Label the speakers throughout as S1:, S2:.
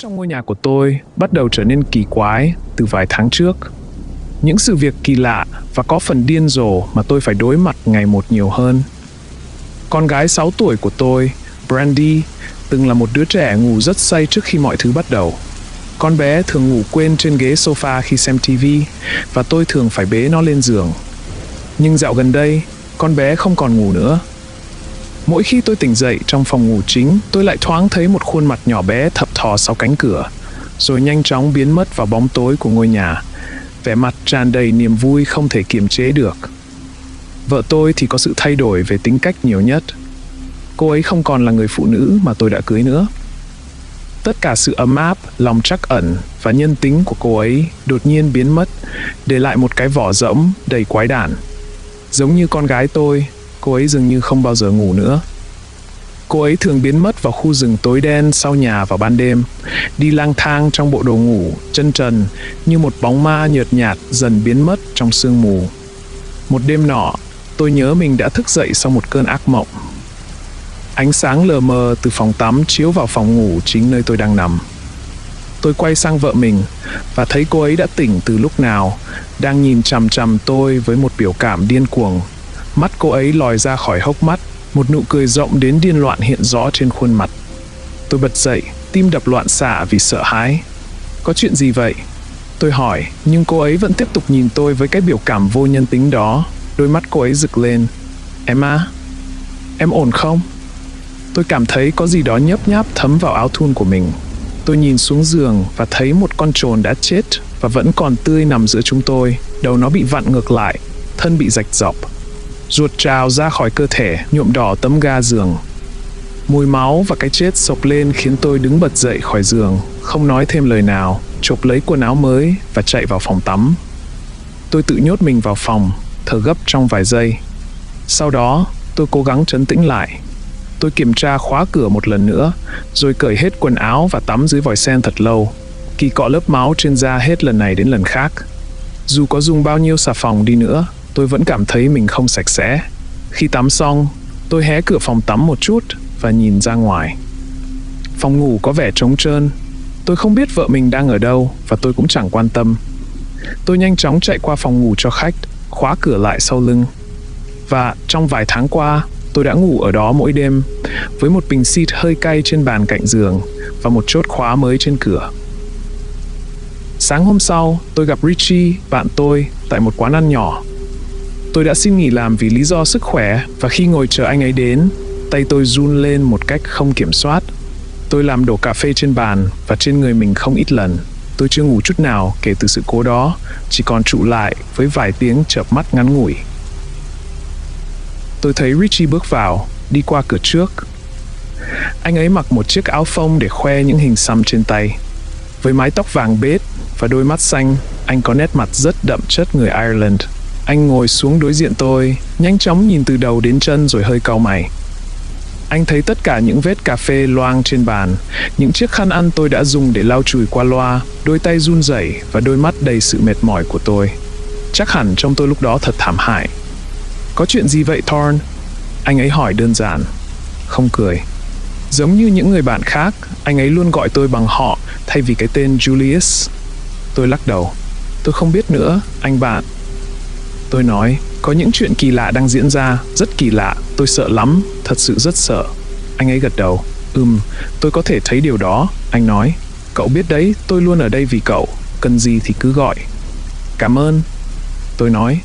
S1: trong ngôi nhà của tôi bắt đầu trở nên kỳ quái từ vài tháng trước. Những sự việc kỳ lạ và có phần điên rồ mà tôi phải đối mặt ngày một nhiều hơn. Con gái 6 tuổi của tôi, Brandy, từng là một đứa trẻ ngủ rất say trước khi mọi thứ bắt đầu. Con bé thường ngủ quên trên ghế sofa khi xem TV và tôi thường phải bế nó lên giường. Nhưng dạo gần đây, con bé không còn ngủ nữa. Mỗi khi tôi tỉnh dậy trong phòng ngủ chính, tôi lại thoáng thấy một khuôn mặt nhỏ bé thập thò sau cánh cửa, rồi nhanh chóng biến mất vào bóng tối của ngôi nhà, vẻ mặt tràn đầy niềm vui không thể kiềm chế được. Vợ tôi thì có sự thay đổi về tính cách nhiều nhất. Cô ấy không còn là người phụ nữ mà tôi đã cưới nữa. Tất cả sự ấm áp, lòng trắc ẩn và nhân tính của cô ấy đột nhiên biến mất, để lại một cái vỏ rỗng đầy quái đản. Giống như con gái tôi, cô ấy dường như không bao giờ ngủ nữa. Cô ấy thường biến mất vào khu rừng tối đen sau nhà vào ban đêm, đi lang thang trong bộ đồ ngủ, chân trần, như một bóng ma nhợt nhạt dần biến mất trong sương mù. Một đêm nọ, tôi nhớ mình đã thức dậy sau một cơn ác mộng. Ánh sáng lờ mờ từ phòng tắm chiếu vào phòng ngủ chính nơi tôi đang nằm. Tôi quay sang vợ mình và thấy cô ấy đã tỉnh từ lúc nào, đang nhìn chằm chằm tôi với một biểu cảm điên cuồng. Mắt cô ấy lòi ra khỏi hốc mắt, một nụ cười rộng đến điên loạn hiện rõ trên khuôn mặt. Tôi bật dậy, tim đập loạn xạ vì sợ hãi. Có chuyện gì vậy? Tôi hỏi, nhưng cô ấy vẫn tiếp tục nhìn tôi với cái biểu cảm vô nhân tính đó. Đôi mắt cô ấy rực lên. Em à? Em ổn không? Tôi cảm thấy có gì đó nhấp nháp thấm vào áo thun của mình. Tôi nhìn xuống giường và thấy một con trồn đã chết và vẫn còn tươi nằm giữa chúng tôi. Đầu nó bị vặn ngược lại, thân bị rạch rọc. Ruột trào ra khỏi cơ thể, nhuộm đỏ tấm ga giường. Mùi máu và cái chết xộc lên khiến tôi đứng bật dậy khỏi giường, không nói thêm lời nào, chộp lấy quần áo mới và chạy vào phòng tắm. Tôi tự nhốt mình vào phòng, thở gấp trong vài giây. Sau đó, tôi cố gắng trấn tĩnh lại. Tôi kiểm tra khóa cửa một lần nữa, rồi cởi hết quần áo và tắm dưới vòi sen thật lâu, kỳ cọ lớp máu trên da hết lần này đến lần khác. Dù có dùng bao nhiêu xà phòng đi nữa, tôi vẫn cảm thấy mình không sạch sẽ. Khi tắm xong, tôi hé cửa phòng tắm một chút và nhìn ra ngoài. Phòng ngủ có vẻ trống trơn. Tôi không biết vợ mình đang ở đâu và tôi cũng chẳng quan tâm. Tôi nhanh chóng chạy qua phòng ngủ cho khách, khóa cửa lại sau lưng. Và trong vài tháng qua, tôi đã ngủ ở đó mỗi đêm, với một bình xịt hơi cay trên bàn cạnh giường và một chốt khóa mới trên cửa. Sáng hôm sau, tôi gặp Richie, bạn tôi, tại một quán ăn nhỏ. Tôi đã xin nghỉ làm vì lý do sức khỏe và khi ngồi chờ anh ấy đến, tay tôi run lên một cách không kiểm soát. Tôi làm đổ cà phê trên bàn và trên người mình không ít lần. Tôi chưa ngủ chút nào kể từ sự cố đó, chỉ còn trụ lại với vài tiếng chợp mắt ngắn ngủi. Tôi thấy Richie bước vào, đi qua cửa trước. Anh ấy mặc một chiếc áo phông để khoe những hình xăm trên tay. Với mái tóc vàng bết và đôi mắt xanh, anh có nét mặt rất đậm chất người Ireland. Anh ngồi xuống đối diện tôi, nhanh chóng nhìn từ đầu đến chân rồi hơi cau mày. Anh thấy tất cả những vết cà phê loang trên bàn, những chiếc khăn ăn tôi đã dùng để lau chùi qua loa, đôi tay run rẩy và đôi mắt đầy sự mệt mỏi của tôi. Chắc hẳn trông tôi lúc đó thật thảm hại. Có chuyện gì vậy Thorne? Anh ấy hỏi đơn giản, không cười. Giống như những người bạn khác, anh ấy luôn gọi tôi bằng họ thay vì cái tên Julius. Tôi lắc đầu. Tôi không biết nữa, anh bạn. Tôi nói, có những chuyện kỳ lạ đang diễn ra, rất kỳ lạ, tôi sợ lắm, thật sự rất sợ. Anh ấy gật đầu. Tôi có thể thấy điều đó, anh nói. Cậu biết đấy, tôi luôn ở đây vì cậu, cần gì thì cứ gọi. Cảm ơn. Tôi nói,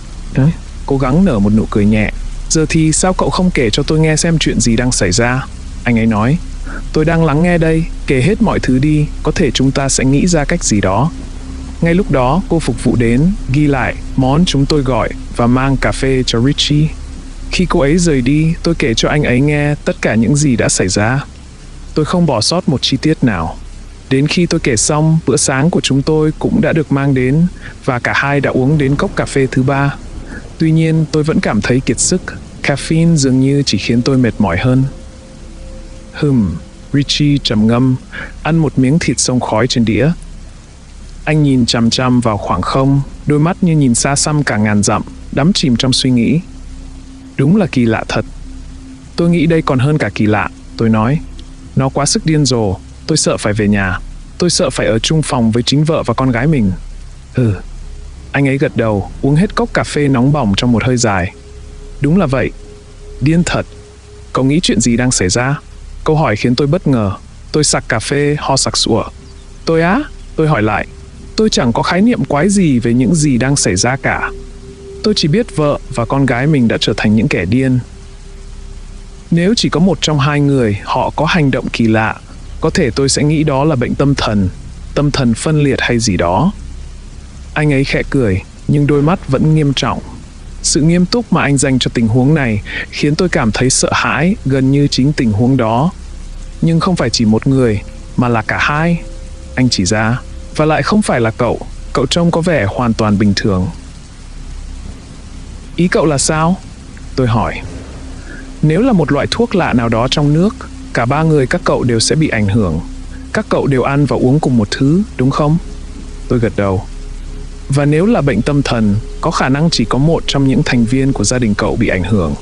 S1: cố gắng nở một nụ cười nhẹ. Giờ thì sao cậu không kể cho tôi nghe xem chuyện gì đang xảy ra? Anh ấy nói, tôi đang lắng nghe đây, kể hết mọi thứ đi, có thể chúng ta sẽ nghĩ ra cách gì đó. Ngay lúc đó, cô phục vụ đến, ghi lại món chúng tôi gọi và mang cà phê cho Richie. Khi cô ấy rời đi, tôi kể cho anh ấy nghe tất cả những gì đã xảy ra. Tôi không bỏ sót một chi tiết nào. Đến khi tôi kể xong, bữa sáng của chúng tôi cũng đã được mang đến và cả hai đã uống đến cốc cà phê thứ 3. Tuy nhiên, tôi vẫn cảm thấy kiệt sức. Caffeine dường như chỉ khiến tôi mệt mỏi hơn. Richie trầm ngâm, ăn một miếng thịt xông khói trên đĩa. Anh nhìn chằm chằm vào khoảng không, đôi mắt như nhìn xa xăm cả ngàn dặm, đắm chìm trong suy nghĩ. Đúng là kỳ lạ thật. Tôi nghĩ đây còn hơn cả kỳ lạ, tôi nói. Nó quá sức điên rồ, tôi sợ phải về nhà. Tôi sợ phải ở chung phòng với chính vợ và con gái mình. Anh ấy gật đầu, uống hết cốc cà phê nóng bỏng trong một hơi dài. Đúng là vậy. Điên thật. Cậu nghĩ chuyện gì đang xảy ra? Câu hỏi khiến tôi bất ngờ. Tôi sặc cà phê, ho sặc sụa. Tôi á? Tôi hỏi lại. Tôi chẳng có khái niệm quái gì về những gì đang xảy ra cả. Tôi chỉ biết vợ và con gái mình đã trở thành những kẻ điên. Nếu chỉ có một trong hai người họ có hành động kỳ lạ, có thể tôi sẽ nghĩ đó là bệnh tâm thần phân liệt hay gì đó. Anh ấy khẽ cười, nhưng đôi mắt vẫn nghiêm trọng. Sự nghiêm túc mà anh dành cho tình huống này khiến tôi cảm thấy sợ hãi gần như chính tình huống đó. Nhưng không phải chỉ một người, mà là cả hai. Anh chỉ ra, và lại không phải là cậu. Cậu trông có vẻ hoàn toàn bình thường. Ý cậu là sao? Tôi hỏi. Nếu là một loại thuốc lạ nào đó trong nước, cả ba người các cậu đều sẽ bị ảnh hưởng. Các cậu đều ăn và uống cùng một thứ, đúng không? Tôi gật đầu. Và nếu là bệnh tâm thần, có khả năng chỉ có một trong những thành viên của gia đình cậu bị ảnh hưởng.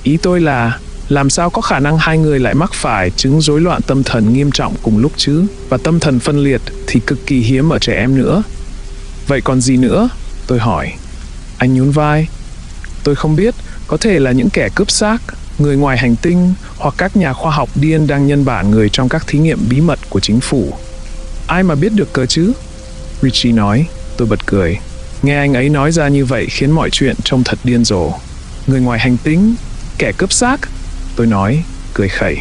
S1: Ý tôi là, làm sao có khả năng hai người lại mắc phải chứng rối loạn tâm thần nghiêm trọng cùng lúc chứ? Và tâm thần phân liệt thì cực kỳ hiếm ở trẻ em nữa. Vậy còn gì nữa? Tôi hỏi. Anh nhún vai. Tôi không biết, có thể là những kẻ cướp xác, người ngoài hành tinh hoặc các nhà khoa học điên đang nhân bản người trong các thí nghiệm bí mật của chính phủ. Ai mà biết được cơ chứ? Richie nói. Tôi bật cười. Nghe anh ấy nói ra như vậy khiến mọi chuyện trông thật điên rồ. Người ngoài hành tinh? Kẻ cướp xác? Tôi nói, cười khẩy.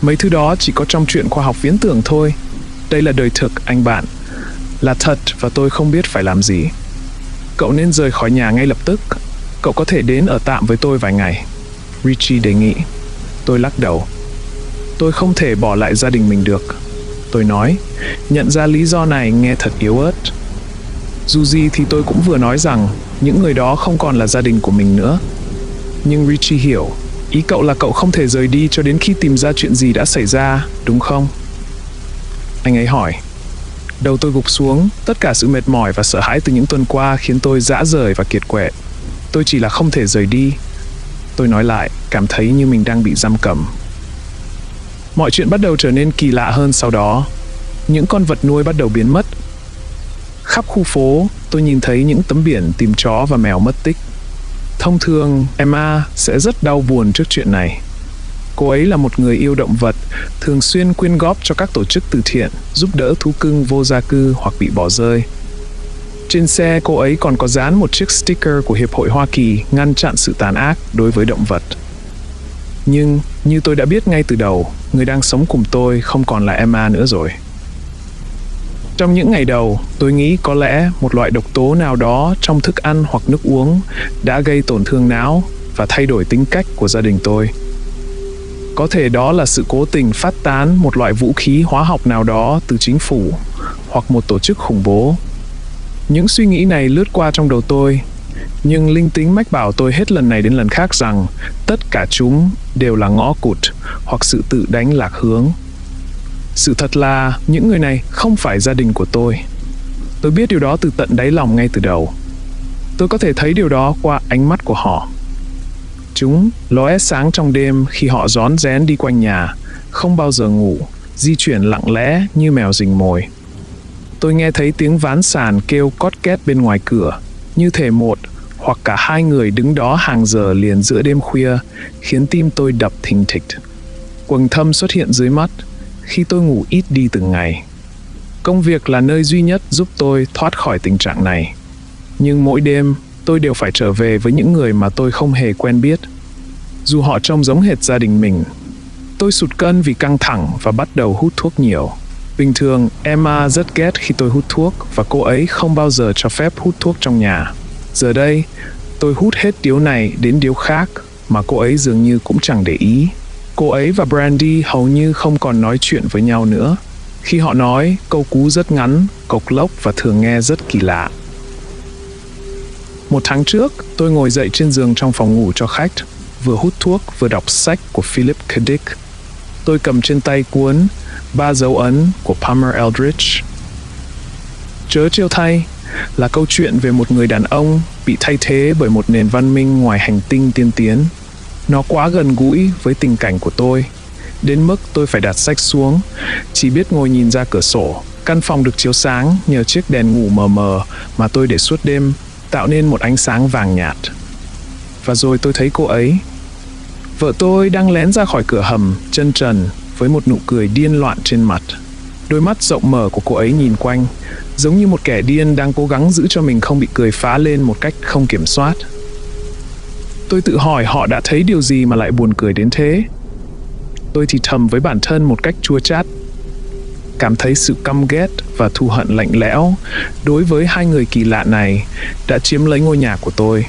S1: Mấy thứ đó chỉ có trong chuyện khoa học viễn tưởng thôi. Đây là đời thực, anh bạn. Là thật và tôi không biết phải làm gì. Cậu nên rời khỏi nhà ngay lập tức. Cậu có thể đến ở tạm với tôi vài ngày. Richie đề nghị. Tôi lắc đầu. Tôi không thể bỏ lại gia đình mình được. Tôi nói, nhận ra lý do này nghe thật yếu ớt. Dù gì thì tôi cũng vừa nói rằng những người đó không còn là gia đình của mình nữa. Nhưng Richie hiểu. Ý cậu là cậu không thể rời đi cho đến khi tìm ra chuyện gì đã xảy ra, đúng không? Anh ấy hỏi. Đầu tôi gục xuống, tất cả sự mệt mỏi và sợ hãi từ những tuần qua khiến tôi rã rời và kiệt quệ. Tôi chỉ là không thể rời đi. Tôi nói lại, cảm thấy như mình đang bị giam cầm. Mọi chuyện bắt đầu trở nên kỳ lạ hơn sau đó. Những con vật nuôi bắt đầu biến mất. Khắp khu phố, tôi nhìn thấy những tấm biển tìm chó và mèo mất tích. Thông thường, Emma sẽ rất đau buồn trước chuyện này. Cô ấy là một người yêu động vật, thường xuyên quyên góp cho các tổ chức từ thiện, giúp đỡ thú cưng vô gia cư hoặc bị bỏ rơi. Trên xe, cô ấy còn có dán một chiếc sticker của Hiệp hội Hoa Kỳ ngăn chặn sự tàn ác đối với động vật. Nhưng, như tôi đã biết ngay từ đầu, người đang sống cùng tôi không còn là Emma nữa rồi. Trong những ngày đầu, tôi nghĩ có lẽ một loại độc tố nào đó trong thức ăn hoặc nước uống đã gây tổn thương não và thay đổi tính cách của gia đình tôi. Có thể đó là sự cố tình phát tán một loại vũ khí hóa học nào đó từ chính phủ hoặc một tổ chức khủng bố. Những suy nghĩ này lướt qua trong đầu tôi, nhưng linh tính mách bảo tôi hết lần này đến lần khác rằng tất cả chúng đều là ngõ cụt hoặc sự tự đánh lạc hướng. Sự thật là những người này không phải gia đình của tôi. Tôi biết điều đó từ tận đáy lòng ngay từ đầu. Tôi có thể thấy điều đó qua ánh mắt của họ. Chúng lóe sáng trong đêm khi họ rón rén đi quanh nhà, không bao giờ ngủ, di chuyển lặng lẽ như mèo rình mồi. Tôi nghe thấy tiếng ván sàn kêu cót két bên ngoài cửa, như thể một hoặc cả hai người đứng đó hàng giờ liền giữa đêm khuya, khiến tim tôi đập thình thịch. Quầng thâm xuất hiện dưới mắt khi tôi ngủ ít đi từng ngày. Công việc là nơi duy nhất giúp tôi thoát khỏi tình trạng này. Nhưng mỗi đêm, tôi đều phải trở về với những người mà tôi không hề quen biết. Dù họ trông giống hệt gia đình mình. Tôi sụt cân vì căng thẳng và bắt đầu hút thuốc nhiều. Bình thường, Emma rất ghét khi tôi hút thuốc và cô ấy không bao giờ cho phép hút thuốc trong nhà. Giờ đây, tôi hút hết điếu này đến điếu khác mà cô ấy dường như cũng chẳng để ý. Cô ấy và Brandy hầu như không còn nói chuyện với nhau nữa. Khi họ nói, câu cú rất ngắn, cộc lốc và thường nghe rất kỳ lạ. Một tháng trước, tôi ngồi dậy trên giường trong phòng ngủ cho khách, vừa hút thuốc vừa đọc sách của Philip K. Dick. Tôi cầm trên tay cuốn 3 dấu ấn của Palmer Eldritch. Trớ trêu thay là câu chuyện về một người đàn ông bị thay thế bởi một nền văn minh ngoài hành tinh tiên tiến. Nó quá gần gũi với tình cảnh của tôi, đến mức tôi phải đặt sách xuống, chỉ biết ngồi nhìn ra cửa sổ. Căn phòng được chiếu sáng nhờ chiếc đèn ngủ mờ mờ mà tôi để suốt đêm, tạo nên một ánh sáng vàng nhạt. Và rồi tôi thấy cô ấy. Vợ tôi đang lén ra khỏi cửa hầm, chân trần, với một nụ cười điên loạn trên mặt. Đôi mắt rộng mở của cô ấy nhìn quanh, giống như một kẻ điên đang cố gắng giữ cho mình không bị cười phá lên một cách không kiểm soát. Tôi tự hỏi họ đã thấy điều gì mà lại buồn cười đến thế. Tôi thì thầm với bản thân một cách chua chát, cảm thấy sự căm ghét và thù hận lạnh lẽo đối với hai người kỳ lạ này đã chiếm lấy ngôi nhà của tôi.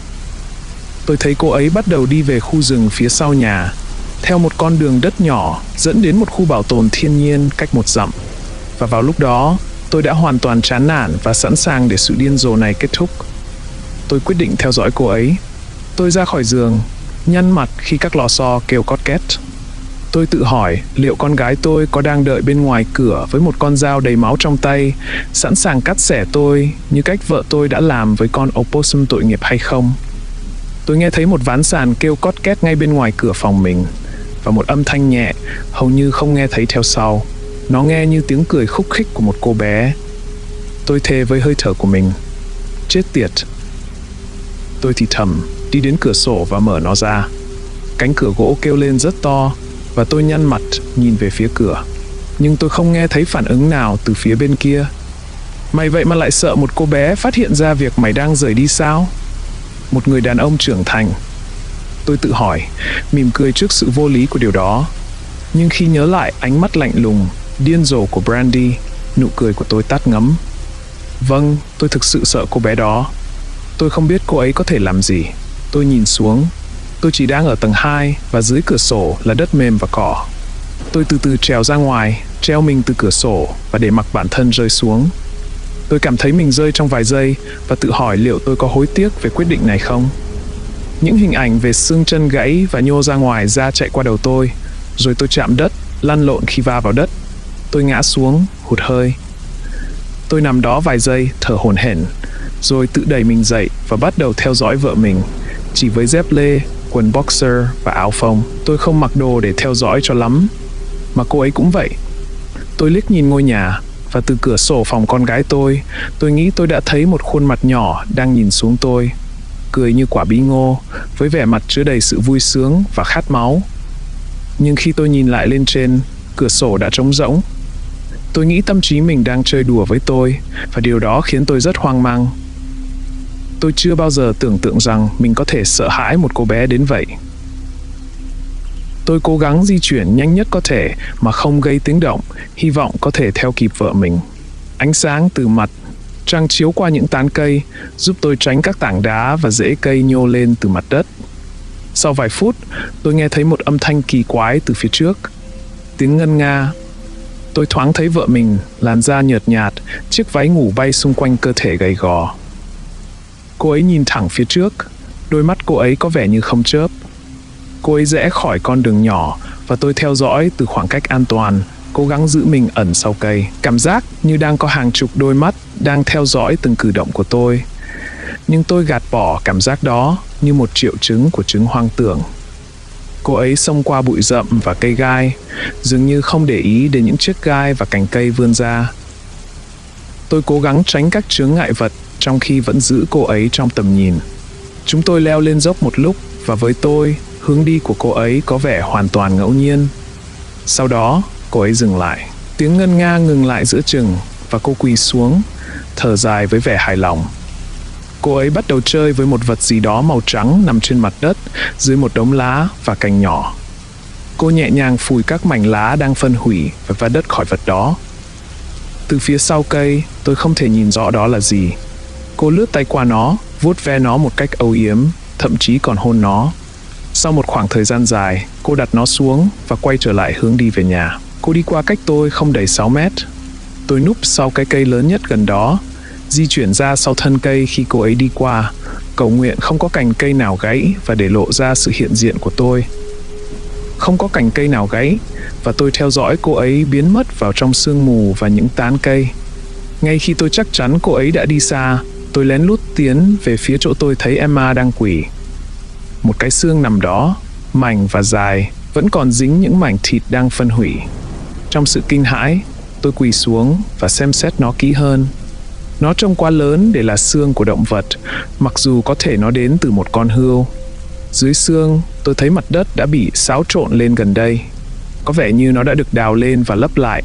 S1: Tôi thấy cô ấy bắt đầu đi về khu rừng phía sau nhà, theo một con đường đất nhỏ dẫn đến một khu bảo tồn thiên nhiên cách 1 dặm. Và vào lúc đó, tôi đã hoàn toàn chán nản và sẵn sàng để sự điên rồ này kết thúc. Tôi quyết định theo dõi cô ấy. Tôi ra khỏi giường, nhăn mặt khi các lò xo kêu cót két. Tôi tự hỏi liệu con gái tôi có đang đợi bên ngoài cửa với một con dao đầy máu trong tay, sẵn sàng cắt xẻ tôi như cách vợ tôi đã làm với con opossum tội nghiệp hay không. Tôi nghe thấy một ván sàn kêu cót két ngay bên ngoài cửa phòng mình, và một âm thanh nhẹ, hầu như không nghe thấy theo sau. Nó nghe như tiếng cười khúc khích của một cô bé. Tôi thề với hơi thở của mình, chết tiệt. Tôi thì thầm, đi đến cửa sổ và mở nó ra. Cánh cửa gỗ kêu lên rất to, và tôi nhăn mặt nhìn về phía cửa. Nhưng tôi không nghe thấy phản ứng nào từ phía bên kia. Mày vậy mà lại sợ một cô bé phát hiện ra việc mày đang rời đi sao? Một người đàn ông trưởng thành. Tôi tự hỏi, mỉm cười trước sự vô lý của điều đó. Nhưng khi nhớ lại ánh mắt lạnh lùng, điên rồ của Brandy, nụ cười của tôi tắt ngấm. Vâng, tôi thực sự sợ cô bé đó. Tôi không biết cô ấy có thể làm gì. Tôi nhìn xuống. Tôi chỉ đang ở tầng 2 và dưới cửa sổ là đất mềm và cỏ. Tôi từ từ trèo ra ngoài, treo mình từ cửa sổ và để mặc bản thân rơi xuống. Tôi cảm thấy mình rơi trong vài giây và tự hỏi liệu tôi có hối tiếc về quyết định này không. Những hình ảnh về xương chân gãy và nhô ra ngoài da chạy qua đầu tôi, rồi tôi chạm đất, lăn lộn khi va vào đất. Tôi ngã xuống, hụt hơi. Tôi nằm đó vài giây, thở hổn hển, rồi tự đẩy mình dậy và bắt đầu theo dõi vợ mình, chỉ với dép lê, quần boxer và áo phông. Tôi không mặc đồ để theo dõi cho lắm, mà cô ấy cũng vậy. Tôi liếc nhìn ngôi nhà, và từ cửa sổ phòng con gái tôi nghĩ tôi đã thấy một khuôn mặt nhỏ đang nhìn xuống tôi, cười như quả bí ngô, với vẻ mặt chứa đầy sự vui sướng và khát máu. Nhưng khi tôi nhìn lại lên trên, cửa sổ đã trống rỗng. Tôi nghĩ tâm trí mình đang chơi đùa với tôi, và điều đó khiến tôi rất hoang mang. Tôi chưa bao giờ tưởng tượng rằng mình có thể sợ hãi một cô bé đến vậy. Tôi cố gắng di chuyển nhanh nhất có thể mà không gây tiếng động, hy vọng có thể theo kịp vợ mình. Ánh sáng từ mặt trăng chiếu qua những tán cây giúp tôi tránh các tảng đá và rễ cây nhô lên từ mặt đất. Sau vài phút, tôi nghe thấy một âm thanh kỳ quái từ phía trước. Tiếng ngân nga. Tôi thoáng thấy vợ mình, làn da nhợt nhạt, chiếc váy ngủ bay xung quanh cơ thể gầy gò. Cô ấy nhìn thẳng phía trước, đôi mắt cô ấy có vẻ như không chớp. Cô ấy rẽ khỏi con đường nhỏ và tôi theo dõi từ khoảng cách an toàn, cố gắng giữ mình ẩn sau cây. Cảm giác như đang có hàng chục đôi mắt đang theo dõi từng cử động của tôi. Nhưng tôi gạt bỏ cảm giác đó như một triệu chứng của chứng hoang tưởng. Cô ấy xông qua bụi rậm và cây gai, dường như không để ý đến những chiếc gai và cành cây vươn ra. Tôi cố gắng tránh các chướng ngại vật trong khi vẫn giữ cô ấy trong tầm nhìn. Chúng tôi leo lên dốc một lúc và với tôi, hướng đi của cô ấy có vẻ hoàn toàn ngẫu nhiên. Sau đó, cô ấy dừng lại. Tiếng ngân nga ngừng lại giữa chừng và cô quỳ xuống, thở dài với vẻ hài lòng. Cô ấy bắt đầu chơi với một vật gì đó màu trắng nằm trên mặt đất dưới một đống lá và cành nhỏ. Cô nhẹ nhàng phủi các mảnh lá đang phân hủy và vắt đất khỏi vật đó. Từ phía sau cây, tôi không thể nhìn rõ đó là gì. Cô lướt tay qua nó, vuốt ve nó một cách âu yếm, thậm chí còn hôn nó. Sau một khoảng thời gian dài, cô đặt nó xuống và quay trở lại hướng đi về nhà. Cô đi qua cách tôi không đầy 6 mét. Tôi núp sau cái cây lớn nhất gần đó, di chuyển ra sau thân cây khi cô ấy đi qua, cầu nguyện không có cành cây nào gãy và để lộ ra sự hiện diện của tôi. Không có cành cây nào gãy, và tôi theo dõi cô ấy biến mất vào trong sương mù và những tán cây. Ngay khi tôi chắc chắn cô ấy đã đi xa, tôi lén lút tiến về phía chỗ tôi thấy Emma đang quỳ. Một cái xương nằm đó, mảnh và dài, vẫn còn dính những mảnh thịt đang phân hủy. Trong sự kinh hãi, tôi quỳ xuống và xem xét nó kỹ hơn. Nó trông quá lớn để là xương của động vật, mặc dù có thể nó đến từ một con hươu. Dưới xương, tôi thấy mặt đất đã bị xáo trộn lên gần đây. Có vẻ như nó đã được đào lên và lấp lại.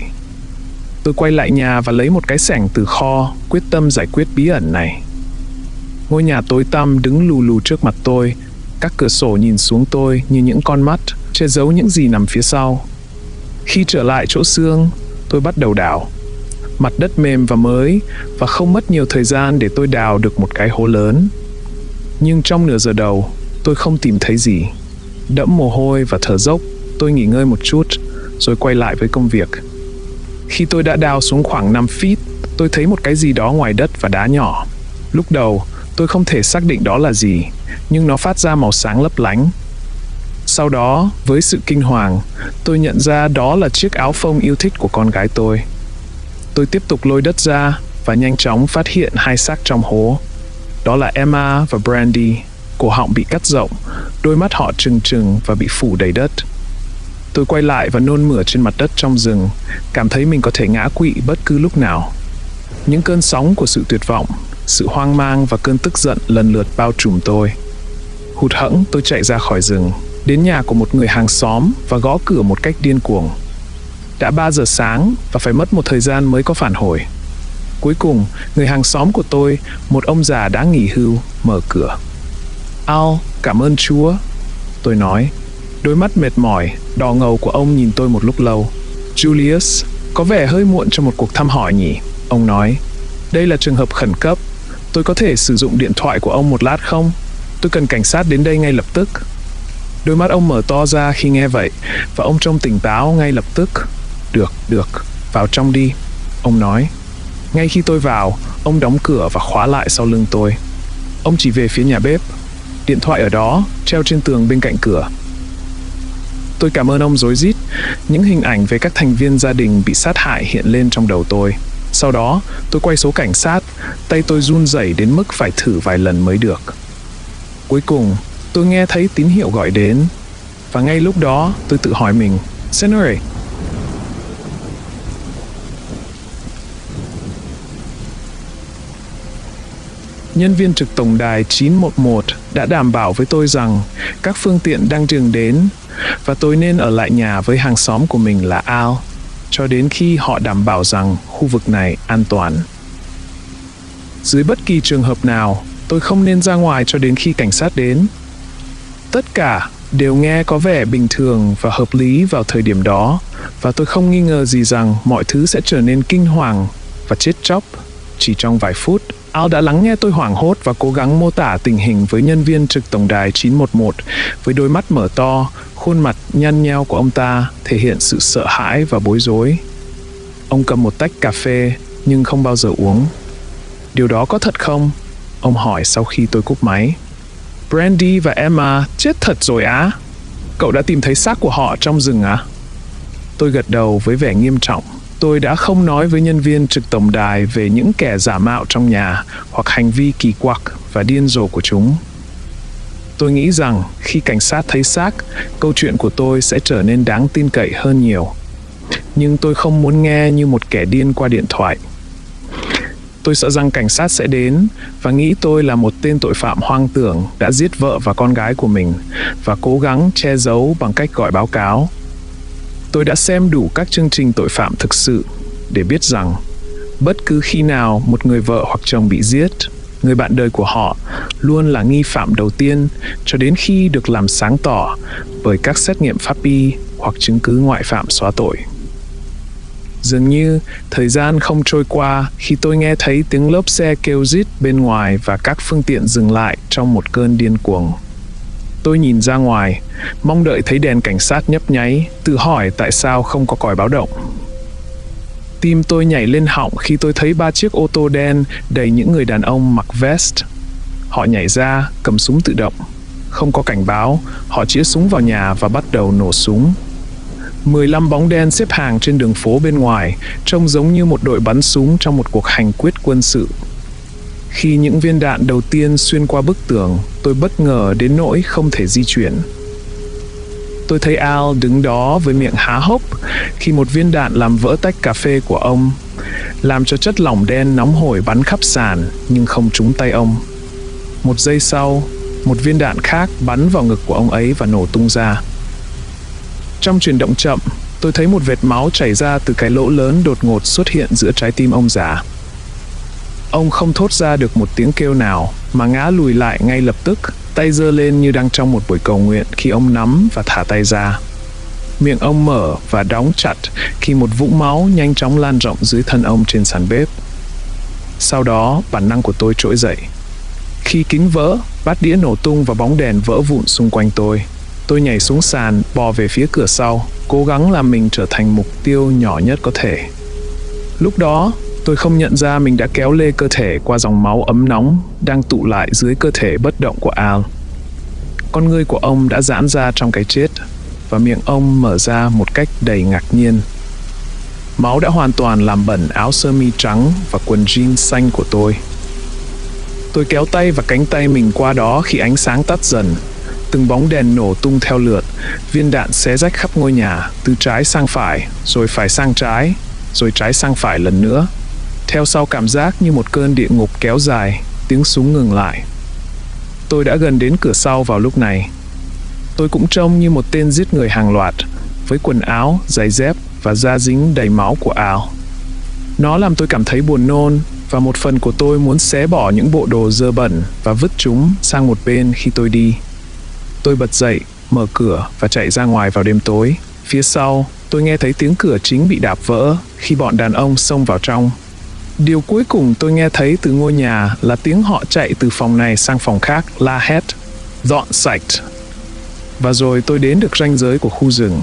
S1: Tôi quay lại nhà và lấy một cái xẻng từ kho, quyết tâm giải quyết bí ẩn này. Ngôi nhà tối tăm đứng lù lù trước mặt tôi. Các cửa sổ nhìn xuống tôi như những con mắt, che giấu những gì nằm phía sau. Khi trở lại chỗ xương, tôi bắt đầu đào. Mặt đất mềm và mới, và không mất nhiều thời gian để tôi đào được một cái hố lớn. Nhưng trong nửa giờ đầu, tôi không tìm thấy gì. Đẫm mồ hôi và thở dốc, tôi nghỉ ngơi một chút, rồi quay lại với công việc. Khi tôi đã đào xuống khoảng 5 feet, tôi thấy một cái gì đó ngoài đất và đá nhỏ. Lúc đầu, tôi không thể xác định đó là gì, nhưng nó phát ra màu sáng lấp lánh. Sau đó, với sự kinh hoàng, tôi nhận ra đó là chiếc áo phông yêu thích của con gái tôi. Tôi tiếp tục lôi đất ra và nhanh chóng phát hiện 2 xác trong hố. Đó là Emma và Brandy, cổ họng bị cắt rộng, đôi mắt họ trừng trừng và bị phủ đầy đất. Tôi quay lại và nôn mửa trên mặt đất trong rừng, cảm thấy mình có thể ngã quỵ bất cứ lúc nào. Những cơn sóng của sự tuyệt vọng, sự hoang mang và cơn tức giận lần lượt bao trùm tôi. Hụt hẫng, tôi chạy ra khỏi rừng, đến nhà của một người hàng xóm và gõ cửa một cách điên cuồng. Đã 3 giờ sáng và phải mất một thời gian mới có phản hồi. Cuối cùng, người hàng xóm của tôi, một ông già đã nghỉ hưu, mở cửa. Al, cảm ơn Chúa, tôi nói. Đôi mắt mệt mỏi, đỏ ngầu của ông nhìn tôi một lúc lâu. Julius, có vẻ hơi muộn cho một cuộc thăm hỏi nhỉ? Ông nói. Đây là trường hợp khẩn cấp. Tôi có thể sử dụng điện thoại của ông một lát không? Tôi cần cảnh sát đến đây ngay lập tức. Đôi mắt ông mở to ra khi nghe vậy, và ông trông tỉnh táo ngay lập tức. Được, vào trong đi, ông nói. Ngay khi tôi vào, ông đóng cửa và khóa lại sau lưng tôi. Ông chỉ về phía nhà bếp. Điện thoại ở đó, treo trên tường bên cạnh cửa. Tôi cảm ơn ông rối rít. Những hình ảnh về các thành viên gia đình bị sát hại hiện lên trong đầu tôi. Sau đó, tôi quay số cảnh sát, tay tôi run rẩy đến mức phải thử vài lần mới được. Cuối cùng, tôi nghe thấy tín hiệu gọi đến. Và ngay lúc đó, tôi tự hỏi mình, Senore, nhân viên trực tổng đài 911 đã đảm bảo với tôi rằng các phương tiện đang dừng đến và tôi nên ở lại nhà với hàng xóm của mình là Al cho đến khi họ đảm bảo rằng khu vực này an toàn. Dưới bất kỳ trường hợp nào, tôi không nên ra ngoài cho đến khi cảnh sát đến. Tất cả đều nghe có vẻ bình thường và hợp lý vào thời điểm đó, và tôi không nghi ngờ gì rằng mọi thứ sẽ trở nên kinh hoàng và chết chóc chỉ trong vài phút. Al đã lắng nghe tôi hoảng hốt và cố gắng mô tả tình hình với nhân viên trực tổng đài 911 với đôi mắt mở to, khuôn mặt nhăn nheo của ông ta thể hiện sự sợ hãi và bối rối. Ông cầm một tách cà phê nhưng không bao giờ uống. Điều đó có thật không? Ông hỏi sau khi tôi cúp máy. Brandy và Emma chết thật rồi á? Cậu đã tìm thấy xác của họ trong rừng á? Tôi gật đầu với vẻ nghiêm trọng. Tôi đã không nói với nhân viên trực tổng đài về những kẻ giả mạo trong nhà hoặc hành vi kỳ quặc và điên rồ của chúng. Tôi nghĩ rằng khi cảnh sát thấy xác, câu chuyện của tôi sẽ trở nên đáng tin cậy hơn nhiều. Nhưng tôi không muốn nghe như một kẻ điên qua điện thoại. Tôi sợ rằng cảnh sát sẽ đến và nghĩ tôi là một tên tội phạm hoang tưởng đã giết vợ và con gái của mình và cố gắng che giấu bằng cách gọi báo cáo. Tôi đã xem đủ các chương trình tội phạm thực sự để biết rằng bất cứ khi nào một người vợ hoặc chồng bị giết, người bạn đời của họ luôn là nghi phạm đầu tiên cho đến khi được làm sáng tỏ bởi các xét nghiệm pháp y hoặc chứng cứ ngoại phạm xóa tội. Dường như thời gian không trôi qua khi tôi nghe thấy tiếng lốp xe kêu rít bên ngoài và các phương tiện dừng lại trong một cơn điên cuồng. Tôi nhìn ra ngoài, mong đợi thấy đèn cảnh sát nhấp nháy, tự hỏi tại sao không có còi báo động. Tim tôi nhảy lên họng khi tôi thấy 3 chiếc ô tô đen đầy những người đàn ông mặc vest. Họ nhảy ra, cầm súng tự động. Không có cảnh báo, họ chĩa súng vào nhà và bắt đầu nổ súng. 15 bóng đen xếp hàng trên đường phố bên ngoài, trông giống như một đội bắn súng trong một cuộc hành quyết quân sự. Khi những viên đạn đầu tiên xuyên qua bức tường, tôi bất ngờ đến nỗi không thể di chuyển. tôi thấy Al đứng đó với miệng há hốc khi một viên đạn làm vỡ tách cà phê của ông, làm cho chất lỏng đen nóng hổi bắn khắp sàn nhưng không trúng tay ông. Một giây sau, một viên đạn khác bắn vào ngực của ông ấy và nổ tung ra. Trong chuyển động chậm, tôi thấy một vệt máu chảy ra từ cái lỗ lớn đột ngột xuất hiện giữa trái tim ông già. Ông không thốt ra được một tiếng kêu nào mà ngã lùi lại ngay lập tức, tay giơ lên như đang trong một buổi cầu nguyện khi ông nắm và thả tay ra. Miệng ông mở và đóng chặt khi một vũng máu nhanh chóng lan rộng dưới thân ông trên sàn bếp. Sau đó, bản năng của tôi trỗi dậy. Khi kính vỡ, bát đĩa nổ tung và bóng đèn vỡ vụn xung quanh tôi. Tôi nhảy xuống sàn, bò về phía cửa sau, cố gắng làm mình trở thành mục tiêu nhỏ nhất có thể. Lúc đó, tôi không nhận ra mình đã kéo lê cơ thể qua dòng máu ấm nóng đang tụ lại dưới cơ thể bất động của Al. Con ngươi của ông đã giãn ra trong cái chết, và miệng ông mở ra một cách đầy ngạc nhiên. Máu đã hoàn toàn làm bẩn áo sơ mi trắng và quần jean xanh của tôi. Tôi kéo tay và cánh tay mình qua đó khi ánh sáng tắt dần. Từng bóng đèn nổ tung theo lượt, viên đạn xé rách khắp ngôi nhà, từ trái sang phải, rồi phải sang trái, rồi trái sang phải lần nữa. Theo sau cảm giác như một cơn địa ngục kéo dài, tiếng súng ngừng lại. Tôi đã gần đến cửa sau vào lúc này. Tôi cũng trông như một tên giết người hàng loạt, với quần áo, giày dép và da dính đầy máu của Al. Nó làm tôi cảm thấy buồn nôn, và một phần của tôi muốn xé bỏ những bộ đồ dơ bẩn và vứt chúng sang một bên khi tôi đi. Tôi bật dậy, mở cửa và chạy ra ngoài vào đêm tối. Phía sau, tôi nghe thấy tiếng cửa chính bị đạp vỡ khi bọn đàn ông xông vào trong. Điều cuối cùng tôi nghe thấy từ ngôi nhà là tiếng họ chạy từ phòng này sang phòng khác, la hét, dọn sạch. Và rồi tôi đến được ranh giới của khu rừng,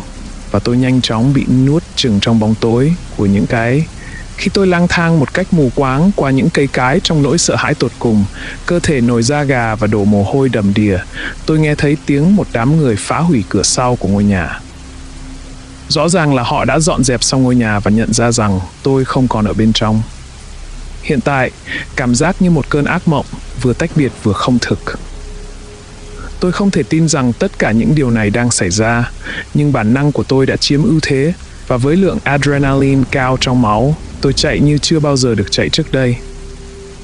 S1: và tôi nhanh chóng bị nuốt chửng trong bóng tối của những cái. Khi tôi lang thang một cách mù quáng qua những cây cối trong nỗi sợ hãi tột cùng, cơ thể nổi da gà và đổ mồ hôi đầm đìa, tôi nghe thấy tiếng một đám người phá hủy cửa sau của ngôi nhà. Rõ ràng là họ đã dọn dẹp xong ngôi nhà và nhận ra rằng tôi không còn ở bên trong. Hiện tại, cảm giác như một cơn ác mộng, vừa tách biệt vừa không thực. Tôi không thể tin rằng tất cả những điều này đang xảy ra, nhưng bản năng của tôi đã chiếm ưu thế, và với lượng adrenaline cao trong máu, tôi chạy như chưa bao giờ được chạy trước đây.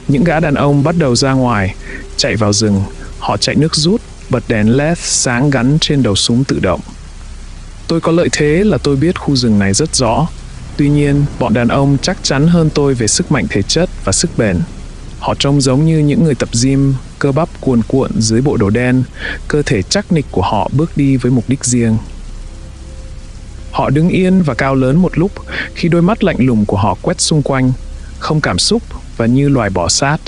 S1: Những gã đàn ông bắt đầu ra ngoài, chạy vào rừng. Họ chạy nước rút, bật đèn LED sáng gắn trên đầu súng tự động. Tôi có lợi thế là tôi biết khu rừng này rất rõ. Tuy nhiên, bọn đàn ông chắc chắn hơn tôi về sức mạnh thể chất và sức bền. Họ trông giống như những người tập gym, cơ bắp cuồn cuộn dưới bộ đồ đen, cơ thể chắc nịch của họ bước đi với mục đích riêng. Họ đứng yên và cao lớn một lúc khi đôi mắt lạnh lùng của họ quét xung quanh, không cảm xúc và như loài bò sát.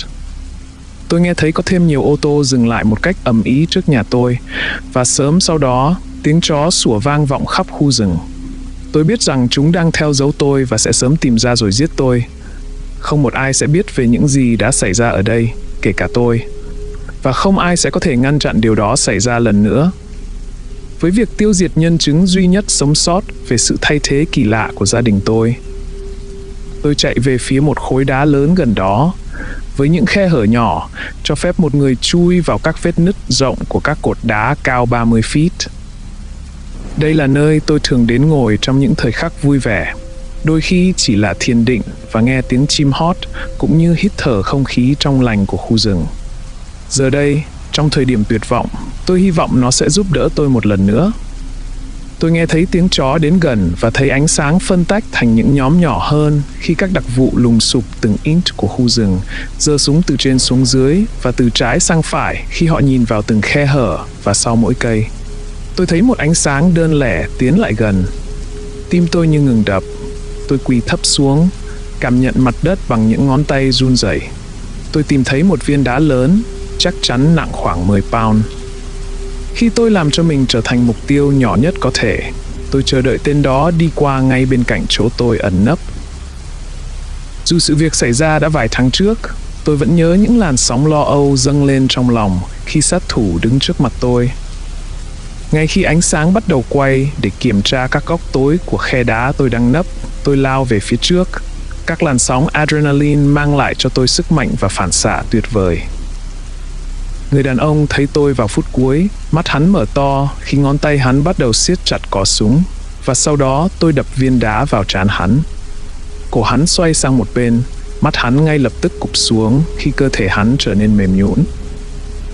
S1: Tôi nghe thấy có thêm nhiều ô tô dừng lại một cách ầm ĩ trước nhà tôi, và sớm sau đó, tiếng chó sủa vang vọng khắp khu rừng. Tôi biết rằng chúng đang theo dấu tôi và sẽ sớm tìm ra rồi giết tôi. Không một ai sẽ biết về những gì đã xảy ra ở đây, kể cả tôi. Và không ai sẽ có thể ngăn chặn điều đó xảy ra lần nữa. Với việc tiêu diệt nhân chứng duy nhất sống sót về sự thay thế kỳ lạ của gia đình tôi chạy về phía một khối đá lớn gần đó, với những khe hở nhỏ, cho phép một người chui vào các vết nứt rộng của các cột đá cao 30 feet. Đây là nơi tôi thường đến ngồi trong những thời khắc vui vẻ, đôi khi chỉ là thiền định và nghe tiếng chim hót, cũng như hít thở không khí trong lành của khu rừng. Giờ đây, trong thời điểm tuyệt vọng, tôi hy vọng nó sẽ giúp đỡ tôi một lần nữa. Tôi nghe thấy tiếng chó đến gần và thấy ánh sáng phân tách thành những nhóm nhỏ hơn khi các đặc vụ lùng sục từng inch của khu rừng, giơ súng từ trên xuống dưới và từ trái sang phải khi họ nhìn vào từng khe hở và sau mỗi cây. Tôi thấy một ánh sáng đơn lẻ tiến lại gần. Tim tôi như ngừng đập. Tôi quỳ thấp xuống, cảm nhận mặt đất bằng những ngón tay run rẩy. Tôi tìm thấy một viên đá lớn, chắc chắn nặng khoảng 10 pound. Khi tôi làm cho mình trở thành mục tiêu nhỏ nhất có thể, tôi chờ đợi tên đó đi qua ngay bên cạnh chỗ tôi ẩn nấp. Dù sự việc xảy ra đã vài tháng trước, tôi vẫn nhớ những làn sóng lo âu dâng lên trong lòng khi sát thủ đứng trước mặt tôi. Ngay khi ánh sáng bắt đầu quay để kiểm tra các góc tối của khe đá tôi đang nấp, tôi lao về phía trước. Các làn sóng adrenaline mang lại cho tôi sức mạnh và phản xạ tuyệt vời. Người đàn ông thấy tôi vào phút cuối, mắt hắn mở to khi ngón tay hắn bắt đầu siết chặt cò súng, và sau đó tôi đập viên đá vào trán hắn. Cổ hắn xoay sang một bên, mắt hắn ngay lập tức cụp xuống khi cơ thể hắn trở nên mềm nhũn.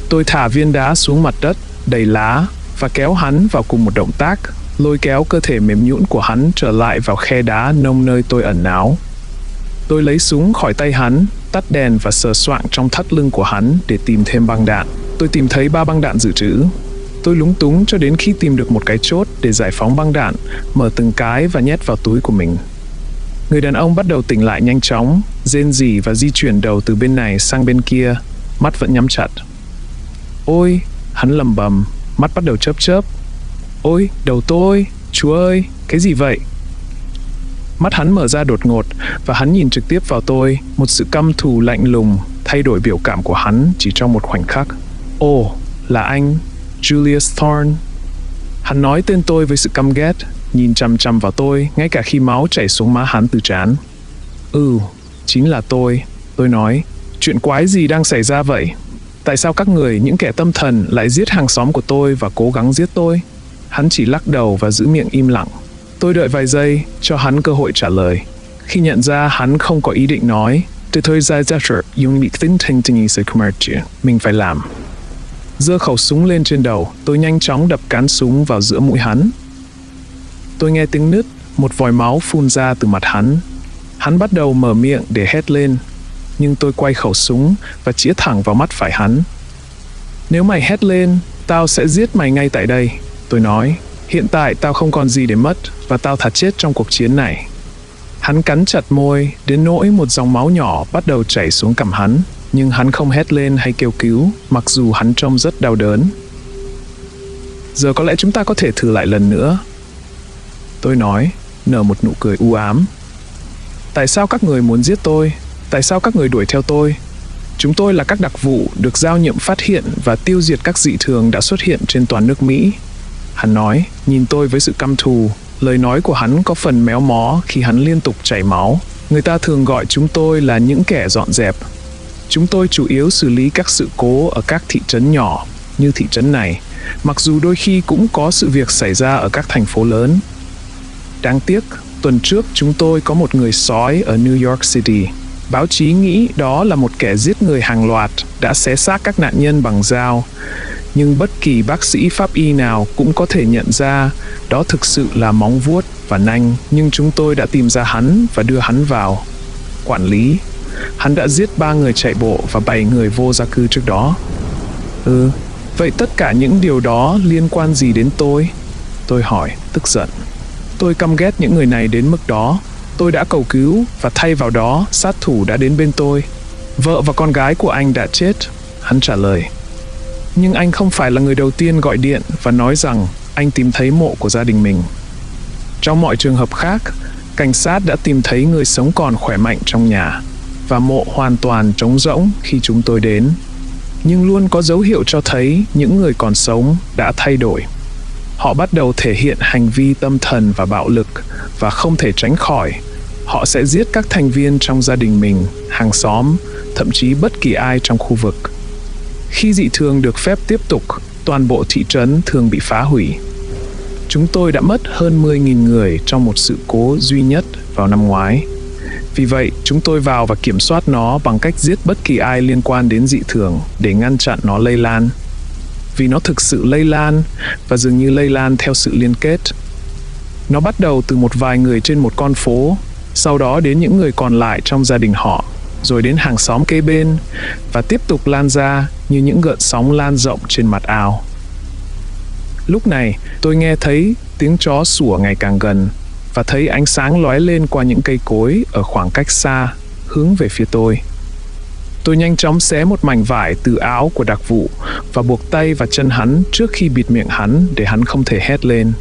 S1: Tôi thả viên đá xuống mặt đất đầy lá và kéo hắn vào cùng một động tác, lôi kéo cơ thể mềm nhũn của hắn trở lại vào khe đá nông nơi tôi ẩn náu. Tôi lấy súng khỏi tay hắn, tắt đèn và sờ soạng trong thắt lưng của hắn để tìm thêm băng đạn. Tôi tìm thấy 3 băng đạn dự trữ. Tôi lúng túng cho đến khi tìm được một cái chốt để giải phóng băng đạn, mở từng cái và nhét vào túi của mình. Người đàn ông bắt đầu tỉnh lại nhanh chóng, rên rỉ và di chuyển đầu từ bên này sang bên kia, mắt vẫn nhắm chặt. Ôi, hắn lầm bầm, mắt bắt đầu chớp chớp. Ôi, đầu tôi, Chúa ơi, cái gì vậy? Mắt hắn mở ra đột ngột và hắn nhìn trực tiếp vào tôi, một sự căm thù lạnh lùng thay đổi biểu cảm của hắn chỉ trong một khoảnh khắc. Ồ, là anh, Julius Thorne. Hắn nói tên tôi với sự căm ghét, nhìn chằm chằm vào tôi ngay cả khi máu chảy xuống má hắn từ trán. Chính là tôi nói. Chuyện quái gì đang xảy ra vậy? Tại sao các người, những kẻ tâm thần, lại giết hàng xóm của tôi và cố gắng giết tôi? Hắn chỉ lắc đầu và giữ miệng im lặng. Tôi đợi vài giây, cho hắn cơ hội trả lời. Khi nhận ra hắn không có ý định nói, mình phải làm. Giơ khẩu súng lên trên đầu, tôi nhanh chóng đập cán súng vào giữa mũi hắn. Tôi nghe tiếng nứt, một vòi máu phun ra từ mặt hắn. Hắn bắt đầu mở miệng để hét lên, nhưng tôi quay khẩu súng và chĩa thẳng vào mắt phải hắn. Nếu mày hét lên, tao sẽ giết mày ngay tại đây, tôi nói. Hiện tại tao không còn gì để mất và tao thà chết trong cuộc chiến này. Hắn cắn chặt môi đến nỗi một dòng máu nhỏ bắt đầu chảy xuống cằm hắn, nhưng hắn không hét lên hay kêu cứu, mặc dù hắn trông rất đau đớn. Giờ có lẽ chúng ta có thể thử lại lần nữa, tôi nói, nở một nụ cười u ám. Tại sao các người muốn giết tôi? Tại sao các người đuổi theo tôi? Chúng tôi là các đặc vụ được giao nhiệm phát hiện và tiêu diệt các dị thường đã xuất hiện trên toàn nước Mỹ. Hắn nói, nhìn tôi với sự căm thù. Lời nói của hắn có phần méo mó khi hắn liên tục chảy máu. Người ta thường gọi chúng tôi là những kẻ dọn dẹp. Chúng tôi chủ yếu xử lý các sự cố ở các thị trấn nhỏ, như thị trấn này, mặc dù đôi khi cũng có sự việc xảy ra ở các thành phố lớn. Đáng tiếc, tuần trước chúng tôi có một người sói ở New York City. Báo chí nghĩ đó là một kẻ giết người hàng loạt đã xé xác các nạn nhân bằng dao. Nhưng bất kỳ bác sĩ pháp y nào cũng có thể nhận ra đó thực sự là móng vuốt và nanh. Nhưng chúng tôi đã tìm ra hắn và đưa hắn vào quản lý. Hắn đã giết 3 người chạy bộ và 7 người vô gia cư trước đó. Vậy tất cả những điều đó liên quan gì đến tôi? Tôi hỏi, tức giận. Tôi căm ghét những người này đến mức đó. Tôi đã cầu cứu và thay vào đó, sát thủ đã đến bên tôi. Vợ và con gái của anh đã chết, hắn trả lời. Nhưng anh không phải là người đầu tiên gọi điện và nói rằng anh tìm thấy mộ của gia đình mình. Trong mọi trường hợp khác, cảnh sát đã tìm thấy người sống còn khỏe mạnh trong nhà và mộ hoàn toàn trống rỗng khi chúng tôi đến. Nhưng luôn có dấu hiệu cho thấy những người còn sống đã thay đổi. Họ bắt đầu thể hiện hành vi tâm thần và bạo lực và không thể tránh khỏi. Họ sẽ giết các thành viên trong gia đình mình, hàng xóm, thậm chí bất kỳ ai trong khu vực. Khi dị thường được phép tiếp tục, toàn bộ thị trấn thường bị phá hủy. Chúng tôi đã mất hơn 10.000 người trong một sự cố duy nhất vào năm ngoái. Vì vậy, chúng tôi vào và kiểm soát nó bằng cách giết bất kỳ ai liên quan đến dị thường để ngăn chặn nó lây lan. Vì nó thực sự lây lan và dường như lây lan theo sự liên kết. Nó bắt đầu từ một vài người trên một con phố, sau đó đến những người còn lại trong gia đình họ, rồi đến hàng xóm kế bên và tiếp tục lan ra như những gợn sóng lan rộng trên mặt ao. Lúc này, tôi nghe thấy tiếng chó sủa ngày càng gần và thấy ánh sáng lóe lên qua những cây cối ở khoảng cách xa, hướng về phía tôi. Tôi nhanh chóng xé một mảnh vải từ áo của đặc vụ và buộc tay và chân hắn trước khi bịt miệng hắn để hắn không thể hét lên.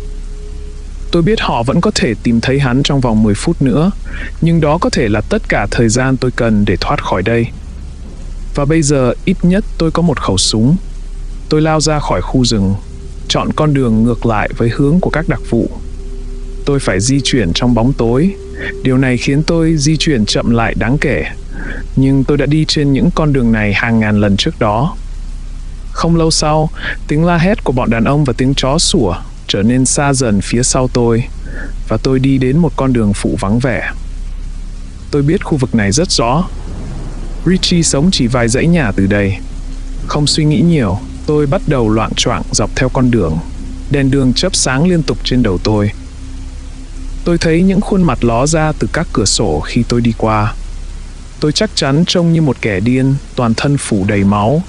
S1: Tôi biết họ vẫn có thể tìm thấy hắn trong vòng 10 phút nữa, nhưng đó có thể là tất cả thời gian tôi cần để thoát khỏi đây. Và bây giờ ít nhất tôi có một khẩu súng. Tôi lao ra khỏi khu rừng, chọn con đường ngược lại với hướng của các đặc vụ. Tôi phải di chuyển trong bóng tối. Điều này khiến tôi di chuyển chậm lại đáng kể. Nhưng tôi đã đi trên những con đường này hàng ngàn lần trước đó. Không lâu sau, tiếng la hét của bọn đàn ông và tiếng chó sủa trở nên xa dần phía sau tôi, và tôi đi đến một con đường phụ vắng vẻ. Tôi biết khu vực này rất rõ. Richie sống chỉ vài dãy nhà từ đây. Không suy nghĩ nhiều, tôi bắt đầu loạng choạng dọc theo con đường. Đèn đường chớp sáng liên tục trên đầu tôi. Tôi thấy những khuôn mặt ló ra từ các cửa sổ khi tôi đi qua. Tôi chắc chắn trông như một kẻ điên, toàn thân phủ đầy máu,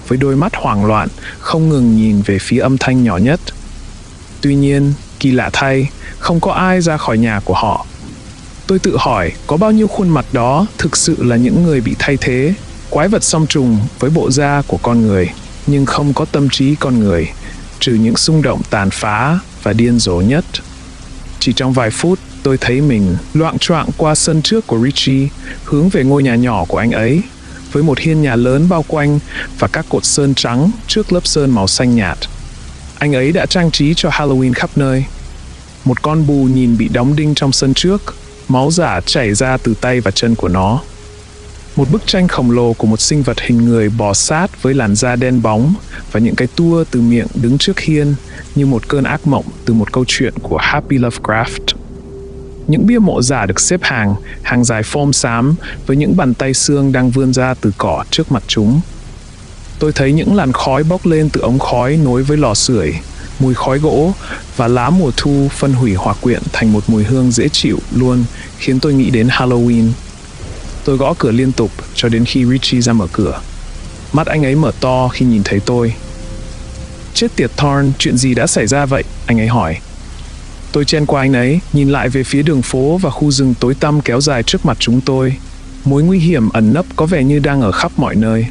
S1: với đôi mắt hoảng loạn, không ngừng nhìn về phía âm thanh nhỏ nhất. Tuy nhiên, kỳ lạ thay, không có ai ra khỏi nhà của họ. Tôi tự hỏi có bao nhiêu khuôn mặt đó thực sự là những người bị thay thế, quái vật song trùng với bộ da của con người, nhưng không có tâm trí con người, trừ những xung động tàn phá và điên rồ nhất. Chỉ trong vài phút, tôi thấy mình loạng choạng qua sân trước của Richie, hướng về ngôi nhà nhỏ của anh ấy, với một hiên nhà lớn bao quanh và các cột sơn trắng trước lớp sơn màu xanh nhạt. Anh ấy đã trang trí cho Halloween khắp nơi. Một con bù nhìn bị đóng đinh trong sân trước, máu giả chảy ra từ tay và chân của nó. Một bức tranh khổng lồ của một sinh vật hình người bò sát với làn da đen bóng và những cái tua từ miệng đứng trước hiên như một cơn ác mộng từ một câu chuyện của Happy Lovecraft. Những bia mộ giả được xếp hàng dài phom xám với những bàn tay xương đang vươn ra từ cỏ trước mặt chúng. Tôi thấy những làn khói bốc lên từ ống khói nối với lò sưởi, mùi khói gỗ và lá mùa thu phân hủy hòa quyện thành một mùi hương dễ chịu luôn, khiến tôi nghĩ đến Halloween. Tôi gõ cửa liên tục cho đến khi Richie ra mở cửa. Mắt anh ấy mở to khi nhìn thấy tôi. Chết tiệt Thorn, chuyện gì đã xảy ra vậy? Anh ấy hỏi. Tôi chen qua anh ấy, nhìn lại về phía đường phố và khu rừng tối tăm kéo dài trước mặt chúng tôi. Mối nguy hiểm ẩn nấp có vẻ như đang ở khắp mọi nơi.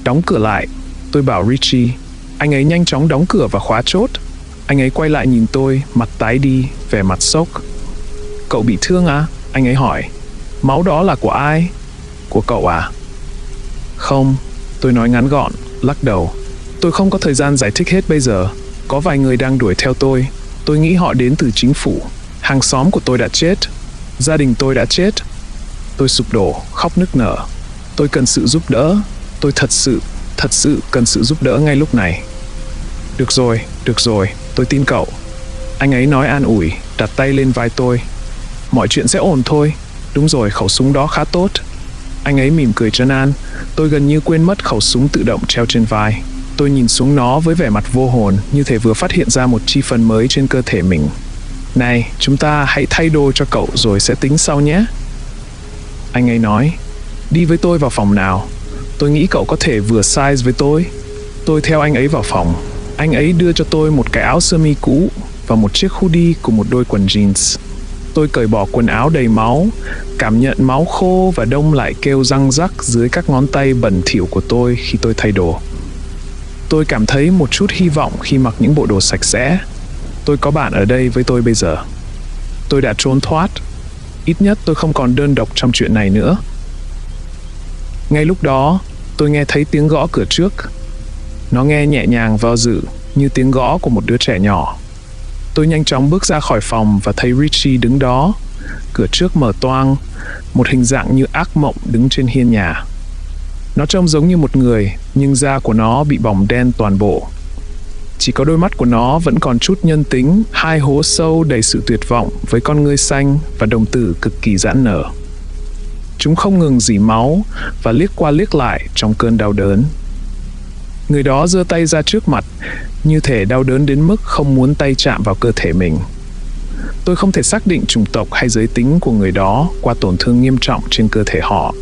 S1: Đóng cửa lại, tôi bảo Richie. Anh ấy nhanh chóng đóng cửa và khóa chốt. Anh ấy quay lại nhìn tôi, mặt tái đi, vẻ mặt sốc. Cậu bị thương à? Anh ấy hỏi. Máu đó là của ai? Của cậu à? Không, tôi nói ngắn gọn, lắc đầu. Tôi không có thời gian giải thích hết bây giờ. Có vài người đang đuổi theo tôi. Tôi nghĩ họ đến từ chính phủ. Hàng xóm của tôi đã chết. Gia đình tôi đã chết. Tôi sụp đổ, khóc nức nở. Tôi cần sự giúp đỡ. Tôi thật sự cần sự giúp đỡ ngay lúc này. Được rồi, tôi tin cậu. Anh ấy nói an ủi, đặt tay lên vai tôi. Mọi chuyện sẽ ổn thôi. Đúng rồi, khẩu súng đó khá tốt. Anh ấy mỉm cười trấn an. Tôi gần như quên mất khẩu súng tự động treo trên vai. Tôi nhìn xuống nó với vẻ mặt vô hồn, như thể vừa phát hiện ra một chi phần mới trên cơ thể mình. Này, chúng ta hãy thay đồ cho cậu rồi sẽ tính sau nhé. Anh ấy nói, đi với tôi vào phòng nào. Tôi nghĩ cậu có thể vừa size với tôi. Tôi theo anh ấy vào phòng. Anh ấy đưa cho tôi một cái áo sơ mi cũ và một chiếc hoodie cùng một đôi quần jeans. Tôi cởi bỏ quần áo đầy máu, cảm nhận máu khô và đông lại kêu răng rắc dưới các ngón tay bẩn thỉu của tôi khi tôi thay đồ. Tôi cảm thấy một chút hy vọng khi mặc những bộ đồ sạch sẽ. Tôi có bạn ở đây với tôi bây giờ. Tôi đã trốn thoát. Ít nhất tôi không còn đơn độc trong chuyện này nữa. Ngay lúc đó, tôi nghe thấy tiếng gõ cửa trước. Nó nghe nhẹ nhàng vào dự, như tiếng gõ của một đứa trẻ nhỏ. Tôi nhanh chóng bước ra khỏi phòng và thấy Richie đứng đó. Cửa trước mở toang, một hình dạng như ác mộng đứng trên hiên nhà. Nó trông giống như một người, nhưng da của nó bị bỏng đen toàn bộ. Chỉ có đôi mắt của nó vẫn còn chút nhân tính, hai hố sâu đầy sự tuyệt vọng với con ngươi xanh và đồng tử cực kỳ giãn nở. Chúng không ngừng rỉ máu và liếc qua liếc lại trong cơn đau đớn. Người đó giơ tay ra trước mặt, như thể đau đớn đến mức không muốn tay chạm vào cơ thể mình. Tôi không thể xác định chủng tộc hay giới tính của người đó qua tổn thương nghiêm trọng trên cơ thể họ.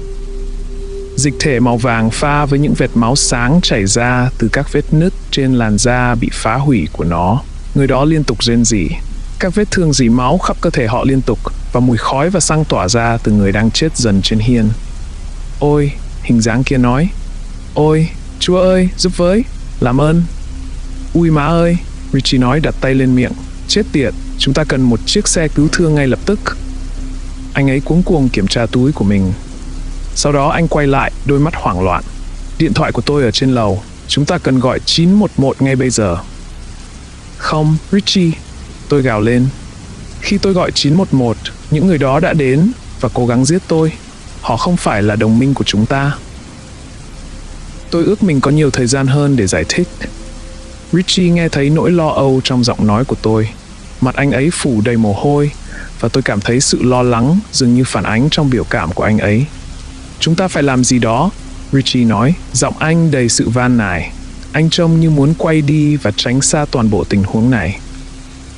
S1: Dịch thể màu vàng pha với những vệt máu sáng chảy ra từ các vết nứt trên làn da bị phá hủy của nó. Người đó liên tục rên rỉ. Các vết thương rỉ máu khắp cơ thể họ liên tục và mùi khói và xăng tỏa ra từ người đang chết dần trên hiên. Ôi, hình dáng kia nói. Ôi, Chúa ơi, giúp với, làm ơn. Ui má ơi, Richie nói đặt tay lên miệng. Chết tiệt, chúng ta cần một chiếc xe cứu thương ngay lập tức. Anh ấy cuống cuồng kiểm tra túi của mình. Sau đó anh quay lại, đôi mắt hoảng loạn. Điện thoại của tôi ở trên lầu. Chúng ta cần gọi 911 ngay bây giờ. Không, Richie, tôi gào lên. Khi tôi gọi 911, những người đó đã đến và cố gắng giết tôi. Họ không phải là đồng minh của chúng ta. Tôi ước mình có nhiều thời gian hơn để giải thích. Richie nghe thấy nỗi lo âu trong giọng nói của tôi. Mặt anh ấy phủ đầy mồ hôi, và tôi cảm thấy sự lo lắng dường như phản ánh trong biểu cảm của anh ấy. Chúng ta phải làm gì đó, Richie nói, giọng anh đầy sự van nài. Anh trông như muốn quay đi và tránh xa toàn bộ tình huống này.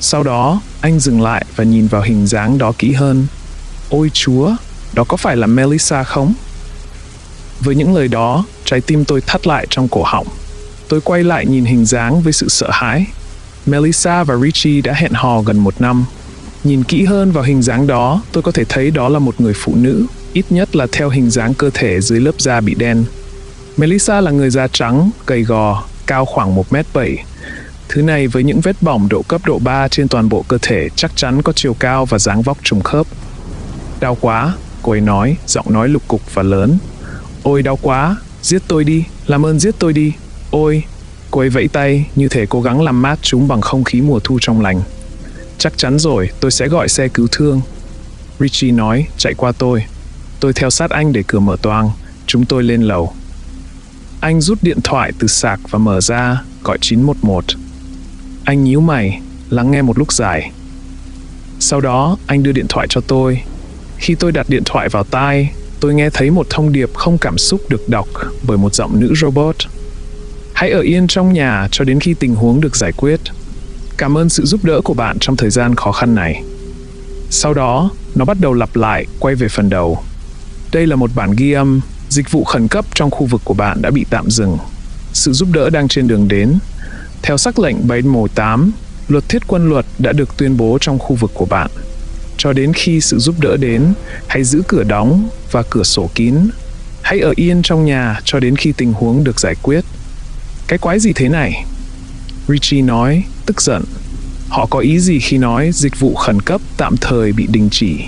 S1: Sau đó, anh dừng lại và nhìn vào hình dáng đó kỹ hơn. Ôi Chúa, đó có phải là Melissa không? Với những lời đó, trái tim tôi thắt lại trong cổ họng. Tôi quay lại nhìn hình dáng với sự sợ hãi. Melissa và Richie đã hẹn hò gần 1 năm. Nhìn kỹ hơn vào hình dáng đó, tôi có thể thấy đó là một người phụ nữ, ít nhất là theo hình dáng cơ thể dưới lớp da bị đen. Melissa là người da trắng, gầy gò, cao khoảng 1m7. Thứ này với những vết bỏng cấp độ 3 trên toàn bộ cơ thể chắc chắn có chiều cao và dáng vóc trùng khớp. Đau quá, cô ấy nói, giọng nói lục cục và lớn. Ôi đau quá, giết tôi đi, làm ơn giết tôi đi. Ôi, cô ấy vẫy tay như thể cố gắng làm mát chúng bằng không khí mùa thu trong lành. Chắc chắn rồi, tôi sẽ gọi xe cứu thương. Richie nói, chạy qua tôi. Tôi theo sát anh để cửa mở toang. Chúng tôi lên lầu. Anh rút điện thoại từ sạc và mở ra, gọi 911. Anh nhíu mày, lắng nghe một lúc dài. Sau đó, anh đưa điện thoại cho tôi. Khi tôi đặt điện thoại vào tai, tôi nghe thấy một thông điệp không cảm xúc được đọc bởi một giọng nữ robot. Hãy ở yên trong nhà cho đến khi tình huống được giải quyết. Cảm ơn sự giúp đỡ của bạn trong thời gian khó khăn này. Sau đó, nó bắt đầu lặp lại, quay về phần đầu. Đây là một bản ghi âm, dịch vụ khẩn cấp trong khu vực của bạn đã bị tạm dừng. Sự giúp đỡ đang trên đường đến. Theo sắc lệnh 718, luật thiết quân luật đã được tuyên bố trong khu vực của bạn. Cho đến khi sự giúp đỡ đến, hãy giữ cửa đóng và cửa sổ kín. Hãy ở yên trong nhà cho đến khi tình huống được giải quyết. Cái quái gì thế này? Richie nói, tức giận. Họ có ý gì khi nói dịch vụ khẩn cấp tạm thời bị đình chỉ?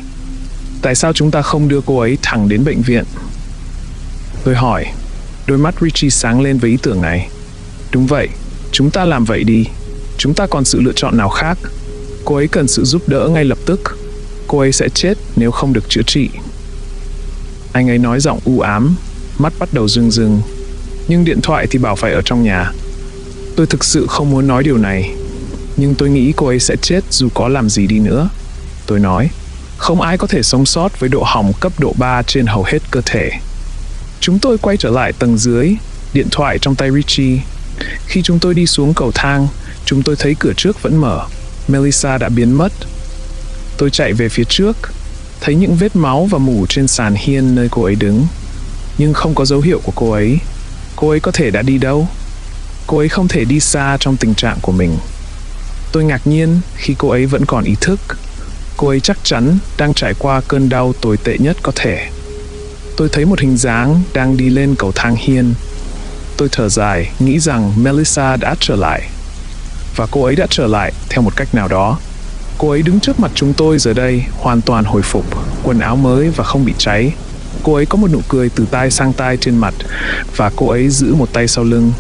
S1: Tại sao chúng ta không đưa cô ấy thẳng đến bệnh viện? Tôi hỏi. Đôi mắt Richie sáng lên với ý tưởng này. Đúng vậy, chúng ta làm vậy đi. Chúng ta còn sự lựa chọn nào khác? Cô ấy cần sự giúp đỡ ngay lập tức. Cô ấy sẽ chết nếu không được chữa trị. Anh ấy nói giọng u ám, mắt bắt đầu rưng rưng. Nhưng điện thoại thì bảo phải ở trong nhà. Tôi thực sự không muốn nói điều này, nhưng tôi nghĩ cô ấy sẽ chết dù có làm gì đi nữa. Tôi nói, không ai có thể sống sót với độ hỏng cấp độ 3 trên hầu hết cơ thể. Chúng tôi quay trở lại tầng dưới, điện thoại trong tay Richie. Khi chúng tôi đi xuống cầu thang, chúng tôi thấy cửa trước vẫn mở. Melissa đã biến mất. Tôi chạy về phía trước, thấy những vết máu và mủ trên sàn hiên nơi cô ấy đứng. Nhưng không có dấu hiệu của cô ấy. Cô ấy có thể đã đi đâu? Cô ấy không thể đi xa trong tình trạng của mình. Tôi ngạc nhiên khi cô ấy vẫn còn ý thức. Cô ấy chắc chắn đang trải qua cơn đau tồi tệ nhất có thể. Tôi thấy một hình dáng đang đi lên cầu thang hiên. Tôi thở dài, nghĩ rằng Melissa đã trở lại. Và cô ấy đã trở lại theo một cách nào đó. Cô ấy đứng trước mặt chúng tôi giờ đây, hoàn toàn hồi phục, quần áo mới và không bị cháy. Cô ấy có một nụ cười từ tai sang tai trên mặt, và cô ấy giữ một tay sau lưng.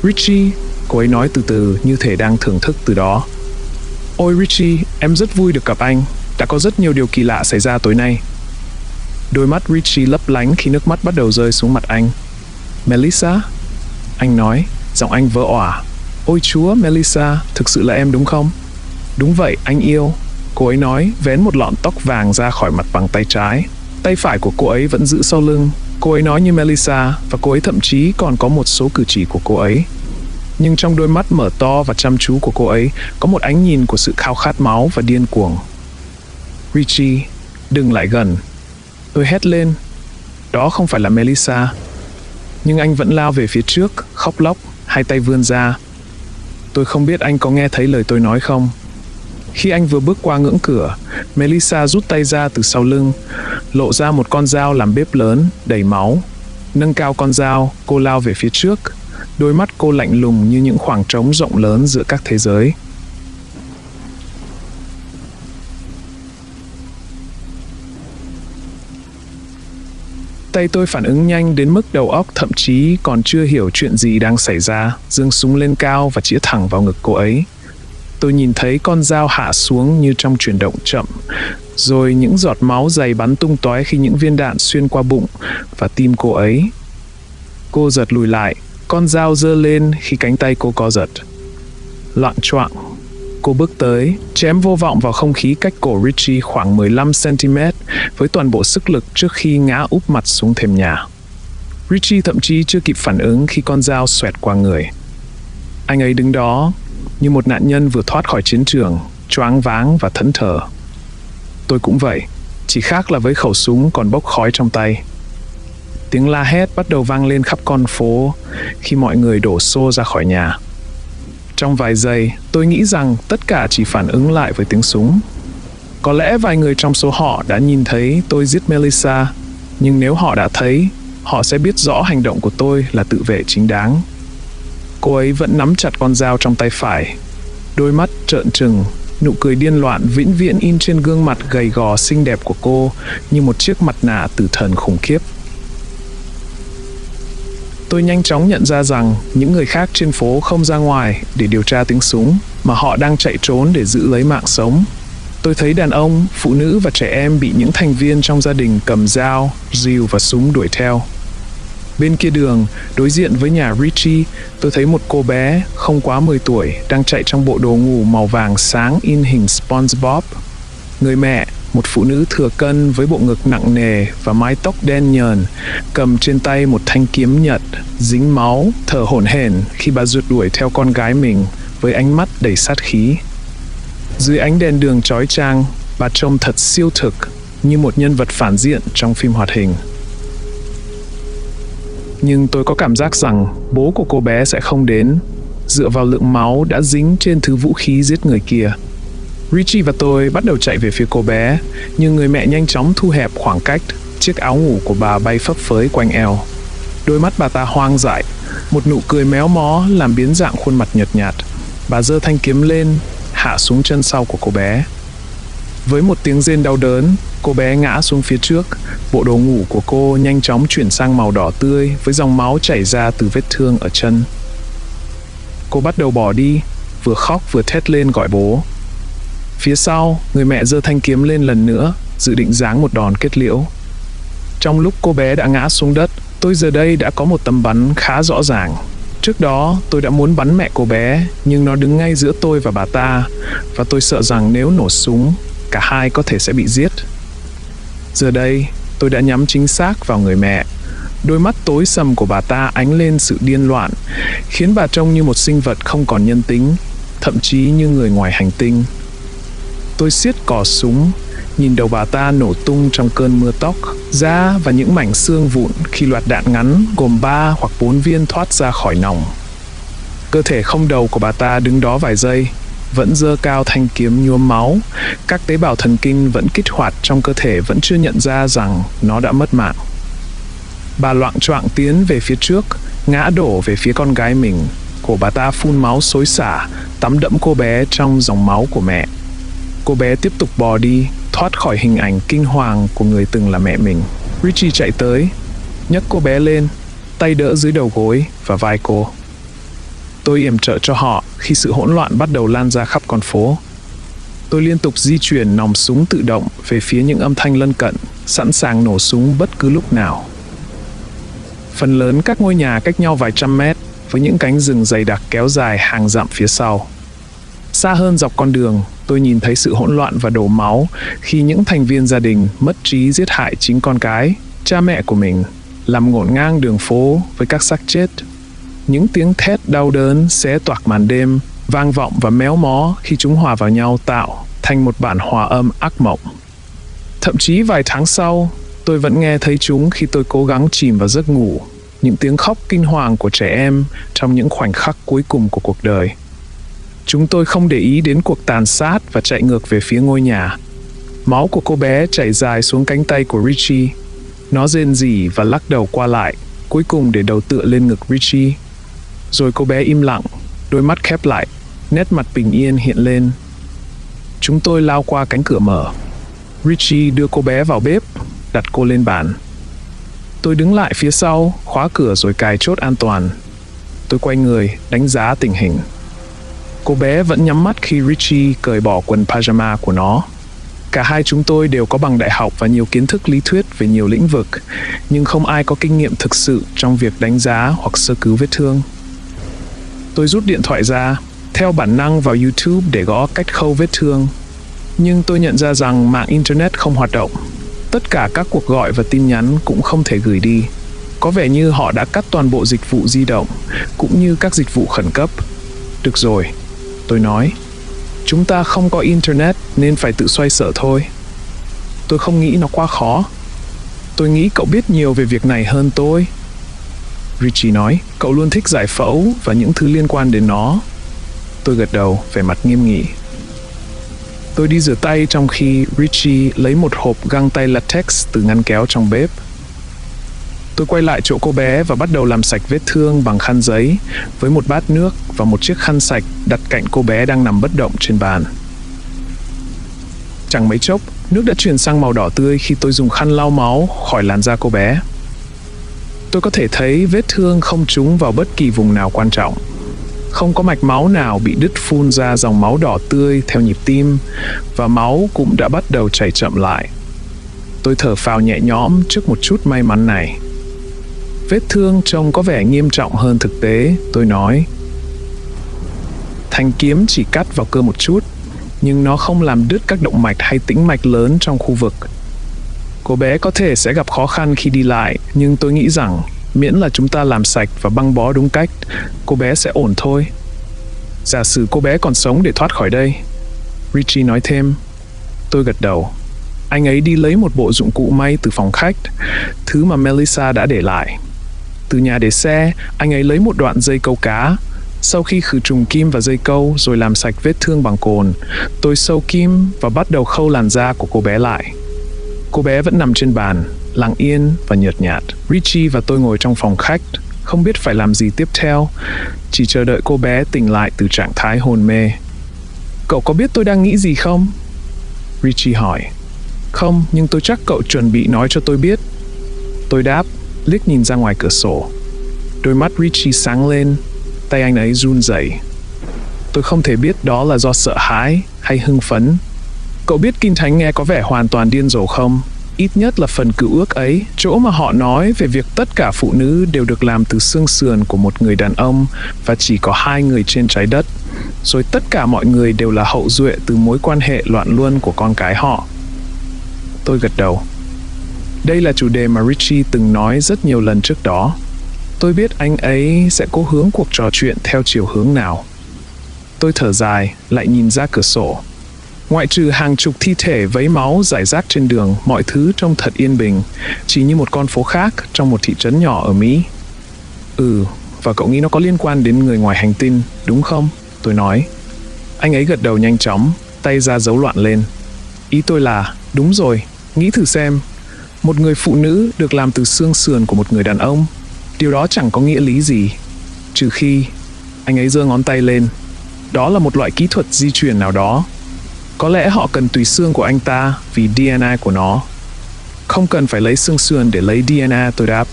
S1: Richie, cô ấy nói từ từ như thể đang thưởng thức từ đó. Ôi Richie, em rất vui được gặp anh. Đã có rất nhiều điều kỳ lạ xảy ra tối nay. Đôi mắt Richie lấp lánh khi nước mắt bắt đầu rơi xuống mặt anh. Melissa? Anh nói, giọng anh vỡ òa. Ôi Chúa, Melissa, thực sự là em đúng không? Đúng vậy, anh yêu. Cô ấy nói, vén một lọn tóc vàng ra khỏi mặt bằng tay trái. Tay phải của cô ấy vẫn giữ sau lưng. Cô ấy nói như Melissa, và cô ấy thậm chí còn có một số cử chỉ của cô ấy. Nhưng trong đôi mắt mở to và chăm chú của cô ấy có một ánh nhìn của sự khao khát máu và điên cuồng. Richie, đừng lại gần. Tôi hét lên. Đó không phải là Melissa. Nhưng anh vẫn lao về phía trước, khóc lóc, hai tay vươn ra. Tôi không biết anh có nghe thấy lời tôi nói không. Khi anh vừa bước qua ngưỡng cửa, Melissa rút tay ra từ sau lưng, lộ ra một con dao làm bếp lớn, đầy máu. Nâng cao con dao, cô lao về phía trước. Đôi mắt cô lạnh lùng như những khoảng trống rộng lớn giữa các thế giới. Tay tôi phản ứng nhanh đến mức đầu óc thậm chí còn chưa hiểu chuyện gì đang xảy ra, giương súng lên cao và chĩa thẳng vào ngực cô ấy. Tôi nhìn thấy con dao hạ xuống như trong chuyển động chậm, rồi những giọt máu dày bắn tung tóe khi những viên đạn xuyên qua bụng và tim cô ấy. Cô giật lùi lại, con dao giơ lên khi cánh tay cô co giật. Loạng choạng, cô bước tới, chém vô vọng vào không khí cách cổ Richie khoảng 15 cm với toàn bộ sức lực trước khi ngã úp mặt xuống thềm nhà. Richie thậm chí chưa kịp phản ứng khi con dao xoẹt qua người. Anh ấy đứng đó như một nạn nhân vừa thoát khỏi chiến trường, choáng váng và thẫn thờ. Tôi cũng vậy, chỉ khác là với khẩu súng còn bốc khói trong tay. Tiếng la hét bắt đầu vang lên khắp con phố khi mọi người đổ xô ra khỏi nhà. Trong vài giây, tôi nghĩ rằng tất cả chỉ phản ứng lại với tiếng súng. Có lẽ vài người trong số họ đã nhìn thấy tôi giết Melissa, nhưng nếu họ đã thấy, họ sẽ biết rõ hành động của tôi là tự vệ chính đáng. Cô ấy vẫn nắm chặt con dao trong tay phải, đôi mắt trợn trừng, nụ cười điên loạn vĩnh viễn in trên gương mặt gầy gò xinh đẹp của cô như một chiếc mặt nạ tử thần khủng khiếp. Tôi nhanh chóng nhận ra rằng những người khác trên phố không ra ngoài để điều tra tiếng súng, mà họ đang chạy trốn để giữ lấy mạng sống. Tôi thấy đàn ông, phụ nữ và trẻ em bị những thành viên trong gia đình cầm dao, rìu và súng đuổi theo. Bên kia đường, đối diện với nhà Richie, tôi thấy một cô bé không quá 10 tuổi đang chạy trong bộ đồ ngủ màu vàng sáng in hình SpongeBob. Người mẹ, một phụ nữ thừa cân với bộ ngực nặng nề và mái tóc đen nhờn, cầm trên tay một thanh kiếm nhật, dính máu, thở hổn hển khi bà rượt đuổi theo con gái mình với ánh mắt đầy sát khí. Dưới ánh đèn đường chói chang, bà trông thật siêu thực, như một nhân vật phản diện trong phim hoạt hình. Nhưng tôi có cảm giác rằng bố của cô bé sẽ không đến, dựa vào lượng máu đã dính trên thứ vũ khí giết người kia. Richie và tôi bắt đầu chạy về phía cô bé, nhưng người mẹ nhanh chóng thu hẹp khoảng cách, chiếc áo ngủ của bà bay phấp phới quanh eo. Đôi mắt bà ta hoang dại, một nụ cười méo mó làm biến dạng khuôn mặt nhợt nhạt. Bà giơ thanh kiếm lên, hạ xuống chân sau của cô bé. Với một tiếng rên đau đớn, cô bé ngã xuống phía trước, bộ đồ ngủ của cô nhanh chóng chuyển sang màu đỏ tươi với dòng máu chảy ra từ vết thương ở chân. Cô bắt đầu bỏ đi, vừa khóc vừa thét lên gọi bố. Phía sau, người mẹ giơ thanh kiếm lên lần nữa, dự định giáng một đòn kết liễu. Trong lúc cô bé đã ngã xuống đất, tôi giờ đây đã có một tầm bắn khá rõ ràng. Trước đó, tôi đã muốn bắn mẹ cô bé, nhưng nó đứng ngay giữa tôi và bà ta, và tôi sợ rằng nếu nổ súng, cả hai có thể sẽ bị giết. Giờ đây, tôi đã nhắm chính xác vào người mẹ. Đôi mắt tối sầm của bà ta ánh lên sự điên loạn, khiến bà trông như một sinh vật không còn nhân tính, thậm chí như người ngoài hành tinh. Tôi siết cò súng, nhìn đầu bà ta nổ tung trong cơn mưa tóc, da và những mảnh xương vụn khi loạt đạn ngắn gồm 3 hoặc 4 viên thoát ra khỏi nòng. Cơ thể không đầu của bà ta đứng đó vài giây, vẫn giơ cao thanh kiếm nhuốm máu. Các tế bào thần kinh vẫn kích hoạt trong cơ thể vẫn chưa nhận ra rằng nó đã mất mạng. Bà loạng choạng tiến về phía trước, ngã đổ về phía con gái mình. Cổ bà ta phun máu xối xả, tắm đẫm cô bé trong dòng máu của mẹ. Cô bé tiếp tục bò đi, thoát khỏi hình ảnh kinh hoàng của người từng là mẹ mình. Richie chạy tới, nhấc cô bé lên, tay đỡ dưới đầu gối và vai cô. Tôi yểm trợ cho họ khi sự hỗn loạn bắt đầu lan ra khắp con phố. Tôi liên tục di chuyển nòng súng tự động về phía những âm thanh lân cận, sẵn sàng nổ súng bất cứ lúc nào. Phần lớn các ngôi nhà cách nhau vài trăm mét, với những cánh rừng dày đặc kéo dài hàng dặm phía sau. Xa hơn dọc con đường, tôi nhìn thấy sự hỗn loạn và đổ máu khi những thành viên gia đình mất trí giết hại chính con cái, cha mẹ của mình, làm ngổn ngang đường phố với các xác chết. Những tiếng thét đau đớn xé toạc màn đêm, vang vọng và méo mó khi chúng hòa vào nhau tạo thành một bản hòa âm ác mộng. Thậm chí vài tháng sau, tôi vẫn nghe thấy chúng khi tôi cố gắng chìm vào giấc ngủ, những tiếng khóc kinh hoàng của trẻ em trong những khoảnh khắc cuối cùng của cuộc đời. Chúng tôi không để ý đến cuộc tàn sát và chạy ngược về phía ngôi nhà. Máu của cô bé chảy dài xuống cánh tay của Richie. Nó rên rỉ và lắc đầu qua lại, cuối cùng để đầu tựa lên ngực Richie. Rồi cô bé im lặng, đôi mắt khép lại, nét mặt bình yên hiện lên. Chúng tôi lao qua cánh cửa mở. Richie đưa cô bé vào bếp, đặt cô lên bàn. Tôi đứng lại phía sau, khóa cửa rồi cài chốt an toàn. Tôi quay người, đánh giá tình hình. Cô bé vẫn nhắm mắt khi Richie cởi bỏ quần pajama của nó. Cả hai chúng tôi đều có bằng đại học và nhiều kiến thức lý thuyết về nhiều lĩnh vực, nhưng không ai có kinh nghiệm thực sự trong việc đánh giá hoặc sơ cứu vết thương. Tôi rút điện thoại ra, theo bản năng vào YouTube để gõ cách khâu vết thương. Nhưng tôi nhận ra rằng mạng Internet không hoạt động. Tất cả các cuộc gọi và tin nhắn cũng không thể gửi đi. Có vẻ như họ đã cắt toàn bộ dịch vụ di động, cũng như các dịch vụ khẩn cấp. Được rồi, tôi nói. Chúng ta không có Internet nên phải tự xoay sở thôi. Tôi không nghĩ nó quá khó. Tôi nghĩ cậu biết nhiều về việc này hơn tôi. Richie nói, cậu luôn thích giải phẫu và những thứ liên quan đến nó. Tôi gật đầu, vẻ mặt nghiêm nghị. Tôi đi rửa tay trong khi Richie lấy một hộp găng tay latex từ ngăn kéo trong bếp. Tôi quay lại chỗ cô bé và bắt đầu làm sạch vết thương bằng khăn giấy với một bát nước và một chiếc khăn sạch đặt cạnh cô bé đang nằm bất động trên bàn. Chẳng mấy chốc, nước đã chuyển sang màu đỏ tươi khi tôi dùng khăn lau máu khỏi làn da cô bé. Tôi có thể thấy vết thương không trúng vào bất kỳ vùng nào quan trọng. Không có mạch máu nào bị đứt phun ra dòng máu đỏ tươi theo nhịp tim, và máu cũng đã bắt đầu chảy chậm lại. Tôi thở phào nhẹ nhõm trước một chút may mắn này. Vết thương trông có vẻ nghiêm trọng hơn thực tế, tôi nói. Thanh kiếm chỉ cắt vào cơ một chút, nhưng nó không làm đứt các động mạch hay tĩnh mạch lớn trong khu vực. Cô bé có thể sẽ gặp khó khăn khi đi lại, nhưng tôi nghĩ rằng miễn là chúng ta làm sạch và băng bó đúng cách, cô bé sẽ ổn thôi. Giả sử cô bé còn sống để thoát khỏi đây, Richie nói thêm. Tôi gật đầu. Anh ấy đi lấy một bộ dụng cụ may từ phòng khách, thứ mà Melissa đã để lại. Từ nhà để xe, anh ấy lấy một đoạn dây câu cá. Sau khi khử trùng kim và dây câu rồi làm sạch vết thương bằng cồn, tôi sâu kim và bắt đầu khâu làn da của cô bé lại. Cô bé vẫn nằm trên bàn, lặng yên và nhợt nhạt. Richie và tôi ngồi trong phòng khách, không biết phải làm gì tiếp theo, chỉ chờ đợi cô bé tỉnh lại từ trạng thái hôn mê. Cậu có biết tôi đang nghĩ gì không? Richie hỏi. Không, nhưng tôi chắc cậu chuẩn bị nói cho tôi biết. Tôi đáp, liếc nhìn ra ngoài cửa sổ. Đôi mắt Richie sáng lên, tay anh ấy run rẩy. Tôi không thể biết đó là do sợ hãi hay hưng phấn. Cậu biết Kinh Thánh nghe có vẻ hoàn toàn điên rồ không? Ít nhất là phần cựu ước ấy, chỗ mà họ nói về việc tất cả phụ nữ đều được làm từ xương sườn của một người đàn ông và chỉ có 2 người trên trái đất. Rồi tất cả mọi người đều là hậu duệ từ mối quan hệ loạn luân của con cái họ. Tôi gật đầu. Đây là chủ đề mà Richie từng nói rất nhiều lần trước đó. Tôi biết anh ấy sẽ cố hướng cuộc trò chuyện theo chiều hướng nào. Tôi thở dài, lại nhìn ra cửa sổ. Ngoại trừ hàng chục thi thể vấy máu rải rác trên đường, mọi thứ trông thật yên bình, chỉ như một con phố khác trong một thị trấn nhỏ ở Mỹ. Và cậu nghĩ nó có liên quan đến người ngoài hành tinh, đúng không? Tôi nói. Anh ấy gật đầu nhanh chóng, tay ra dấu loạn lên. Ý tôi là, đúng rồi, nghĩ thử xem. Một người phụ nữ được làm từ xương sườn của một người đàn ông. Điều đó chẳng có nghĩa lý gì. Trừ khi, anh ấy giơ ngón tay lên. Đó là một loại kỹ thuật di truyền nào đó. Có lẽ họ cần tùy xương của anh ta vì DNA của nó. Không cần phải lấy xương sườn để lấy DNA, tôi đáp.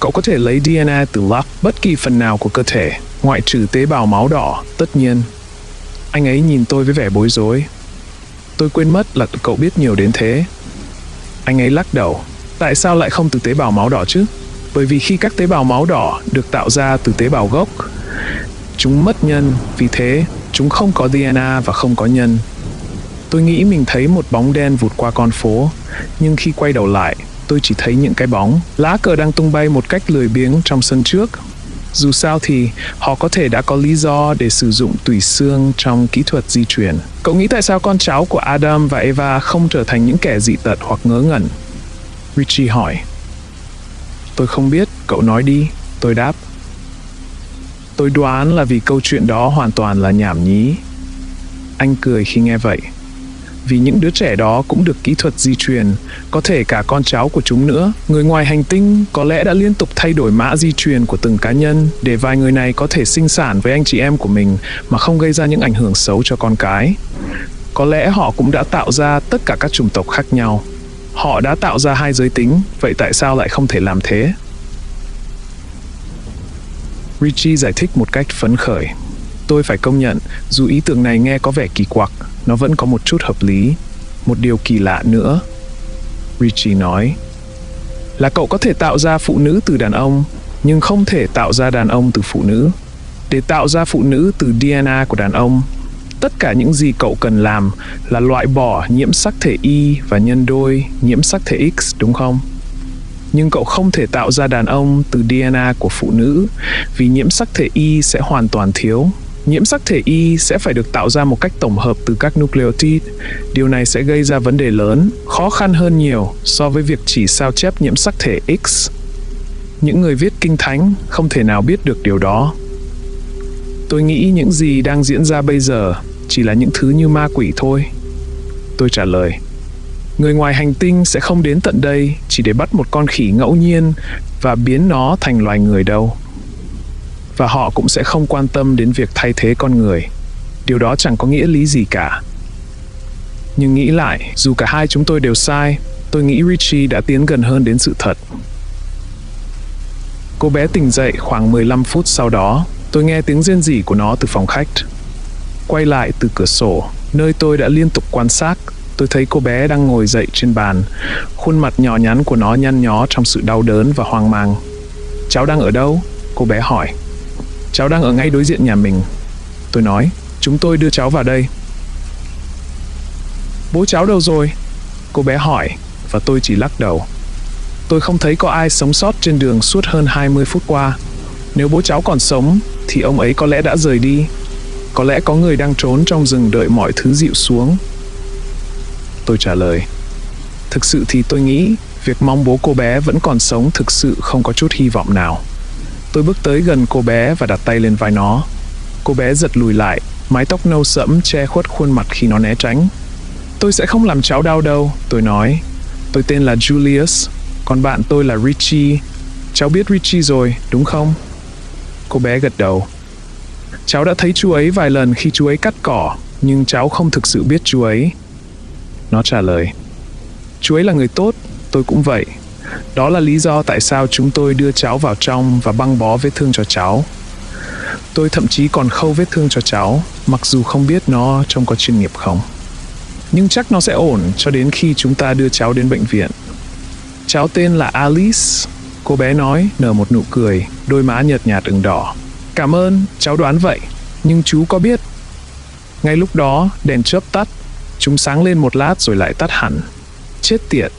S1: Cậu có thể lấy DNA từ bất kỳ phần nào của cơ thể, ngoại trừ tế bào máu đỏ, tất nhiên. Anh ấy nhìn tôi với vẻ bối rối. Tôi quên mất là cậu biết nhiều đến thế. Anh ấy lắc đầu. Tại sao lại không từ tế bào máu đỏ chứ? Bởi vì khi các tế bào máu đỏ được tạo ra từ tế bào gốc, chúng mất nhân, vì thế chúng không có DNA và không có nhân. Tôi nghĩ mình thấy một bóng đen vụt qua con phố, nhưng khi quay đầu lại, tôi chỉ thấy những cái bóng. Lá cờ đang tung bay một cách lười biếng trong sân trước. Dù sao thì họ có thể đã có lý do để sử dụng tủy xương trong kỹ thuật di truyền. Cậu nghĩ tại sao con cháu của Adam và Eva không trở thành những kẻ dị tật hoặc ngớ ngẩn? Richie hỏi. Tôi không biết, cậu nói đi, tôi đáp. Tôi đoán là vì câu chuyện đó hoàn toàn là nhảm nhí. Anh cười khi nghe vậy. Vì những đứa trẻ đó cũng được kỹ thuật di truyền, có thể cả con cháu của chúng nữa. Người ngoài hành tinh có lẽ đã liên tục thay đổi mã di truyền của từng cá nhân để vài người này có thể sinh sản với anh chị em của mình mà không gây ra những ảnh hưởng xấu cho con cái. Có lẽ họ cũng đã tạo ra tất cả các chủng tộc khác nhau. Họ đã tạo ra 2 giới tính, vậy tại sao lại không thể làm thế? Richie giải thích một cách phấn khởi. Tôi phải công nhận, dù ý tưởng này nghe có vẻ kỳ quặc, nó vẫn có một chút hợp lý. một điều kỳ lạ nữa, Richie nói, là cậu có thể tạo ra phụ nữ từ đàn ông, nhưng không thể tạo ra đàn ông từ phụ nữ. Để tạo ra phụ nữ từ DNA của đàn ông, tất cả những gì cậu cần làm là loại bỏ nhiễm sắc thể Y và nhân đôi nhiễm sắc thể X, đúng không? Nhưng cậu không thể tạo ra đàn ông từ DNA của phụ nữ, vì nhiễm sắc thể Y sẽ hoàn toàn thiếu. Nhiễm sắc thể Y sẽ phải được tạo ra một cách tổng hợp từ các nucleotide. Điều này sẽ gây ra vấn đề lớn, khó khăn hơn nhiều so với việc chỉ sao chép nhiễm sắc thể X. Những người viết kinh thánh không thể nào biết được điều đó. Tôi nghĩ những gì đang diễn ra bây giờ chỉ là những thứ như ma quỷ thôi. Tôi trả lời, người ngoài hành tinh sẽ không đến tận đây chỉ để bắt một con khỉ ngẫu nhiên và biến nó thành loài người đâu. Và họ cũng sẽ không quan tâm đến việc thay thế con người. Điều đó chẳng có nghĩa lý gì cả. Nhưng nghĩ lại, dù cả hai chúng tôi đều sai, tôi nghĩ Richie đã tiến gần hơn đến sự thật. Cô bé tỉnh dậy khoảng 15 phút sau đó. Tôi nghe tiếng rên rỉ của nó từ phòng khách. Quay lại từ cửa sổ, nơi tôi đã liên tục quan sát, tôi thấy cô bé đang ngồi dậy trên bàn. Khuôn mặt nhỏ nhắn của nó nhăn nhó trong sự đau đớn và hoang mang. Cháu đang ở đâu? Cô bé hỏi. Cháu đang ở ngay đối diện nhà mình. Tôi nói, chúng tôi đưa cháu vào đây. Bố cháu đâu rồi? Cô bé hỏi, và tôi chỉ lắc đầu. Tôi không thấy có ai sống sót trên đường suốt hơn 20 phút qua. Nếu bố cháu còn sống, thì ông ấy có lẽ đã rời đi. Có lẽ có người đang trốn trong rừng đợi mọi thứ dịu xuống. Tôi trả lời, thực sự thì tôi nghĩ việc mong bố cô bé vẫn còn sống thực sự không có chút hy vọng nào. Tôi bước tới gần cô bé và đặt tay lên vai nó. Cô bé giật lùi lại, mái tóc nâu sẫm che khuất khuôn mặt khi nó né tránh. Tôi sẽ không làm cháu đau đâu, tôi nói. Tôi tên là Julius, còn bạn tôi là Richie. Cháu biết Richie rồi, đúng không? Cô bé gật đầu. Cháu đã thấy chú ấy vài lần khi chú ấy cắt cỏ, nhưng cháu không thực sự biết chú ấy. Nó trả lời. Chú ấy là người tốt, tôi cũng vậy. Đó là lý do tại sao chúng tôi đưa cháu vào trong và băng bó vết thương cho cháu. Tôi thậm chí còn khâu vết thương cho cháu, mặc dù không biết nó trông có chuyên nghiệp không. Nhưng chắc nó sẽ ổn cho đến khi chúng ta đưa cháu đến bệnh viện. Cháu tên là Alice, cô bé nói, nở một nụ cười, đôi má nhợt nhạt ửng đỏ. Cảm ơn, cháu đoán vậy, nhưng chú có biết. Ngay lúc đó, đèn chớp tắt. Chúng sáng lên một lát rồi lại tắt hẳn. Chết tiệt,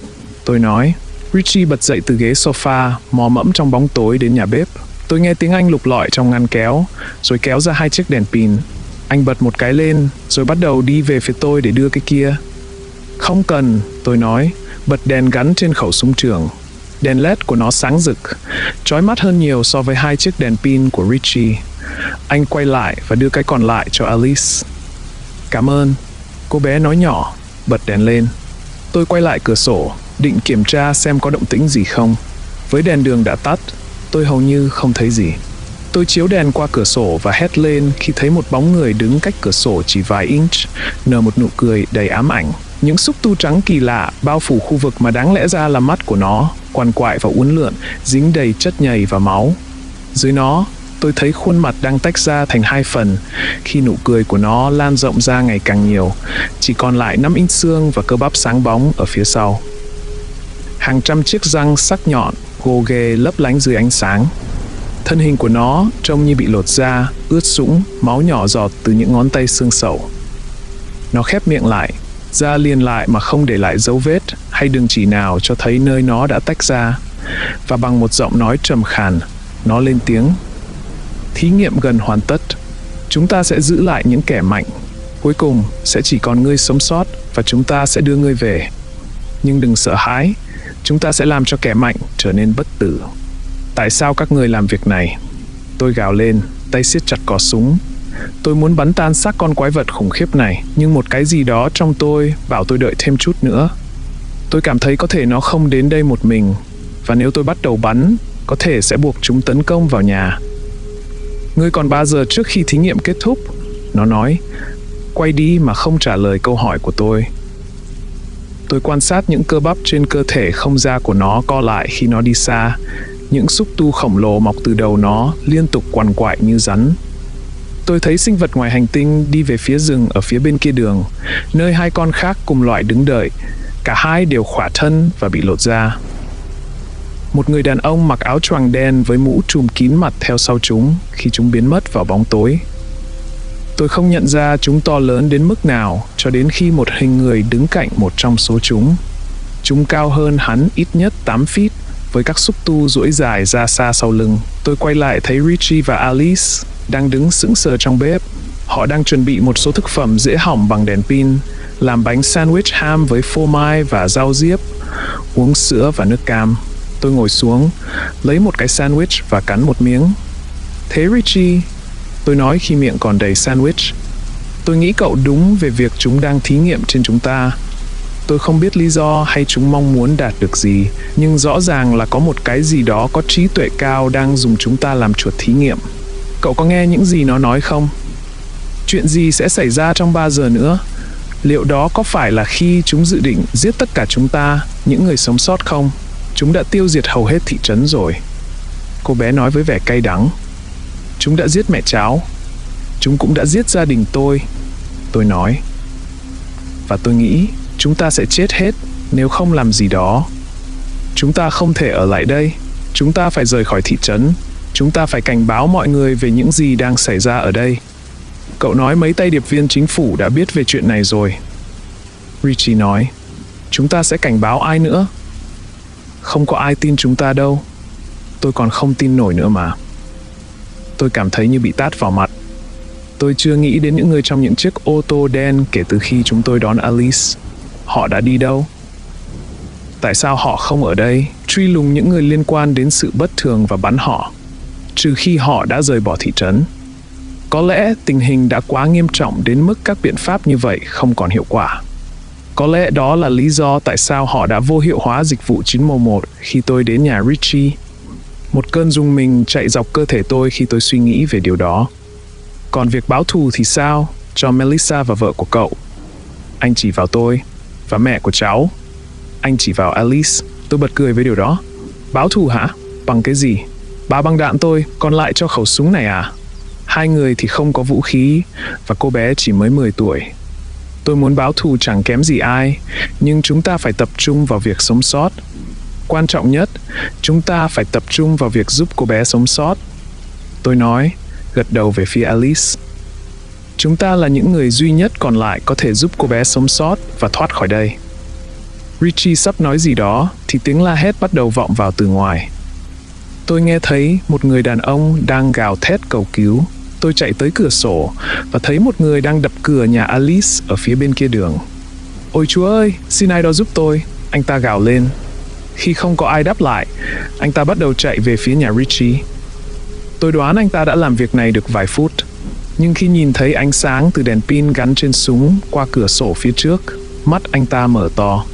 S1: tôi nói. Richie bật dậy từ ghế sofa, mò mẫm trong bóng tối đến nhà bếp. Tôi nghe tiếng anh lục lọi trong ngăn kéo, rồi kéo ra 2 chiếc đèn pin. Anh bật một cái lên, rồi bắt đầu đi về phía tôi để đưa cái kia. Không cần, tôi nói, bật đèn gắn trên khẩu súng trường. Đèn LED của nó sáng rực, chói mắt hơn nhiều so với 2 chiếc đèn pin của Richie. Anh quay lại và đưa cái còn lại cho Alice. Cảm ơn, cô bé nói nhỏ, bật đèn lên. Tôi quay lại cửa sổ, định kiểm tra xem có động tĩnh gì không. Với đèn đường đã tắt, tôi hầu như không thấy gì. Tôi chiếu đèn qua cửa sổ và hét lên khi thấy một bóng người đứng cách cửa sổ chỉ vài inch, nở một nụ cười đầy ám ảnh. Những xúc tu trắng kỳ lạ bao phủ khu vực mà đáng lẽ ra là mắt của nó, quằn quại và uốn lượn, dính đầy chất nhầy và máu. Dưới nó, tôi thấy khuôn mặt đang tách ra thành 2 phần, khi nụ cười của nó lan rộng ra ngày càng nhiều, chỉ còn lại 5 inch xương và cơ bắp sáng bóng ở phía sau. Hàng trăm chiếc răng sắc nhọn, gồ ghề lấp lánh dưới ánh sáng. Thân hình của nó trông như bị lột da, ướt sũng, máu nhỏ giọt từ những ngón tay xương sẩu. Nó khép miệng lại, da liền lại mà không để lại dấu vết hay đường chỉ nào cho thấy nơi nó đã tách ra. Và bằng một giọng nói trầm khàn, nó lên tiếng. Thí nghiệm gần hoàn tất. Chúng ta sẽ giữ lại những kẻ mạnh. Cuối cùng sẽ chỉ còn ngươi sống sót và chúng ta sẽ đưa ngươi về. Nhưng đừng sợ hãi, chúng ta sẽ làm cho kẻ mạnh trở nên bất tử. Tại sao các ngươi làm việc này? Tôi gào lên, tay siết chặt cò súng. Tôi muốn bắn tan xác con quái vật khủng khiếp này, nhưng một cái gì đó trong tôi bảo tôi đợi thêm chút nữa. Tôi cảm thấy có thể nó không đến đây một mình, và nếu tôi bắt đầu bắn, có thể sẽ buộc chúng tấn công vào nhà. Ngươi còn 3 giờ trước khi thí nghiệm kết thúc, nó nói, quay đi mà không trả lời câu hỏi của tôi. Tôi quan sát những cơ bắp trên cơ thể không da của nó co lại khi nó đi xa. Những xúc tu khổng lồ mọc từ đầu nó liên tục quằn quại như rắn. Tôi thấy sinh vật ngoài hành tinh đi về phía rừng ở phía bên kia đường, nơi hai con khác cùng loại đứng đợi. Cả hai đều khỏa thân và bị lột da. Một người đàn ông mặc áo choàng đen với mũ trùm kín mặt theo sau chúng khi chúng biến mất vào bóng tối. Tôi không nhận ra chúng to lớn đến mức nào cho đến khi một hình người đứng cạnh một trong số chúng. Chúng cao hơn hắn ít nhất 8 feet, với các xúc tu duỗi dài ra xa sau lưng. Tôi quay lại thấy Richie và Alice đang đứng sững sờ trong bếp. Họ đang chuẩn bị một số thực phẩm dễ hỏng bằng đèn pin, làm bánh sandwich ham với phô mai và rau diếp, uống sữa và nước cam. Tôi ngồi xuống, lấy một cái sandwich và cắn một miếng. Thế Richie, tôi nói khi miệng còn đầy sandwich, tôi nghĩ cậu đúng về việc chúng đang thí nghiệm trên chúng ta. Tôi không biết lý do hay chúng mong muốn đạt được gì, nhưng rõ ràng là có một cái gì đó có trí tuệ cao đang dùng chúng ta làm chuột thí nghiệm. Cậu có nghe những gì nó nói không? Chuyện gì sẽ xảy ra trong 3 giờ nữa? Liệu đó có phải là khi chúng dự định giết tất cả chúng ta, những người sống sót không? Chúng đã tiêu diệt hầu hết thị trấn rồi. Cô bé nói với vẻ cay đắng. Chúng đã giết mẹ cháu. Chúng cũng đã giết gia đình tôi nói. Và tôi nghĩ chúng ta sẽ chết hết nếu không làm gì đó. Chúng ta không thể ở lại đây. Chúng ta phải rời khỏi thị trấn. Chúng ta phải cảnh báo mọi người về những gì đang xảy ra ở đây. Cậu nói mấy tay điệp viên chính phủ đã biết về chuyện này rồi. Richie nói. Chúng ta sẽ cảnh báo ai nữa? Không có ai tin chúng ta đâu. Tôi còn không tin nổi nữa mà. Tôi cảm thấy như bị tát vào mặt. Tôi chưa nghĩ đến những người trong những chiếc ô tô đen kể từ khi chúng tôi đón Alice. Họ đã đi đâu? Tại sao họ không ở đây, truy lùng những người liên quan đến sự bất thường và bắn họ, trừ khi họ đã rời bỏ thị trấn? Có lẽ tình hình đã quá nghiêm trọng đến mức các biện pháp như vậy không còn hiệu quả. Có lẽ đó là lý do tại sao họ đã vô hiệu hóa dịch vụ 911 khi tôi đến nhà Richie. Một cơn rung mình chạy dọc cơ thể tôi khi tôi suy nghĩ về điều đó. Còn việc báo thù thì sao, cho Melissa và vợ của cậu? Anh chỉ vào tôi, và mẹ của cháu. Anh chỉ vào Alice. Tôi bật cười với điều đó. Báo thù hả? Bằng cái gì? 3 băng đạn tôi, còn lại cho khẩu súng này à? 2 người thì không có vũ khí, và cô bé chỉ mới 10 tuổi. Tôi muốn báo thù chẳng kém gì ai, nhưng chúng ta phải tập trung vào việc sống sót. Quan trọng nhất, chúng ta phải tập trung vào việc giúp cô bé sống sót. Tôi nói, gật đầu về phía Alice. Chúng ta là những người duy nhất còn lại có thể giúp cô bé sống sót và thoát khỏi đây. Richie sắp nói gì đó thì tiếng la hét bắt đầu vọng vào từ ngoài. Tôi nghe thấy một người đàn ông đang gào thét cầu cứu. Tôi chạy tới cửa sổ và thấy một người đang đập cửa nhà Alice ở phía bên kia đường. Ôi Chúa ơi, xin ai đó giúp tôi, anh ta gào lên. Khi không có ai đáp lại, anh ta bắt đầu chạy về phía nhà Richie. Tôi đoán anh ta đã làm việc này được vài phút, nhưng khi nhìn thấy ánh sáng từ đèn pin gắn trên súng qua cửa sổ phía trước, mắt anh ta mở to.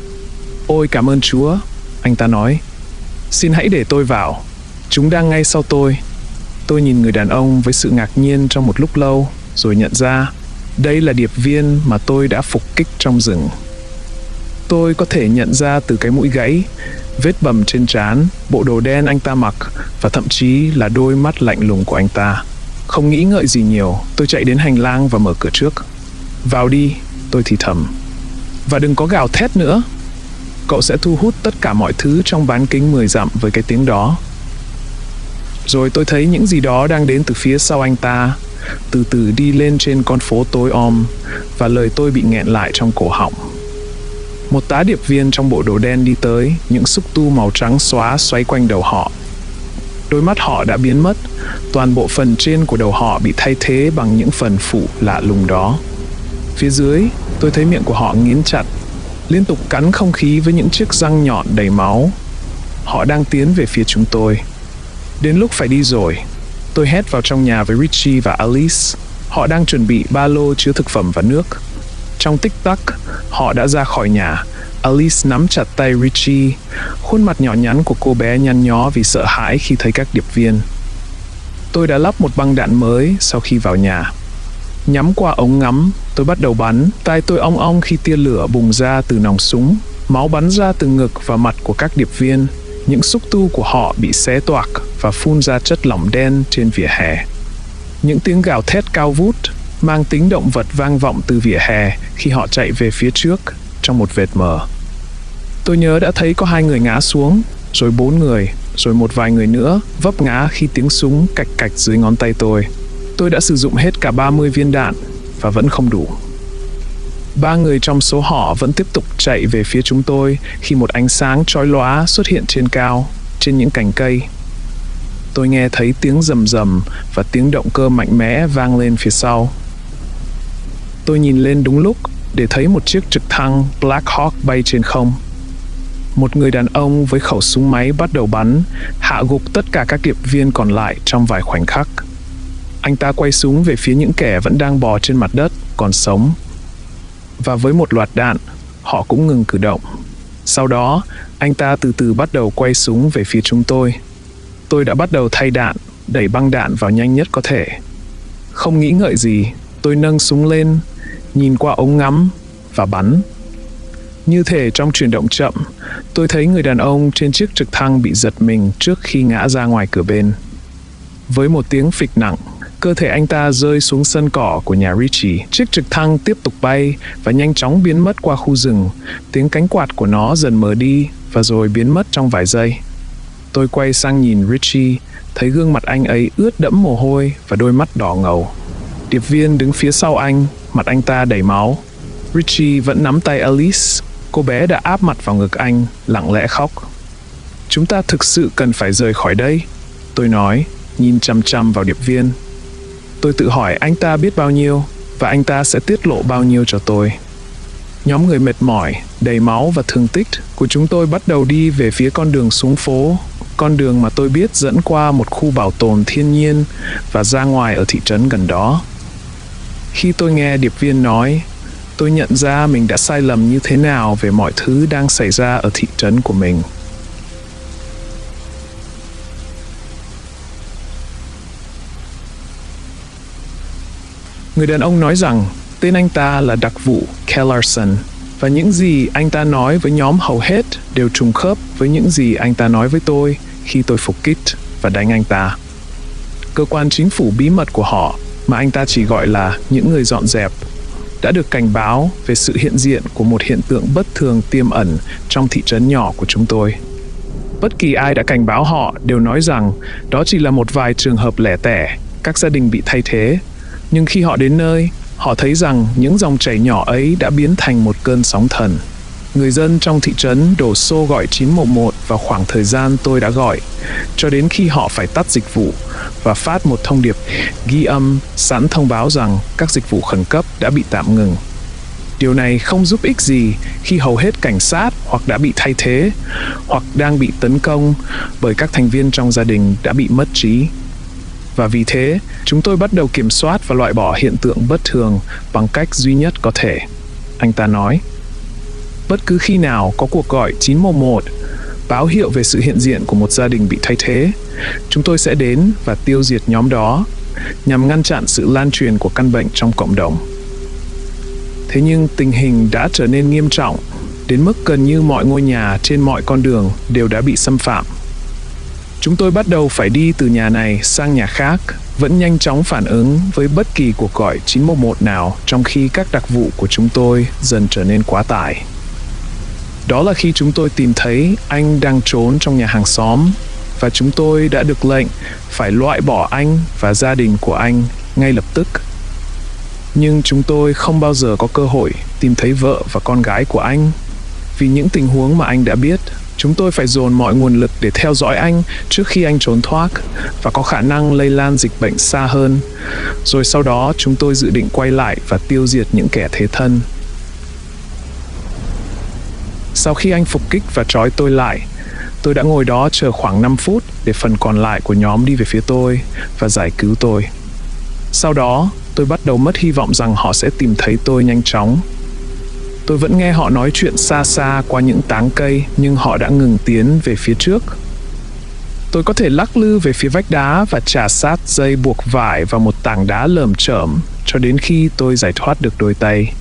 S1: Ôi cảm ơn Chúa, anh ta nói. Xin hãy để tôi vào, chúng đang ngay sau tôi. Tôi nhìn người đàn ông với sự ngạc nhiên trong một lúc lâu, rồi nhận ra đây là điệp viên mà tôi đã phục kích trong rừng. Tôi có thể nhận ra từ cái mũi gãy, vết bầm trên trán, bộ đồ đen anh ta mặc và thậm chí là đôi mắt lạnh lùng của anh ta. Không nghĩ ngợi gì nhiều, tôi chạy đến hành lang và mở cửa trước. Vào đi, tôi thì thầm. Và đừng có gào thét nữa. Cậu sẽ thu hút tất cả mọi thứ trong bán kính 10 dặm với cái tiếng đó. Rồi tôi thấy những gì đó đang đến từ phía sau anh ta, từ từ đi lên trên con phố tối om, và lời tôi bị nghẹn lại trong cổ họng. Một tá điệp viên trong bộ đồ đen đi tới, những xúc tu màu trắng xóa xoáy quanh đầu họ. Đôi mắt họ đã biến mất, toàn bộ phần trên của đầu họ bị thay thế bằng những phần phụ lạ lùng đó. Phía dưới, tôi thấy miệng của họ nghiến chặt, liên tục cắn không khí với những chiếc răng nhọn đầy máu. Họ đang tiến về phía chúng tôi. Đến lúc phải đi rồi, tôi hét vào trong nhà với Richie và Alice. Họ đang chuẩn bị ba lô chứa thực phẩm và nước. Trong tích tắc, họ đã ra khỏi nhà. Alice nắm chặt tay Richie, khuôn mặt nhỏ nhắn của cô bé nhăn nhó vì sợ hãi khi thấy các điệp viên. Tôi đã lắp một băng đạn mới sau khi vào nhà. Nhắm qua ống ngắm, tôi bắt đầu bắn. Tai tôi ong ong khi tia lửa bùng ra từ nòng súng. Máu bắn ra từ ngực và mặt của các điệp viên. Những xúc tu của họ bị xé toạc và phun ra chất lỏng đen trên vỉa hè. Những tiếng gào thét cao vút, mang tính động vật vang vọng từ vỉa hè khi họ chạy về phía trước trong một vệt mờ. Tôi nhớ đã thấy có 2 người ngã xuống, rồi 4 người, rồi một vài người nữa vấp ngã khi tiếng súng cạch cạch dưới ngón tay tôi. Tôi đã sử dụng hết cả 30 viên đạn và vẫn không đủ. 3 người trong số họ vẫn tiếp tục chạy về phía chúng tôi khi một ánh sáng chói lóa xuất hiện trên cao, trên những cành cây. Tôi nghe thấy tiếng rầm rầm và tiếng động cơ mạnh mẽ vang lên phía sau. Tôi nhìn lên đúng lúc để thấy một chiếc trực thăng Black Hawk bay trên không. Một người đàn ông với khẩu súng máy bắt đầu bắn, hạ gục tất cả các điệp viên còn lại trong vài khoảnh khắc. Anh ta quay súng về phía những kẻ vẫn đang bò trên mặt đất, còn sống. Và với một loạt đạn, họ cũng ngừng cử động. Sau đó, anh ta từ từ bắt đầu quay súng về phía chúng tôi. Tôi đã bắt đầu thay đạn, đẩy băng đạn vào nhanh nhất có thể. Không nghĩ ngợi gì, tôi nâng súng lên, nhìn qua ống ngắm và bắn. Như thể trong chuyển động chậm, tôi thấy người đàn ông trên chiếc trực thăng bị giật mình trước khi ngã ra ngoài cửa bên. Với một tiếng phịch nặng, cơ thể anh ta rơi xuống sân cỏ của nhà Richie. Chiếc trực thăng tiếp tục bay và nhanh chóng biến mất qua khu rừng. Tiếng cánh quạt của nó dần mờ đi và rồi biến mất trong vài giây. Tôi quay sang nhìn Richie, thấy gương mặt anh ấy ướt đẫm mồ hôi và đôi mắt đỏ ngầu. Điệp viên đứng phía sau anh, mặt anh ta đầy máu. Richie vẫn nắm tay Alice, cô bé đã áp mặt vào ngực anh, lặng lẽ khóc. Chúng ta thực sự cần phải rời khỏi đây, tôi nói, nhìn chằm chằm vào điệp viên. Tôi tự hỏi anh ta biết bao nhiêu và anh ta sẽ tiết lộ bao nhiêu cho tôi. Nhóm người mệt mỏi, đầy máu và thương tích của chúng tôi bắt đầu đi về phía con đường xuống phố, con đường mà tôi biết dẫn qua một khu bảo tồn thiên nhiên và ra ngoài ở thị trấn gần đó. Khi tôi nghe điệp viên nói, tôi nhận ra mình đã sai lầm như thế nào về mọi thứ đang xảy ra ở thị trấn của mình. Người đàn ông nói rằng tên anh ta là đặc vụ Kellerson và những gì anh ta nói với nhóm hầu hết đều trùng khớp với những gì anh ta nói với tôi khi tôi phục kích và đánh anh ta. Cơ quan chính phủ bí mật của họ, mà anh ta chỉ gọi là những người dọn dẹp, đã được cảnh báo về sự hiện diện của một hiện tượng bất thường tiềm ẩn trong thị trấn nhỏ của chúng tôi. Bất kỳ ai đã cảnh báo họ đều nói rằng đó chỉ là một vài trường hợp lẻ tẻ, các gia đình bị thay thế. Nhưng khi họ đến nơi, họ thấy rằng những dòng chảy nhỏ ấy đã biến thành một cơn sóng thần. Người dân trong thị trấn đổ xô gọi 911 vào khoảng thời gian tôi đã gọi, cho đến khi họ phải tắt dịch vụ và phát một thông điệp ghi âm sẵn thông báo rằng các dịch vụ khẩn cấp đã bị tạm ngừng. Điều này không giúp ích gì khi hầu hết cảnh sát hoặc đã bị thay thế hoặc đang bị tấn công bởi các thành viên trong gia đình đã bị mất trí. Và vì thế, chúng tôi bắt đầu kiểm soát và loại bỏ hiện tượng bất thường bằng cách duy nhất có thể. Anh ta nói, bất cứ khi nào có cuộc gọi 911, báo hiệu về sự hiện diện của một gia đình bị thay thế, chúng tôi sẽ đến và tiêu diệt nhóm đó nhằm ngăn chặn sự lan truyền của căn bệnh trong cộng đồng. Thế nhưng tình hình đã trở nên nghiêm trọng, đến mức gần như mọi ngôi nhà trên mọi con đường đều đã bị xâm phạm. Chúng tôi bắt đầu phải đi từ nhà này sang nhà khác, vẫn nhanh chóng phản ứng với bất kỳ cuộc gọi 911 nào, trong khi các đặc vụ của chúng tôi dần trở nên quá tải. Đó là khi chúng tôi tìm thấy anh đang trốn trong nhà hàng xóm, và chúng tôi đã được lệnh phải loại bỏ anh và gia đình của anh ngay lập tức. Nhưng chúng tôi không bao giờ có cơ hội tìm thấy vợ và con gái của anh. Vì những tình huống mà anh đã biết, chúng tôi phải dồn mọi nguồn lực để theo dõi anh trước khi anh trốn thoát và có khả năng lây lan dịch bệnh xa hơn. Rồi sau đó chúng tôi dự định quay lại và tiêu diệt những kẻ thế thân. Sau khi anh phục kích và trói tôi lại, tôi đã ngồi đó chờ khoảng 5 phút để phần còn lại của nhóm đi về phía tôi và giải cứu tôi. Sau đó, tôi bắt đầu mất hy vọng rằng họ sẽ tìm thấy tôi nhanh chóng. Tôi vẫn nghe họ nói chuyện xa xa qua những tán cây, nhưng họ đã ngừng tiến về phía trước. Tôi có thể lắc lư về phía vách đá và chà sát dây buộc vải vào một tảng đá lởm chởm cho đến khi tôi giải thoát được đôi tay.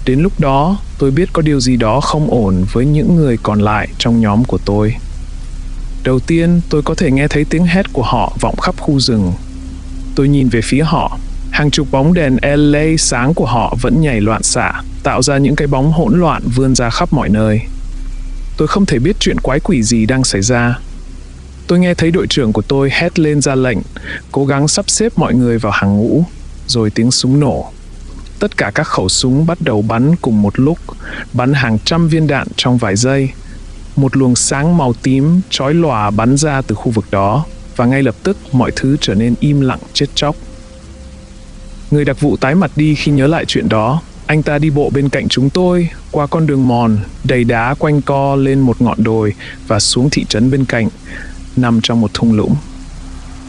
S1: Đến lúc đó, tôi biết có điều gì đó không ổn với những người còn lại trong nhóm của tôi. Đầu tiên, tôi có thể nghe thấy tiếng hét của họ vọng khắp khu rừng. Tôi nhìn về phía họ. Hàng chục bóng đèn LED sáng của họ vẫn nhảy loạn xạ, tạo ra những cái bóng hỗn loạn vươn ra khắp mọi nơi. Tôi không thể biết chuyện quái quỷ gì đang xảy ra. Tôi nghe thấy đội trưởng của tôi hét lên ra lệnh, cố gắng sắp xếp mọi người vào hàng ngũ, rồi tiếng súng nổ. Tất cả các khẩu súng bắt đầu bắn cùng một lúc, bắn hàng trăm viên đạn trong vài giây. Một luồng sáng màu tím chói lòa bắn ra từ khu vực đó, và ngay lập tức mọi thứ trở nên im lặng chết chóc. Người đặc vụ tái mặt đi khi nhớ lại chuyện đó. Anh ta đi bộ bên cạnh chúng tôi, qua con đường mòn, đầy đá quanh co lên một ngọn đồi và xuống thị trấn bên cạnh, nằm trong một thung lũng.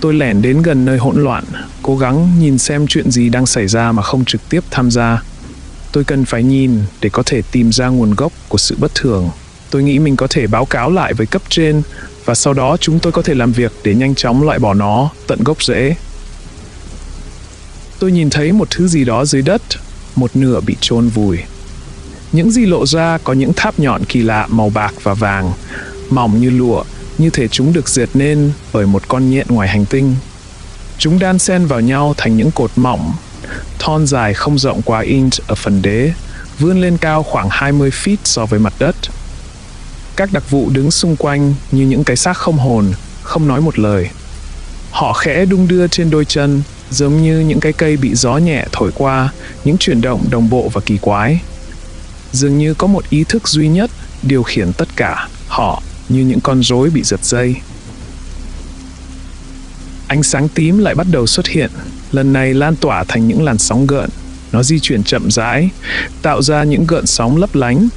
S1: Tôi lẻn đến gần nơi hỗn loạn, cố gắng nhìn xem chuyện gì đang xảy ra mà không trực tiếp tham gia. Tôi cần phải nhìn để có thể tìm ra nguồn gốc của sự bất thường. Tôi nghĩ mình có thể báo cáo lại với cấp trên, và sau đó chúng tôi có thể làm việc để nhanh chóng loại bỏ nó tận gốc rễ. Tôi nhìn thấy một thứ gì đó dưới đất, một nửa bị chôn vùi. Những gì lộ ra có những tháp nhọn kỳ lạ màu bạc và vàng, mỏng như lụa, như thể chúng được dệt nên bởi một con nhện ngoài hành tinh. Chúng đan xen vào nhau thành những cột mỏng, thon dài không rộng quá inch ở phần đế, vươn lên cao khoảng 20 feet so với mặt đất. Các đặc vụ đứng xung quanh như những cái xác không hồn, không nói một lời. Họ khẽ đung đưa trên đôi chân, giống như những cái cây bị gió nhẹ thổi qua, những chuyển động đồng bộ và kỳ quái. Dường như có một ý thức duy nhất điều khiển tất cả, họ như những con rối bị giật dây. Ánh sáng tím lại bắt đầu xuất hiện, lần này lan tỏa thành những làn sóng gợn. Nó di chuyển chậm rãi, tạo ra những gợn sóng lấp lánh,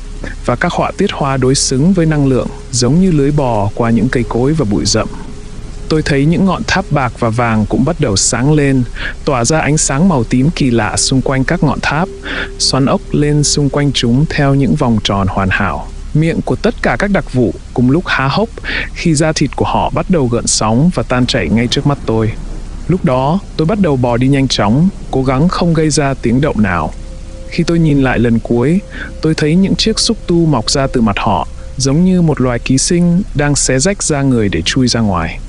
S1: và các họa tiết hoa đối xứng với năng lượng, giống như lưới bò qua những cây cối và bụi rậm. Tôi thấy những ngọn tháp bạc và vàng cũng bắt đầu sáng lên, tỏa ra ánh sáng màu tím kỳ lạ xung quanh các ngọn tháp, xoắn ốc lên xung quanh chúng theo những vòng tròn hoàn hảo. Miệng của tất cả các đặc vụ cùng lúc há hốc khi da thịt của họ bắt đầu gợn sóng và tan chảy ngay trước mắt tôi. Lúc đó, tôi bắt đầu bò đi nhanh chóng, cố gắng không gây ra tiếng động nào. Khi tôi nhìn lại lần cuối, tôi thấy những chiếc xúc tu mọc ra từ mặt họ, giống như một loài ký sinh đang xé rách da người để chui ra ngoài.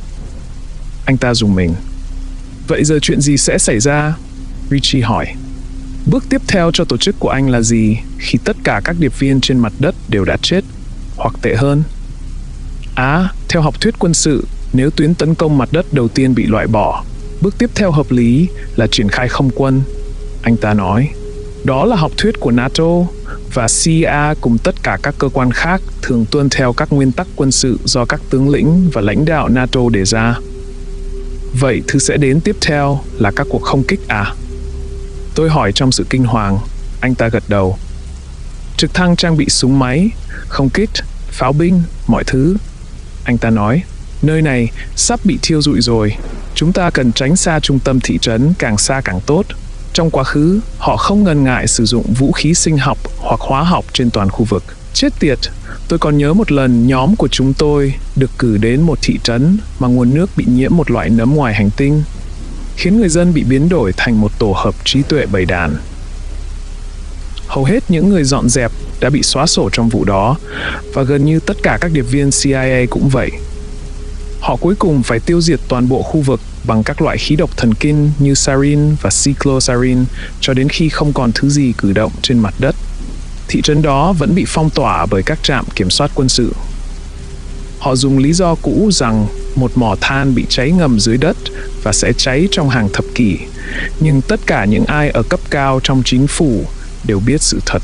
S1: Anh ta rùng mình. Vậy giờ chuyện gì sẽ xảy ra? Richie hỏi. Bước tiếp theo cho tổ chức của anh là gì khi tất cả các điệp viên trên mặt đất đều đã chết? Hoặc tệ hơn? Theo học thuyết quân sự, nếu tuyến tấn công mặt đất đầu tiên bị loại bỏ, bước tiếp theo hợp lý là triển khai không quân. Anh ta nói. Đó là học thuyết của NATO, và CIA cùng tất cả các cơ quan khác thường tuân theo các nguyên tắc quân sự do các tướng lĩnh và lãnh đạo NATO đề ra. Vậy thứ sẽ đến tiếp theo là các cuộc không kích à? Tôi hỏi trong sự kinh hoàng. Anh ta gật đầu. Trực thăng trang bị súng máy, không kích, pháo binh, mọi thứ. Anh ta nói, nơi này sắp bị thiêu rụi rồi. Chúng ta cần tránh xa trung tâm thị trấn, càng xa càng tốt. Trong quá khứ, họ không ngần ngại sử dụng vũ khí sinh học hoặc hóa học trên toàn khu vực. Chết tiệt, tôi còn nhớ một lần nhóm của chúng tôi được cử đến một thị trấn mà nguồn nước bị nhiễm một loại nấm ngoài hành tinh, khiến người dân bị biến đổi thành một tổ hợp trí tuệ bầy đàn. Hầu hết những người dọn dẹp đã bị xóa sổ trong vụ đó, và gần như tất cả các điệp viên CIA cũng vậy. Họ cuối cùng phải tiêu diệt toàn bộ khu vực bằng các loại khí độc thần kinh như sarin và cyclosarin cho đến khi không còn thứ gì cử động trên mặt đất. Thị trấn đó vẫn bị phong tỏa bởi các trạm kiểm soát quân sự. Họ dùng lý do cũ rằng một mỏ than bị cháy ngầm dưới đất và sẽ cháy trong hàng thập kỷ, nhưng tất cả những ai ở cấp cao trong chính phủ đều biết sự thật.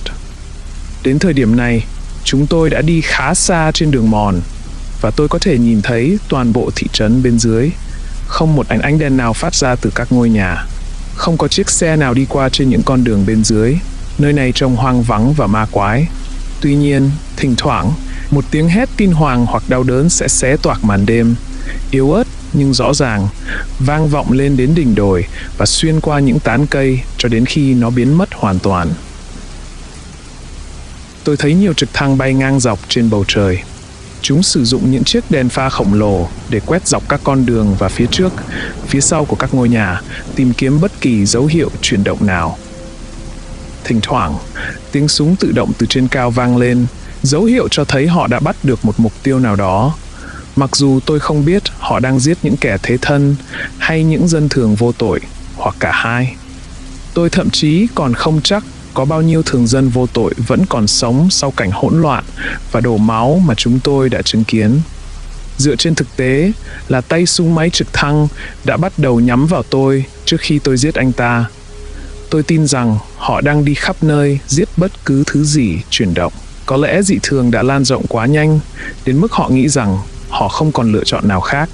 S1: Đến thời điểm này, chúng tôi đã đi khá xa trên đường mòn, và tôi có thể nhìn thấy toàn bộ thị trấn bên dưới. Không một ánh đèn nào phát ra từ các ngôi nhà. Không có chiếc xe nào đi qua trên những con đường bên dưới. Nơi này trông hoang vắng và ma quái. Tuy nhiên, thỉnh thoảng, một tiếng hét kinh hoàng hoặc đau đớn sẽ xé toạc màn đêm, yếu ớt nhưng rõ ràng, vang vọng lên đến đỉnh đồi và xuyên qua những tán cây cho đến khi nó biến mất hoàn toàn. Tôi thấy nhiều trực thăng bay ngang dọc trên bầu trời. Chúng sử dụng những chiếc đèn pha khổng lồ để quét dọc các con đường và phía trước, phía sau của các ngôi nhà, tìm kiếm bất kỳ dấu hiệu chuyển động nào. Thỉnh thoảng, tiếng súng tự động từ trên cao vang lên, dấu hiệu cho thấy họ đã bắt được một mục tiêu nào đó. Mặc dù tôi không biết họ đang giết những kẻ thế thân hay những dân thường vô tội, hoặc cả hai. Tôi thậm chí còn không chắc có bao nhiêu thường dân vô tội vẫn còn sống sau cảnh hỗn loạn và đổ máu mà chúng tôi đã chứng kiến. Dựa trên thực tế là tay súng máy trực thăng đã bắt đầu nhắm vào tôi trước khi tôi giết anh ta. Tôi tin rằng họ đang đi khắp nơi giết bất cứ thứ gì chuyển động. Có lẽ dị thường đã lan rộng quá nhanh đến mức họ nghĩ rằng họ không còn lựa chọn nào khác.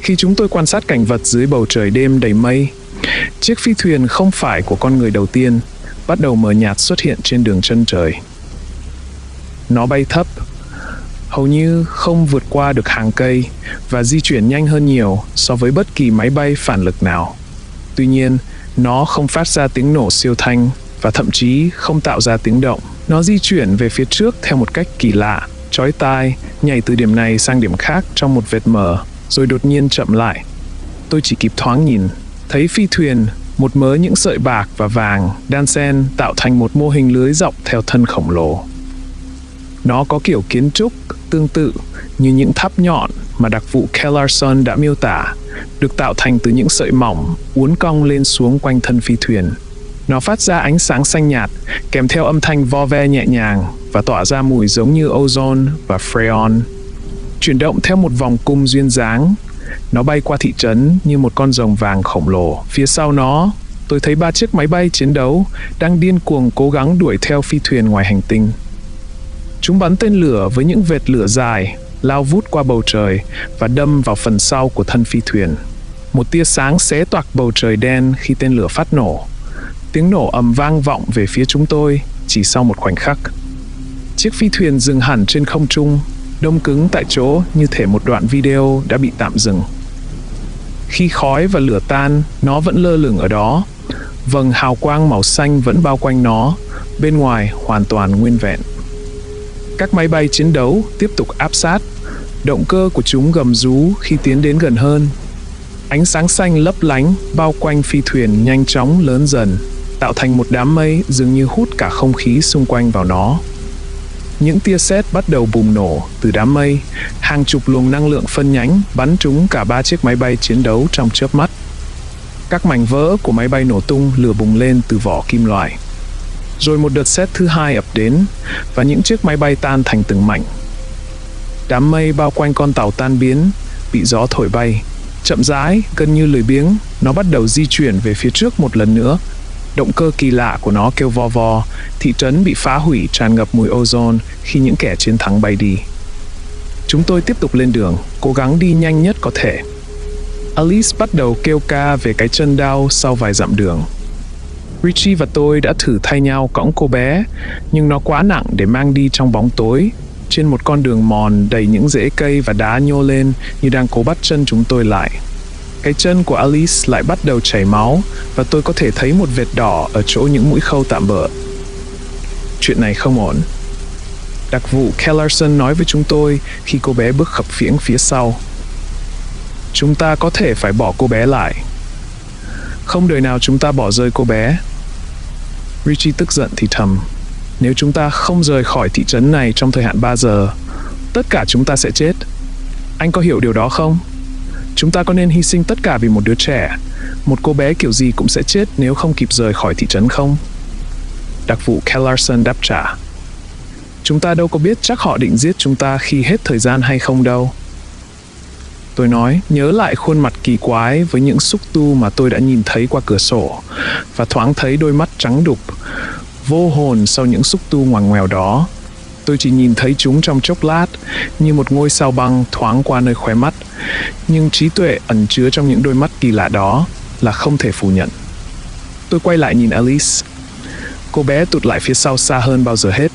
S1: Khi chúng tôi quan sát cảnh vật dưới bầu trời đêm đầy mây, chiếc phi thuyền không phải của con người đầu tiên bắt đầu mờ nhạt xuất hiện trên đường chân trời. Nó bay thấp, hầu như không vượt qua được hàng cây và di chuyển nhanh hơn nhiều so với bất kỳ máy bay phản lực nào. Tuy nhiên, nó không phát ra tiếng nổ siêu thanh và thậm chí không tạo ra tiếng động. Nó di chuyển về phía trước theo một cách kỳ lạ, chói tai, nhảy từ điểm này sang điểm khác trong một vệt mờ, rồi đột nhiên chậm lại. Tôi chỉ kịp thoáng nhìn, thấy phi thuyền, một mớ những sợi bạc và vàng đan xen tạo thành một mô hình lưới dọc theo thân khổng lồ. Nó có kiểu kiến trúc tương tự như những tháp nhọn mà đặc vụ Kellarson đã miêu tả, được tạo thành từ những sợi mỏng uốn cong lên xuống quanh thân phi thuyền. Nó phát ra ánh sáng xanh nhạt, kèm theo âm thanh vo ve nhẹ nhàng và tỏa ra mùi giống như ozone và freon. Chuyển động theo một vòng cung duyên dáng, nó bay qua thị trấn như một con rồng vàng khổng lồ. Phía sau nó, tôi thấy 3 chiếc máy bay chiến đấu đang điên cuồng cố gắng đuổi theo phi thuyền ngoài hành tinh. Chúng bắn tên lửa với những vệt lửa dài, lao vút qua bầu trời và đâm vào phần sau của thân phi thuyền. Một tia sáng xé toạc bầu trời đen khi tên lửa phát nổ. Tiếng nổ ầm vang vọng về phía chúng tôi chỉ sau một khoảnh khắc. Chiếc phi thuyền dừng hẳn trên không trung, đông cứng tại chỗ như thể một đoạn video đã bị tạm dừng. Khi khói và lửa tan, nó vẫn lơ lửng ở đó. Vầng hào quang màu xanh vẫn bao quanh nó, bên ngoài hoàn toàn nguyên vẹn. Các máy bay chiến đấu tiếp tục áp sát. Động cơ của chúng gầm rú khi tiến đến gần hơn. Ánh sáng xanh lấp lánh bao quanh phi thuyền nhanh chóng lớn dần, tạo thành một đám mây dường như hút cả không khí xung quanh vào nó. Những tia sét bắt đầu bùng nổ từ đám mây, hàng chục luồng năng lượng phân nhánh bắn trúng cả 3 chiếc máy bay chiến đấu trong chớp mắt. Các mảnh vỡ của máy bay nổ tung lửa bùng lên từ vỏ kim loại. Rồi một đợt sét thứ hai ập đến và những chiếc máy bay tan thành từng mảnh. Đám mây bao quanh con tàu tan biến, bị gió thổi bay. Chậm rãi, gần như lười biếng, nó bắt đầu di chuyển về phía trước một lần nữa. Động cơ kỳ lạ của nó kêu vo vo, thị trấn bị phá hủy tràn ngập mùi ozone khi những kẻ chiến thắng bay đi. Chúng tôi tiếp tục lên đường, cố gắng đi nhanh nhất có thể. Alice bắt đầu kêu ca về cái chân đau sau vài dặm đường. Richie và tôi đã thử thay nhau cõng cô bé, nhưng nó quá nặng để mang đi trong bóng tối, trên một con đường mòn đầy những rễ cây và đá nhô lên như đang cố bắt chân chúng tôi lại. Cái chân của Alice lại bắt đầu chảy máu và tôi có thể thấy một vệt đỏ ở chỗ những mũi khâu tạm bợ. Chuyện này không ổn. Đặc vụ Kellarson nói với chúng tôi khi cô bé bước khập khiễng phía sau. Chúng ta có thể phải bỏ cô bé lại. Không đời nào chúng ta bỏ rơi cô bé. Richie tức giận thì thầm. Nếu chúng ta không rời khỏi thị trấn này trong thời hạn 3 giờ, tất cả chúng ta sẽ chết. Anh có hiểu điều đó không? Chúng ta có nên hy sinh tất cả vì một đứa trẻ, một cô bé kiểu gì cũng sẽ chết nếu không kịp rời khỏi thị trấn không? Đặc vụ Kellarson đáp trả. Chúng ta đâu có biết chắc họ định giết chúng ta khi hết thời gian hay không đâu. Tôi nói, nhớ lại khuôn mặt kỳ quái với những xúc tu mà tôi đã nhìn thấy qua cửa sổ, và thoáng thấy đôi mắt trắng đục, vô hồn sau những xúc tu ngoằn ngoèo đó. Tôi chỉ nhìn thấy chúng trong chốc lát, như một ngôi sao băng thoáng qua nơi khóe mắt, nhưng trí tuệ ẩn chứa trong những đôi mắt kỳ lạ đó là không thể phủ nhận. Tôi quay lại nhìn Alice. Cô bé tụt lại phía sau xa hơn bao giờ hết.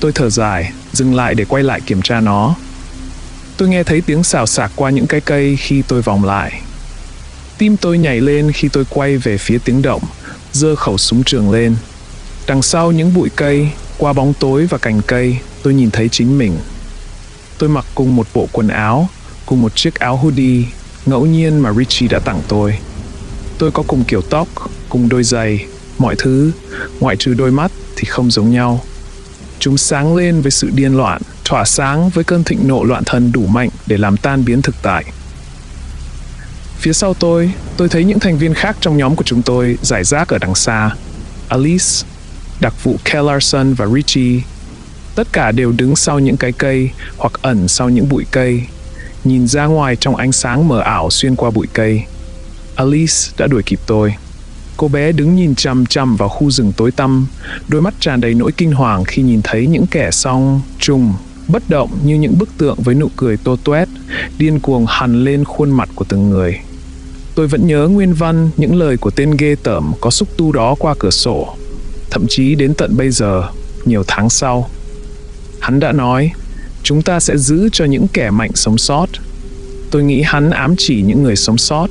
S1: Tôi thở dài, dừng lại để quay lại kiểm tra nó. Tôi nghe thấy tiếng xào xạc qua những cái cây khi tôi vòng lại. Tim tôi nhảy lên khi tôi quay về phía tiếng động, giơ khẩu súng trường lên. Đằng sau những bụi cây, qua bóng tối và cành cây, tôi nhìn thấy chính mình. Tôi mặc cùng một bộ quần áo, cùng một chiếc áo hoodie, ngẫu nhiên mà Richie đã tặng tôi. Tôi có cùng kiểu tóc, cùng đôi giày, mọi thứ, ngoại trừ đôi mắt thì không giống nhau. Chúng sáng lên với sự điên loạn, tỏa sáng với cơn thịnh nộ loạn thần đủ mạnh để làm tan biến thực tại. Phía sau tôi thấy những thành viên khác trong nhóm của chúng tôi rải rác ở đằng xa. Alice, đặc vụ Kellarson và Richie, tất cả đều đứng sau những cái cây hoặc ẩn sau những bụi cây, nhìn ra ngoài trong ánh sáng mờ ảo xuyên qua bụi cây. Alice đã đuổi kịp tôi. Cô bé đứng nhìn chằm chằm vào khu rừng tối tăm, đôi mắt tràn đầy nỗi kinh hoàng khi nhìn thấy những kẻ song trùng bất động như những bức tượng với nụ cười tô toét, điên cuồng hằn lên khuôn mặt của từng người. Tôi vẫn nhớ nguyên văn những lời của tên ghê tởm có xúc tu đó qua cửa sổ, thậm chí đến tận bây giờ, nhiều tháng sau. Hắn đã nói, chúng ta sẽ giữ cho những kẻ mạnh sống sót. Tôi nghĩ hắn ám chỉ những người sống sót,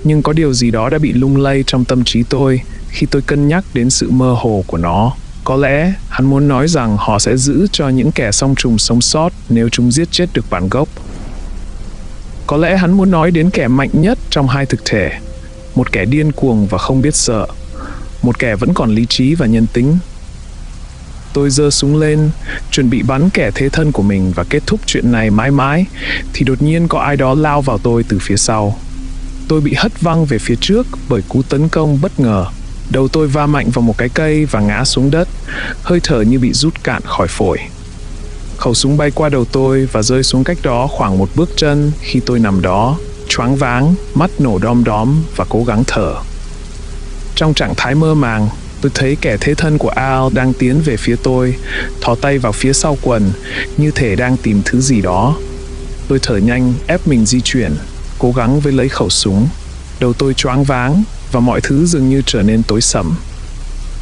S1: nhưng có điều gì đó đã bị lung lay trong tâm trí tôi khi tôi cân nhắc đến sự mơ hồ của nó. Có lẽ hắn muốn nói rằng họ sẽ giữ cho những kẻ song trùng sống sót nếu chúng giết chết được bản gốc. Có lẽ hắn muốn nói đến kẻ mạnh nhất trong hai thực thể, một kẻ điên cuồng và không biết sợ, một kẻ vẫn còn lý trí và nhân tính. Tôi giơ súng lên, chuẩn bị bắn kẻ thế thân của mình và kết thúc chuyện này mãi mãi, thì đột nhiên có ai đó lao vào tôi từ phía sau. Tôi bị hất văng về phía trước bởi cú tấn công bất ngờ. Đầu tôi va mạnh vào một cái cây và ngã xuống đất, hơi thở như bị rút cạn khỏi phổi. Khẩu súng bay qua đầu tôi và rơi xuống cách đó khoảng một bước chân khi tôi nằm đó, choáng váng, mắt nổ đom đóm và cố gắng thở. Trong trạng thái mơ màng, tôi thấy kẻ thế thân của Al đang tiến về phía tôi, thò tay vào phía sau quần, như thể đang tìm thứ gì đó. Tôi thở nhanh, ép mình di chuyển, cố gắng với lấy khẩu súng. Đầu tôi choáng váng và mọi thứ dường như trở nên tối sầm.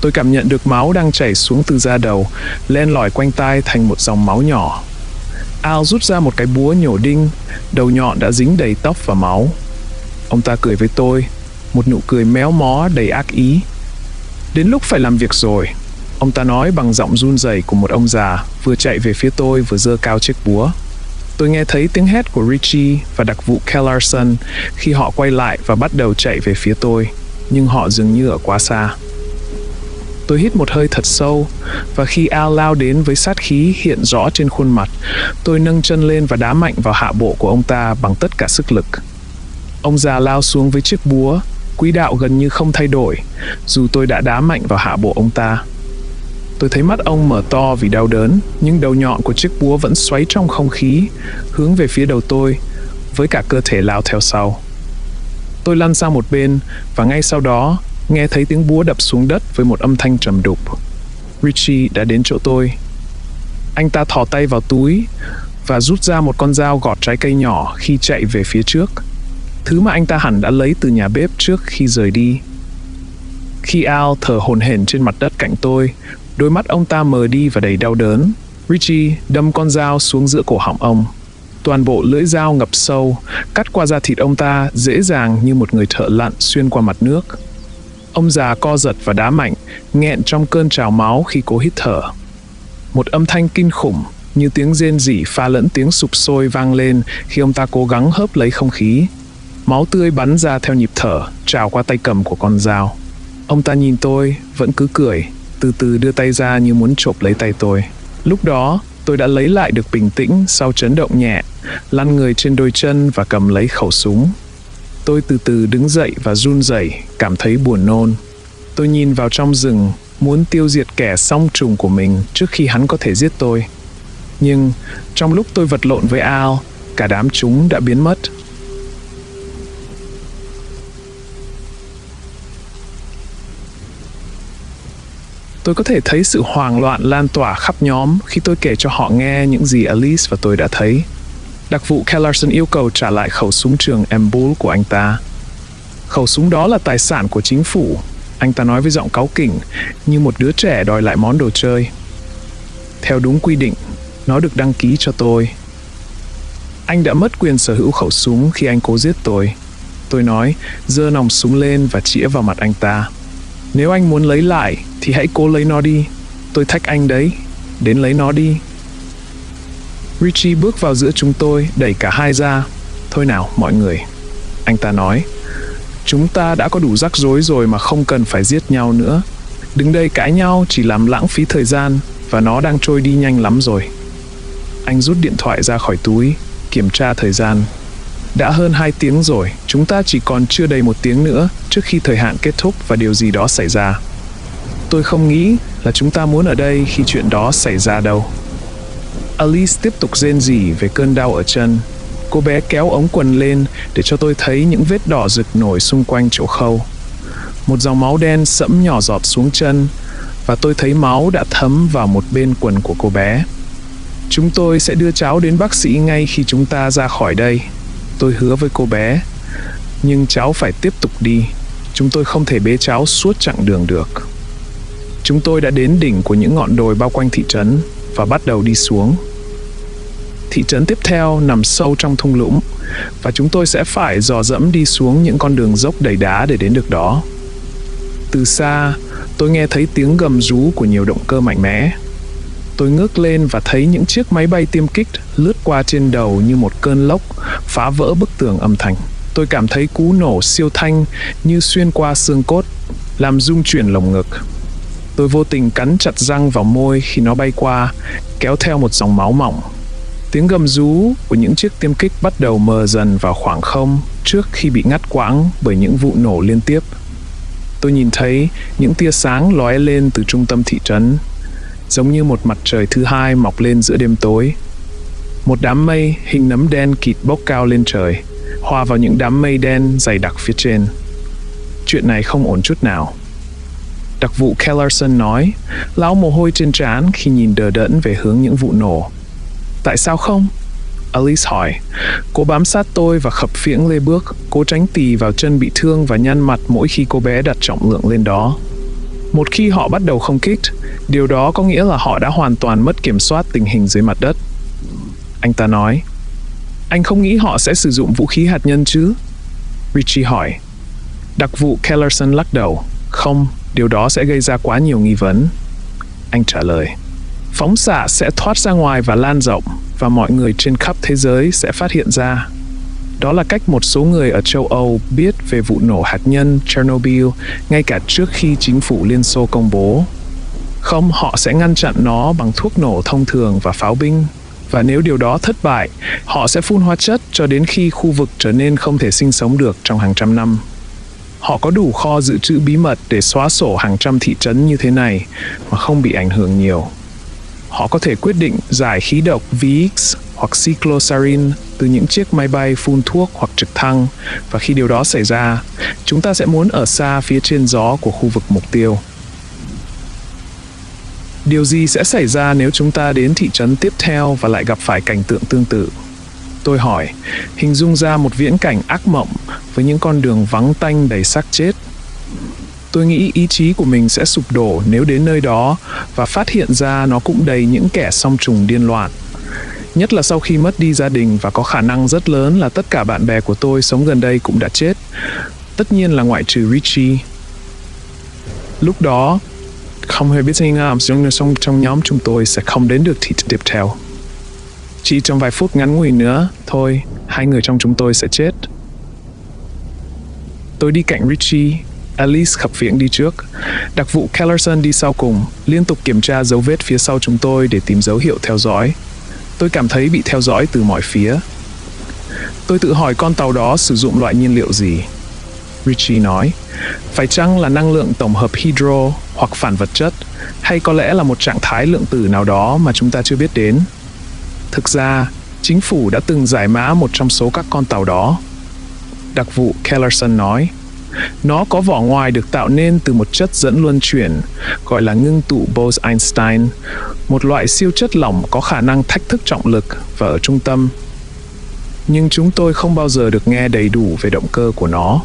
S1: Tôi cảm nhận được máu đang chảy xuống từ da đầu, len lỏi quanh tai thành một dòng máu nhỏ. Al rút ra một cái búa nhổ đinh, đầu nhọn đã dính đầy tóc và máu. Ông ta cười với tôi, một nụ cười méo mó đầy ác ý. Đến lúc phải làm việc rồi, ông ta nói bằng giọng run rẩy của một ông già, vừa chạy về phía tôi vừa giơ cao chiếc búa. Tôi nghe thấy tiếng hét của Richie và đặc vụ Kellarson khi họ quay lại và bắt đầu chạy về phía tôi, nhưng họ dường như ở quá xa. Tôi hít một hơi thật sâu, và khi Al lao đến với sát khí hiện rõ trên khuôn mặt, tôi nâng chân lên và đá mạnh vào hạ bộ của ông ta bằng tất cả sức lực. Ông già lao xuống với chiếc búa, quỹ đạo gần như không thay đổi, dù tôi đã đá mạnh vào hạ bộ ông ta. Tôi thấy mắt ông mở to vì đau đớn, nhưng đầu nhọn của chiếc búa vẫn xoáy trong không khí, hướng về phía đầu tôi, với cả cơ thể lao theo sau. Tôi lăn sang một bên, và ngay sau đó, nghe thấy tiếng búa đập xuống đất với một âm thanh trầm đục. Richie đã đến chỗ tôi. Anh ta thò tay vào túi và rút ra một con dao gọt trái cây nhỏ khi chạy về phía trước, thứ mà anh ta hẳn đã lấy từ nhà bếp trước khi rời đi. Khi Al thở hổn hển trên mặt đất cạnh tôi, đôi mắt ông ta mờ đi và đầy đau đớn. Richie đâm con dao xuống giữa cổ họng ông. Toàn bộ lưỡi dao ngập sâu, cắt qua da thịt ông ta dễ dàng như một người thợ lặn xuyên qua mặt nước. Ông già co giật và đá mạnh, nghẹn trong cơn trào máu khi cố hít thở. Một âm thanh kinh khủng, như tiếng rên rỉ pha lẫn tiếng sụp sôi vang lên khi ông ta cố gắng hớp lấy không khí. Máu tươi bắn ra theo nhịp thở, trào qua tay cầm của con dao. Ông ta nhìn tôi, vẫn cứ cười, từ từ đưa tay ra như muốn chộp lấy tay tôi. Lúc đó, tôi đã lấy lại được bình tĩnh sau chấn động nhẹ, lăn người trên đôi chân và cầm lấy khẩu súng. Tôi từ từ đứng dậy và run rẩy, cảm thấy buồn nôn. Tôi nhìn vào trong rừng, muốn tiêu diệt kẻ song trùng của mình trước khi hắn có thể giết tôi. Nhưng, trong lúc tôi vật lộn với Al, cả đám chúng đã biến mất. Tôi có thể thấy sự hoảng loạn lan tỏa khắp nhóm khi tôi kể cho họ nghe những gì Alice và tôi đã thấy. Đặc vụ Kellarson yêu cầu trả lại khẩu súng trường M-Bull của anh ta. Khẩu súng đó là tài sản của chính phủ, anh ta nói với giọng cáu kỉnh, như một đứa trẻ đòi lại món đồ chơi. Theo đúng quy định, nó được đăng ký cho tôi. Anh đã mất quyền sở hữu khẩu súng khi anh cố giết tôi. Tôi nói, giơ nòng súng lên và chĩa vào mặt anh ta. Nếu anh muốn lấy lại, thì hãy cố lấy nó đi. Tôi thách anh đấy, đến lấy nó đi. Richie bước vào giữa chúng tôi, đẩy cả hai ra. Thôi nào, mọi người, anh ta nói. Chúng ta đã có đủ rắc rối rồi mà không cần phải giết nhau nữa. Đứng đây cãi nhau chỉ làm lãng phí thời gian, và nó đang trôi đi nhanh lắm rồi. Anh rút điện thoại ra khỏi túi, kiểm tra thời gian. Đã hơn 2 tiếng rồi, chúng ta chỉ còn chưa đầy 1 tiếng nữa trước khi thời hạn kết thúc và điều gì đó xảy ra. Tôi không nghĩ là chúng ta muốn ở đây khi chuyện đó xảy ra đâu. Alice tiếp tục rên rỉ về cơn đau ở chân. Cô bé kéo ống quần lên để cho tôi thấy những vết đỏ rực nổi xung quanh chỗ khâu. Một dòng máu đen sẫm nhỏ giọt xuống chân và tôi thấy máu đã thấm vào một bên quần của cô bé. Chúng tôi sẽ đưa cháu đến bác sĩ ngay khi chúng ta ra khỏi đây, tôi hứa với cô bé. Nhưng cháu phải tiếp tục đi. Chúng tôi không thể bế cháu suốt chặng đường được. Chúng tôi đã đến đỉnh của những ngọn đồi bao quanh thị trấn và bắt đầu đi xuống. Thị trấn tiếp theo nằm sâu trong thung lũng và chúng tôi sẽ phải dò dẫm đi xuống những con đường dốc đầy đá để đến được đó. Từ xa, tôi nghe thấy tiếng gầm rú của nhiều động cơ mạnh mẽ. Tôi ngước lên và thấy những chiếc máy bay tiêm kích lướt qua trên đầu như một cơn lốc, phá vỡ bức tường âm thanh. Tôi cảm thấy cú nổ siêu thanh như xuyên qua xương cốt, làm rung chuyển lồng ngực. Tôi vô tình cắn chặt răng vào môi khi nó bay qua, kéo theo một dòng máu mỏng. Tiếng gầm rú của những chiếc tiêm kích bắt đầu mờ dần vào khoảng không trước khi bị ngắt quãng bởi những vụ nổ liên tiếp. Tôi nhìn thấy những tia sáng lóe lên từ trung tâm thị trấn, giống như một mặt trời thứ hai mọc lên giữa đêm tối. Một đám mây hình nấm đen kịt bốc cao lên trời, hòa vào những đám mây đen dày đặc phía trên. Chuyện này không ổn chút nào. Đặc vụ Kellerson nói, lau mồ hôi trên trán khi nhìn đờ đẫn về hướng những vụ nổ. Tại sao không? Alice hỏi. Cô bám sát tôi và khập khiễng lê bước, cố tránh tì vào chân bị thương và nhăn mặt mỗi khi cô bé đặt trọng lượng lên đó. Một khi họ bắt đầu không kích, điều đó có nghĩa là họ đã hoàn toàn mất kiểm soát tình hình dưới mặt đất. Anh ta nói. Anh không nghĩ họ sẽ sử dụng vũ khí hạt nhân chứ? Richie hỏi. Đặc vụ Kellerson lắc đầu. Không, điều đó sẽ gây ra quá nhiều nghi vấn. Anh trả lời. Phóng xạ sẽ thoát ra ngoài và lan rộng, và mọi người trên khắp thế giới sẽ phát hiện ra. Đó là cách một số người ở châu Âu biết về vụ nổ hạt nhân Chernobyl ngay cả trước khi chính phủ Liên Xô công bố. Không, họ sẽ ngăn chặn nó bằng thuốc nổ thông thường và pháo binh. Và nếu điều đó thất bại, họ sẽ phun hóa chất cho đến khi khu vực trở nên không thể sinh sống được trong hàng trăm năm. Họ có đủ kho dự trữ bí mật để xóa sổ hàng trăm thị trấn như thế này mà không bị ảnh hưởng nhiều. Họ có thể quyết định giải khí độc VX hoặc cyclosarin từ những chiếc máy bay phun thuốc hoặc trực thăng, và khi điều đó xảy ra, chúng ta sẽ muốn ở xa phía trên gió của khu vực mục tiêu. Điều gì sẽ xảy ra nếu chúng ta đến thị trấn tiếp theo và lại gặp phải cảnh tượng tương tự? Tôi hỏi, hình dung ra một viễn cảnh ác mộng với những con đường vắng tanh đầy xác chết. Tôi nghĩ ý chí của mình sẽ sụp đổ nếu đến nơi đó và phát hiện ra nó cũng đầy những kẻ song trùng điên loạn. Nhất là sau khi mất đi gia đình và có khả năng rất lớn là tất cả bạn bè của tôi sống gần đây cũng đã chết. Tất nhiên là ngoại trừ Richie. Lúc đó, không hề biết gì trong nhóm chúng tôi sẽ không đến được thị trấn tiếp theo. Chỉ trong vài phút ngắn ngủi nữa, thôi, 2 người trong chúng tôi sẽ chết. Tôi đi cạnh Richie, Alice khập khiễng đi trước. Đặc vụ Kellerson đi sau cùng, liên tục kiểm tra dấu vết phía sau chúng tôi để tìm dấu hiệu theo dõi. Tôi cảm thấy bị theo dõi từ mọi phía. Tôi tự hỏi con tàu đó sử dụng loại nhiên liệu gì. Richie nói, phải chăng là năng lượng tổng hợp hydro hoặc phản vật chất, hay có lẽ là một trạng thái lượng tử nào đó mà chúng ta chưa biết đến. Thực ra, chính phủ đã từng giải mã một trong số các con tàu đó. Đặc vụ Kellerson nói, nó có vỏ ngoài được tạo nên từ một chất dẫn luân chuyển, gọi là ngưng tụ Bose-Einstein, một loại siêu chất lỏng có khả năng thách thức trọng lực và ở trung tâm. Nhưng chúng tôi không bao giờ được nghe đầy đủ về động cơ của nó.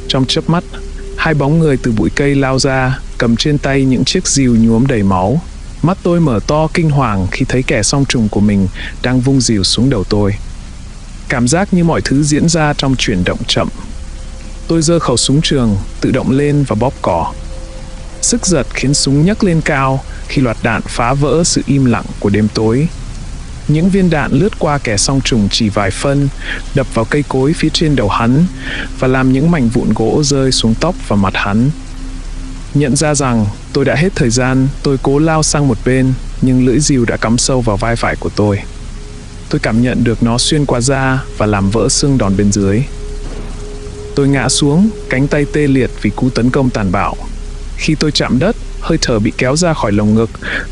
S1: Trong chớp mắt, 2 bóng người từ bụi cây lao ra, cầm trên tay những chiếc rìu nhuốm đầy máu. Mắt tôi mở to kinh hoàng khi thấy kẻ song trùng của mình đang vung rìu xuống đầu tôi. Cảm giác như mọi thứ diễn ra trong chuyển động chậm. Tôi giơ khẩu súng trường, tự động lên và bóp cò. Sức giật khiến súng nhấc lên cao khi loạt đạn phá vỡ sự im lặng của đêm tối. Những viên đạn lướt qua kẻ song trùng chỉ vài phân, đập vào cây cối phía trên đầu hắn và làm những mảnh vụn gỗ rơi xuống tóc và mặt hắn. Nhận ra rằng tôi đã hết thời gian, tôi cố lao sang một bên, nhưng lưỡi rìu đã cắm sâu vào vai phải của tôi. Tôi cảm nhận được nó xuyên qua da và làm vỡ xương đòn bên dưới. Tôi ngã xuống, cánh tay tê liệt vì cú tấn công tàn bạo. Khi tôi chạm đất, hơi thở bị kéo ra khỏi lồng ngực,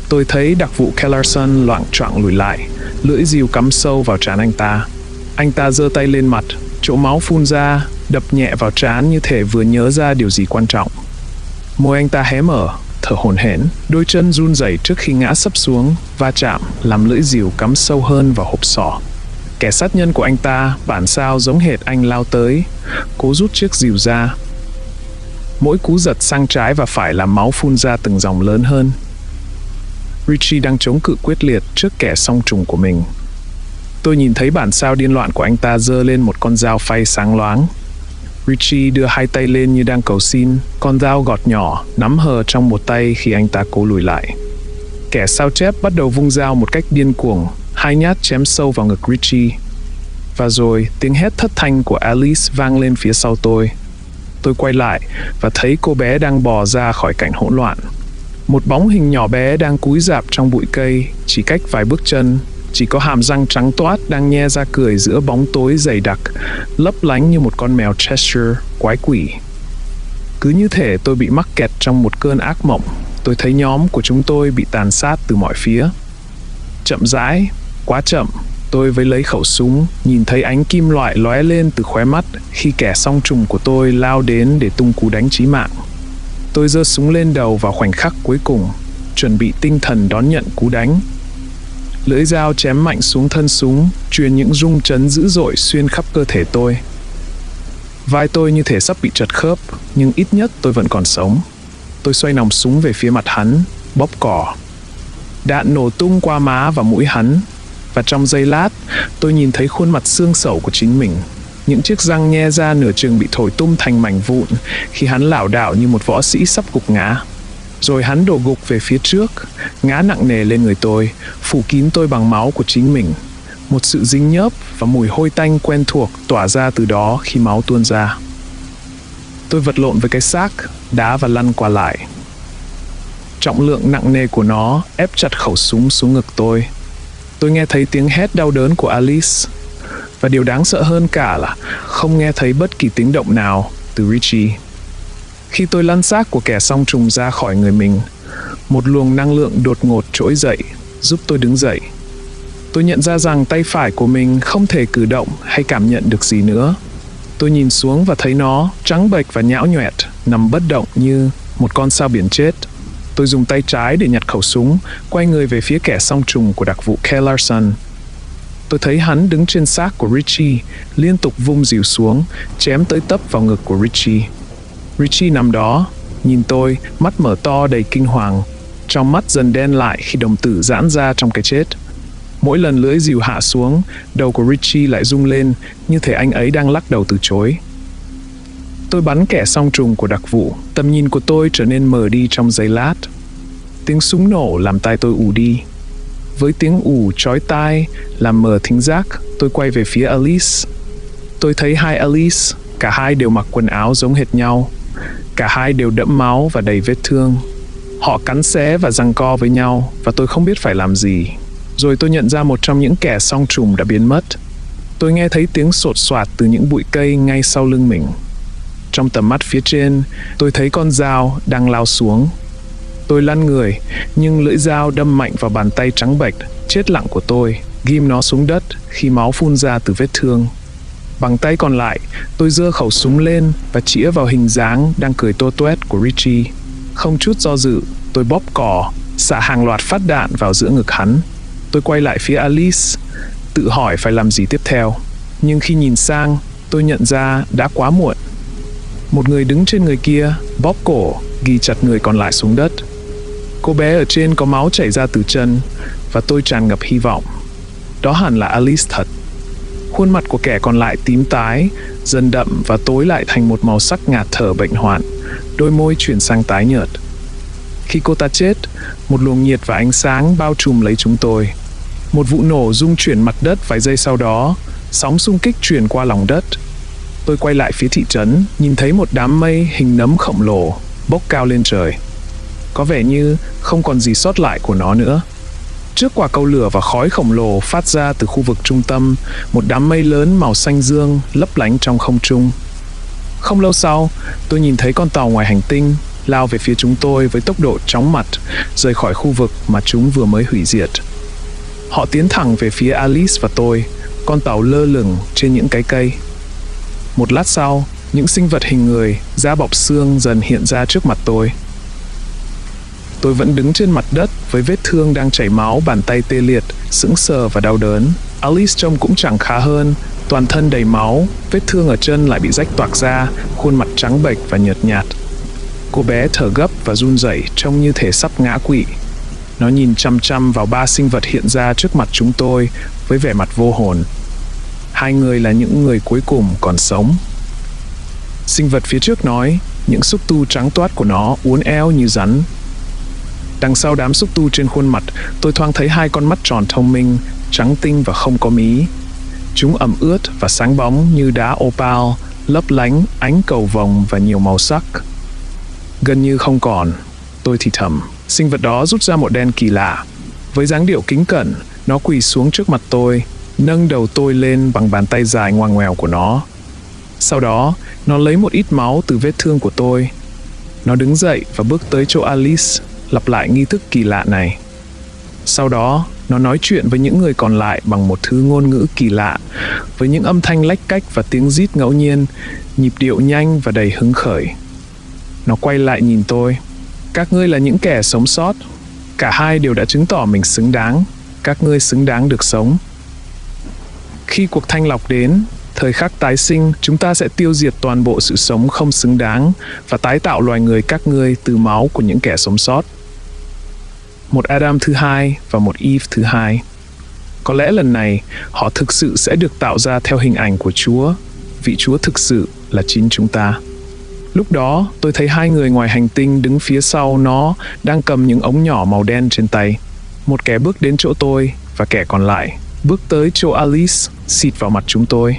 S1: tôi thấy đặc vụ Kellerson loạng choạng lùi lại, lưỡi rìu cắm sâu vào trán anh ta. Anh ta giơ tay lên mặt, chỗ máu phun ra, đập nhẹ vào trán như thể vừa nhớ ra điều gì quan trọng. Môi anh ta hé mở, thở hổn hển, đôi chân run rẩy trước khi ngã sấp xuống, va chạm, làm lưỡi rìu cắm sâu hơn vào hộp sọ. Kẻ sát nhân của anh ta, bản sao giống hệt anh lao tới, cố rút chiếc rìu ra. Mỗi cú giật sang trái và phải làm máu phun ra từng dòng lớn hơn. Richie đang chống cự quyết liệt trước kẻ song trùng của mình. Tôi nhìn thấy bản sao điên loạn của anh ta giơ lên một con dao phay sáng loáng. Richie đưa hai tay lên như đang cầu xin, con dao gọt nhỏ nắm hờ trong một tay khi anh ta cố lùi lại. Kẻ sao chép bắt đầu vung dao một cách điên cuồng, hai nhát chém sâu vào ngực Richie. Và rồi tiếng hét thất thanh của Alice vang lên phía sau tôi. Tôi quay lại và thấy cô bé đang bò ra khỏi cảnh hỗn loạn. Một bóng hình nhỏ bé đang cúi rạp trong bụi cây, chỉ cách vài bước chân, chỉ có hàm răng trắng toát đang nhe ra cười giữa bóng tối dày đặc, lấp lánh như một con mèo Cheshire quái quỷ. Cứ như thể tôi bị mắc kẹt trong một cơn ác mộng. Tôi thấy nhóm của chúng tôi bị tàn sát từ mọi phía. Chậm rãi, quá chậm, tôi với lấy khẩu súng, nhìn thấy ánh kim loại lóe lên từ khóe mắt khi kẻ song trùng của tôi lao đến để tung cú đánh chí mạng. Tôi giơ súng lên đầu vào khoảnh khắc cuối cùng, chuẩn bị tinh thần đón nhận cú đánh. Lưỡi dao chém mạnh xuống thân súng, truyền những rung chấn dữ dội xuyên khắp cơ thể tôi. Vai tôi như thể sắp bị trật khớp, nhưng ít nhất tôi vẫn còn sống. Tôi xoay nòng súng về phía mặt hắn, bóp cò. Đạn nổ tung qua má và mũi hắn, và trong giây lát, tôi nhìn thấy khuôn mặt xương xẩu của chính mình. Những chiếc răng nhe ra nửa chừng bị thổi tung thành mảnh vụn khi hắn lảo đảo như một võ sĩ sắp gục ngã. Rồi hắn đổ gục về phía trước, ngã nặng nề lên người tôi, phủ kín tôi bằng máu của chính mình. Một sự dính nhớp và mùi hôi tanh quen thuộc tỏa ra từ đó khi máu tuôn ra. Tôi vật lộn với cái xác, đá và lăn qua lại. Trọng lượng nặng nề của nó ép chặt khẩu súng xuống ngực tôi. Tôi nghe thấy tiếng hét đau đớn của Alice. Và điều đáng sợ hơn cả là không nghe thấy bất kỳ tiếng động nào từ Richie. Khi tôi lăn xác của kẻ song trùng ra khỏi người mình, một luồng năng lượng đột ngột trỗi dậy, giúp tôi đứng dậy. Tôi nhận ra rằng tay phải của mình không thể cử động hay cảm nhận được gì nữa. Tôi nhìn xuống và thấy nó trắng bệch và nhão nhoẹt, nằm bất động như một con sao biển chết. Tôi dùng tay trái để nhặt khẩu súng, quay người về phía kẻ song trùng của đặc vụ Kellerson. Tôi thấy hắn đứng trên xác của Richie, liên tục vung rìu xuống, chém tới tấp vào ngực của Richie. Richie nằm đó, nhìn tôi, mắt mở to đầy kinh hoàng, trong mắt dần đen lại khi đồng tử giãn ra trong cái chết. Mỗi lần lưỡi rìu hạ xuống, đầu của Richie lại rung lên, như thể anh ấy đang lắc đầu từ chối. Tôi bắn kẻ song trùng của đặc vụ, tầm nhìn của tôi trở nên mờ đi trong giây lát. Tiếng súng nổ làm tai tôi ù đi. Với tiếng ù chói tai, làm mờ thính giác, tôi quay về phía Alice. Tôi thấy hai Alice, cả hai đều mặc quần áo giống hệt nhau. Cả hai đều đẫm máu và đầy vết thương. Họ cắn xé và giằng co với nhau, và tôi không biết phải làm gì. Rồi tôi nhận ra một trong những kẻ song trùng đã biến mất. Tôi nghe thấy tiếng sột soạt từ những bụi cây ngay sau lưng mình. Trong tầm mắt phía trên, tôi thấy con dao đang lao xuống. Tôi lăn người, nhưng lưỡi dao đâm mạnh vào bàn tay trắng bệch, chết lặng của tôi, ghim nó xuống đất khi máu phun ra từ vết thương. Bằng tay còn lại, tôi giơ khẩu súng lên và chĩa vào hình dáng đang cười tô toét của Richie. Không chút do dự, tôi bóp cò, xạ hàng loạt phát đạn vào giữa ngực hắn. Tôi quay lại phía Alice, tự hỏi phải làm gì tiếp theo. Nhưng khi nhìn sang, tôi nhận ra đã quá muộn. Một người đứng trên người kia, bóp cổ, ghi chặt người còn lại xuống đất. Cô bé ở trên có máu chảy ra từ chân, và tôi tràn ngập hy vọng. Đó hẳn là Alice thật. Khuôn mặt của kẻ còn lại tím tái, dần đậm và tối lại thành một màu sắc ngạt thở bệnh hoạn, đôi môi chuyển sang tái nhợt. Khi cô ta chết, một luồng nhiệt và ánh sáng bao trùm lấy chúng tôi. Một vụ nổ rung chuyển mặt đất vài giây sau đó, sóng xung kích truyền qua lòng đất. Tôi quay lại phía thị trấn, nhìn thấy một đám mây hình nấm khổng lồ, bốc cao lên trời. Có vẻ như không còn gì sót lại của nó nữa. Trước quả cầu lửa và khói khổng lồ phát ra từ khu vực trung tâm, một đám mây lớn màu xanh dương lấp lánh trong không trung. Không lâu sau, tôi nhìn thấy con tàu ngoài hành tinh lao về phía chúng tôi với tốc độ chóng mặt, rời khỏi khu vực mà chúng vừa mới hủy diệt. Họ tiến thẳng về phía Alice và tôi, con tàu lơ lửng trên những cái cây. Một lát sau, những sinh vật hình người, da bọc xương dần hiện ra trước mặt tôi. Tôi vẫn đứng trên mặt đất với vết thương đang chảy máu, bàn tay tê liệt, sững sờ và đau đớn. Alice trông cũng chẳng khá hơn, toàn thân đầy máu, vết thương ở chân lại bị rách toạc ra, khuôn mặt trắng bệch và nhợt nhạt. Cô bé thở gấp và run rẩy, trông như thể sắp ngã quỵ. Nó nhìn chăm chăm vào ba sinh vật hiện ra trước mặt chúng tôi với vẻ mặt vô hồn. Hai người là những người cuối cùng còn sống. Sinh vật phía trước nói, những xúc tu trắng toát của nó uốn éo như rắn. Đằng sau đám xúc tu trên khuôn mặt, tôi thoáng thấy hai con mắt tròn thông minh, trắng tinh và không có mí. Chúng ẩm ướt và sáng bóng như đá opal, lấp lánh, ánh cầu vồng và nhiều màu sắc. Gần như không còn, tôi thì thầm. Sinh vật đó rút ra một đen kỳ lạ. Với dáng điệu kính cẩn, nó quỳ xuống trước mặt tôi, nâng đầu tôi lên bằng bàn tay dài ngoằn ngoèo của nó. Sau đó, nó lấy một ít máu từ vết thương của tôi. Nó đứng dậy và bước tới chỗ Alice, lặp lại nghi thức kỳ lạ này. Sau đó, nó nói chuyện với những người còn lại bằng một thứ ngôn ngữ kỳ lạ, với những âm thanh lách cách và tiếng rít ngẫu nhiên, nhịp điệu nhanh và đầy hứng khởi. Nó quay lại nhìn tôi. Các ngươi là những kẻ sống sót. Cả hai đều đã chứng tỏ mình xứng đáng. Các ngươi xứng đáng được sống. Khi cuộc thanh lọc đến, thời khắc tái sinh, chúng ta sẽ tiêu diệt toàn bộ sự sống không xứng đáng và tái tạo loài người các ngươi từ máu của những kẻ sống sót. Một Adam thứ hai và một Eve thứ hai. Có lẽ lần này, họ thực sự sẽ được tạo ra theo hình ảnh của Chúa. Vị Chúa thực sự là chính chúng ta. Lúc đó, tôi thấy hai người ngoài hành tinh đứng phía sau nó đang cầm những ống nhỏ màu đen trên tay. Một kẻ bước đến chỗ tôi và kẻ còn lại bước tới chỗ Alice, xịt vào mặt chúng tôi.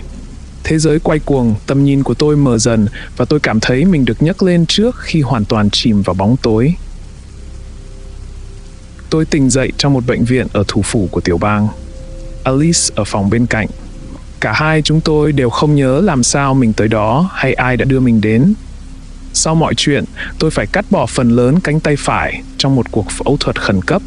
S1: Thế giới quay cuồng, tầm nhìn của tôi mờ dần và tôi cảm thấy mình được nhấc lên trước khi hoàn toàn chìm vào bóng tối. Tôi tỉnh dậy trong một bệnh viện ở thủ phủ của tiểu bang. Alice ở phòng bên cạnh. Cả hai chúng tôi đều không nhớ làm sao mình tới đó hay ai đã đưa mình đến. Sau mọi chuyện, tôi phải cắt bỏ phần lớn cánh tay phải trong một cuộc phẫu thuật khẩn cấp.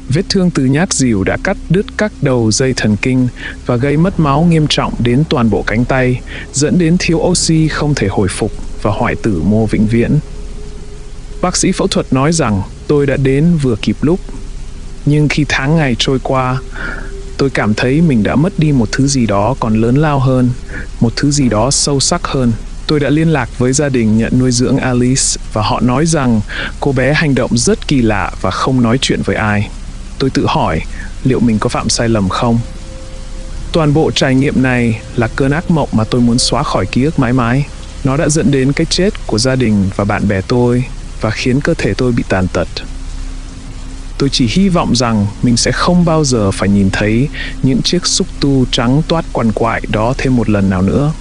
S1: Vết thương từ nhát dìu đã cắt đứt các đầu dây thần kinh và gây mất máu nghiêm trọng đến toàn bộ cánh tay, dẫn đến thiếu oxy không thể hồi phục và hoại tử mô vĩnh viễn. Bác sĩ phẫu thuật nói rằng tôi đã đến vừa kịp lúc. Nhưng khi tháng ngày trôi qua, tôi cảm thấy mình đã mất đi một thứ gì đó còn lớn lao hơn, một thứ gì đó sâu sắc hơn. Tôi đã liên lạc với gia đình nhận nuôi dưỡng Alice và họ nói rằng cô bé hành động rất kỳ lạ và không nói chuyện với ai. Tôi tự hỏi liệu mình có phạm sai lầm không? Toàn bộ trải nghiệm này là cơn ác mộng mà tôi muốn xóa khỏi ký ức mãi mãi. Nó đã dẫn đến cái chết của gia đình và bạn bè tôi và khiến cơ thể tôi bị tàn tật. Tôi chỉ hy vọng rằng mình sẽ không bao giờ phải nhìn thấy những chiếc xúc tu trắng toát quằn quại đó thêm một lần nào nữa.